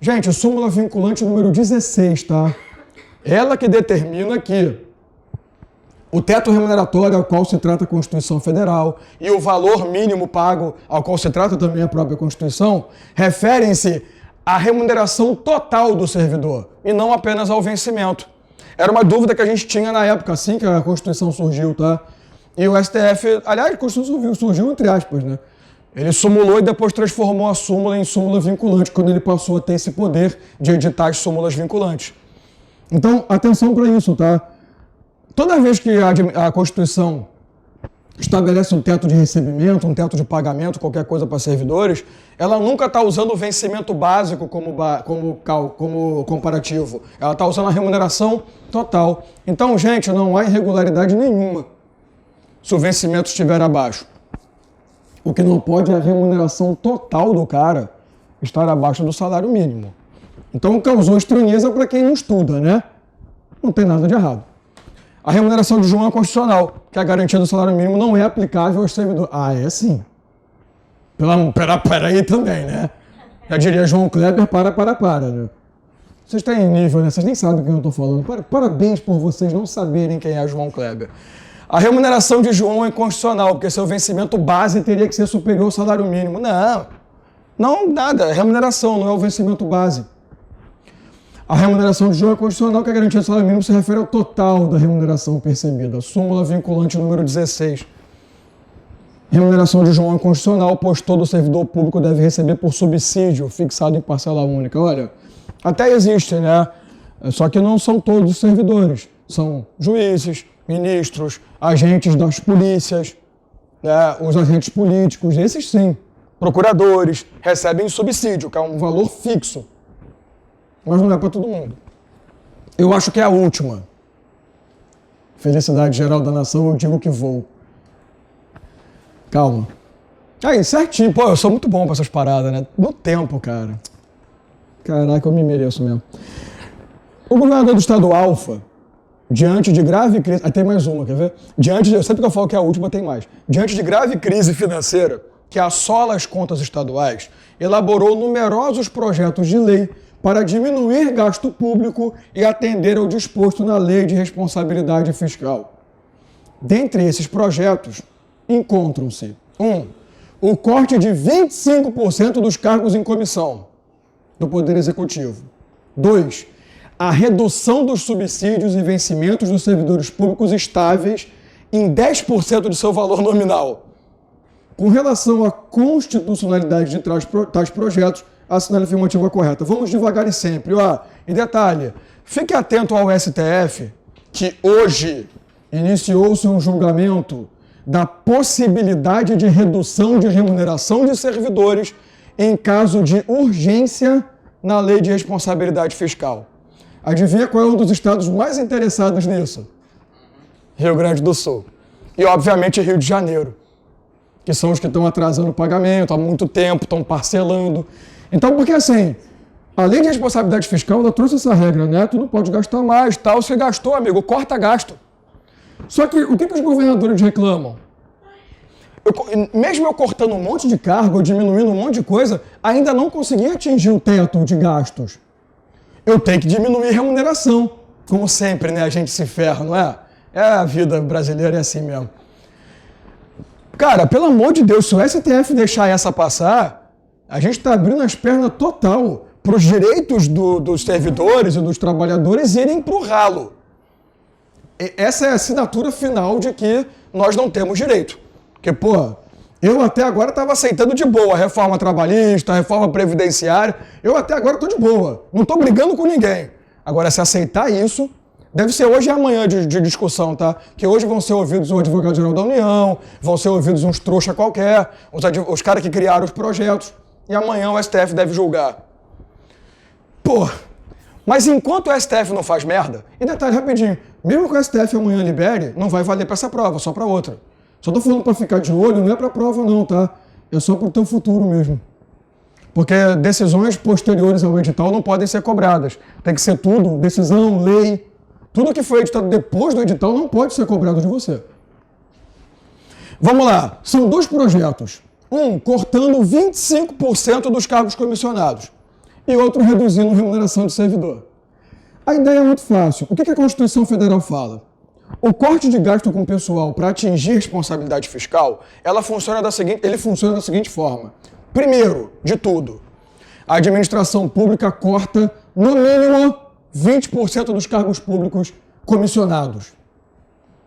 gente, súmula vinculante número 16, tá? Ela que determina que o teto remuneratório ao qual se trata a Constituição Federal e o valor mínimo pago ao qual se trata também a própria Constituição referem-se à remuneração total do servidor e não apenas ao vencimento. Era uma dúvida que a gente tinha na época, assim que a Constituição surgiu, tá? E o STF, aliás, a Constituição surgiu entre aspas, Ele sumulou e depois transformou a súmula em súmula vinculante, quando ele passou a ter esse poder de editar as súmulas vinculantes. Então, atenção para isso, tá? Toda vez que a Constituição estabelece um teto de recebimento, um teto de pagamento, qualquer coisa para servidores, ela nunca está usando o vencimento básico como comparativo. Ela está usando a remuneração total. Então, gente, não há irregularidade nenhuma se o vencimento estiver abaixo. O que não pode é a remuneração total do cara estar abaixo do salário mínimo. Então, causou estranheza para quem não estuda, Não tem nada de errado. A remuneração de João é constitucional, que a garantia do salário mínimo não é aplicável aos servidores. Ah, é sim. Peraí também, Já diria João Kleber, para, Vocês têm nível, Vocês nem sabem quem eu estou falando. Parabéns por vocês não saberem quem é João Kleber. A remuneração de João é inconstitucional, porque seu vencimento base teria que ser superior ao salário mínimo. Não, nada. É remuneração, não é o vencimento base. A remuneração de João é constitucional, que a garantia do salário mínimo se refere ao total da remuneração percebida. Súmula vinculante número 16. Remuneração de João é constitucional, pois todo servidor público deve receber por subsídio, fixado em parcela única. Olha, até existe, Só que não são todos os servidores. São juízes, ministros, agentes das polícias, os agentes políticos, esses sim. Procuradores recebem subsídio, que é um valor fixo. Mas não é para todo mundo. Eu acho que é a última. Felicidade geral da nação, eu digo que vou. Calma. Aí, certinho. Pô, eu sou muito bom para essas paradas, No tempo, cara. Caraca, eu me mereço mesmo. O governador do estado Alfa, diante de grave crise... tem mais uma, quer ver? Sempre que eu falo que é a última, tem mais. Diante de grave crise financeira, que assola as contas estaduais, elaborou numerosos projetos de lei para diminuir gasto público e atender ao disposto na Lei de Responsabilidade Fiscal. Dentre esses projetos, encontram-se 1. O corte de 25% dos cargos em comissão do Poder Executivo. 2. A redução dos subsídios e vencimentos dos servidores públicos estáveis em 10% de seu valor nominal. Com relação à constitucionalidade de tais projetos, assinale a afirmativa correta. Vamos devagar e sempre. E detalhe, fique atento ao STF, que hoje iniciou-se um julgamento da possibilidade de redução de remuneração de servidores em caso de urgência na Lei de Responsabilidade Fiscal. Adivinha qual é um dos estados mais interessados nisso? Rio Grande do Sul. E, obviamente, Rio de Janeiro, que são os que estão atrasando o pagamento há muito tempo, estão parcelando. Então, porque assim, a Lei de Responsabilidade Fiscal ela trouxe essa regra, né? Tu não pode gastar mais, tal. Você gastou, amigo, corta gasto. Só que o que os governadores reclamam? Mesmo eu cortando um monte de cargo, eu diminuindo um monte de coisa, ainda não consegui atingir o teto de gastos. Eu tenho que diminuir a remuneração. Como sempre, né? A gente se ferra, não é? A vida brasileira é assim mesmo. Cara, pelo amor de Deus, se o STF deixar essa passar, a gente está abrindo as pernas total para os direitos dos servidores e dos trabalhadores irem para o ralo. Essa é a assinatura final de que nós não temos direito. Porque, eu até agora estava aceitando de boa a reforma trabalhista, a reforma previdenciária. Eu até agora estou de boa. Não estou brigando com ninguém. Agora, se aceitar isso, deve ser hoje e amanhã de discussão, tá? Que hoje vão ser ouvidos o advogado-geral da União, vão ser ouvidos uns trouxa qualquer, os caras que criaram os projetos, e amanhã o STF deve julgar. Mas enquanto o STF não faz merda, e detalhe rapidinho, mesmo que o STF amanhã libere, não vai valer para essa prova, só para outra. Só tô falando para ficar de olho, não é para prova não, tá? É só para o teu futuro mesmo. Porque decisões posteriores ao edital não podem ser cobradas. Tem que ser tudo, decisão, lei. Tudo que foi editado depois do edital não pode ser cobrado de você. Vamos lá, são 2 projetos. Um, cortando 25% dos cargos comissionados. E outro, reduzindo a remuneração de servidor. A ideia é muito fácil. O que a Constituição Federal fala? O corte de gasto com pessoal para atingir responsabilidade fiscal, ele funciona da seguinte forma. Primeiro de tudo, a administração pública corta, no mínimo, 20% dos cargos públicos comissionados.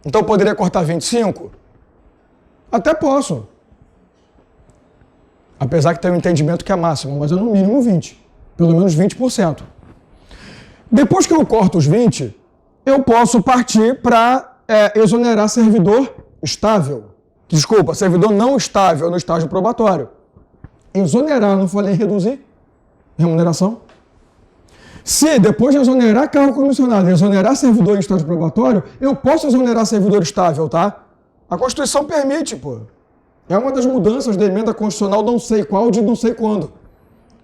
Então, poderia cortar 25%? Até posso. Apesar que tem um entendimento que é máximo, mas é no mínimo 20%. Pelo menos 20%. Depois que eu corto os 20%, eu posso partir para exonerar servidor estável. Desculpa, servidor não estável no estágio probatório. Exonerar, não falei reduzir remuneração. Se depois de exonerar cargo comissionado, exonerar servidor em estágio probatório, eu posso exonerar servidor estável, tá? A Constituição permite, É uma das mudanças da emenda constitucional, não sei qual, de não sei quando.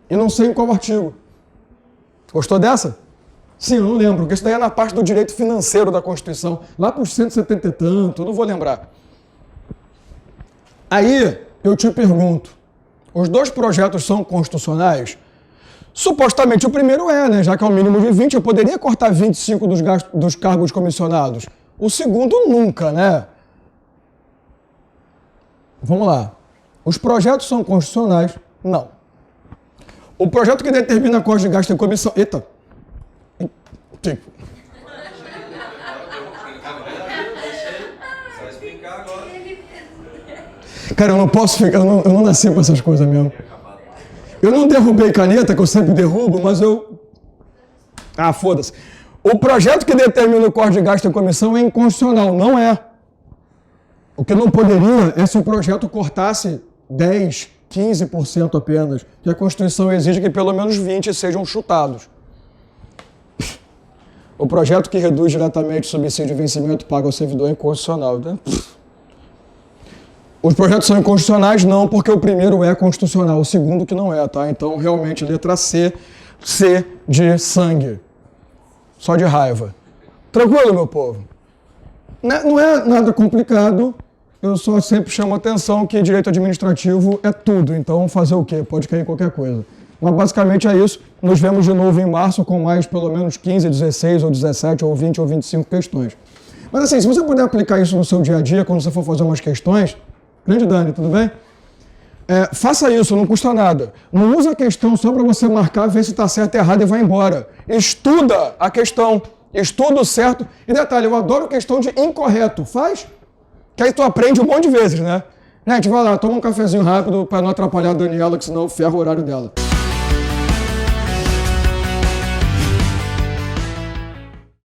E não sei em qual artigo. Gostou dessa? Sim, eu não lembro, porque isso daí é na parte do direito financeiro da Constituição, lá para os 170 e tanto, não vou lembrar. Aí, eu te pergunto, os 2 projetos são constitucionais? Supostamente o primeiro né? Já que é o mínimo de 20, eu poderia cortar 25 dos cargos comissionados. O segundo nunca, né? Vamos lá. Os projetos são constitucionais? Não. O projeto que determina a corte de gasto em comissão... Eita! Cara, eu não posso ficar... Eu não nasci para essas coisas mesmo. Eu não derrubei caneta, que eu sempre derrubo, mas eu... foda-se. O projeto que determina o corte de gasto em comissão é inconstitucional, não é. O que não poderia é se o projeto cortasse 10%, 15% apenas, que a Constituição exige que pelo menos 20% sejam chutados. O projeto que reduz diretamente o subsídio de vencimento pago ao servidor é inconstitucional. Né? Os projetos são inconstitucionais não, porque o primeiro é constitucional, o segundo que não é, tá? Então, realmente, letra C de sangue. Só de raiva. Tranquilo, meu povo? Não é nada complicado. eu só sempre chamo a atenção que direito administrativo é tudo, então fazer o quê? Pode cair em qualquer coisa. Mas basicamente é isso. Nos vemos de novo em março com mais pelo menos 15, 16, ou 17, ou 20, ou 25 questões. Mas assim, se você puder aplicar isso no seu dia a dia, quando você for fazer umas questões, grande Dani, tudo bem? Faça isso, não custa nada. Não usa a questão só para você marcar, ver se está certo ou errado e vai embora. Estuda a questão, estuda o certo. E detalhe, eu adoro questão de incorreto. Faz, que aí tu aprende um monte de vezes, né? Gente, vai lá, toma um cafezinho rápido para não atrapalhar a Daniela, que senão eu ferro o horário dela.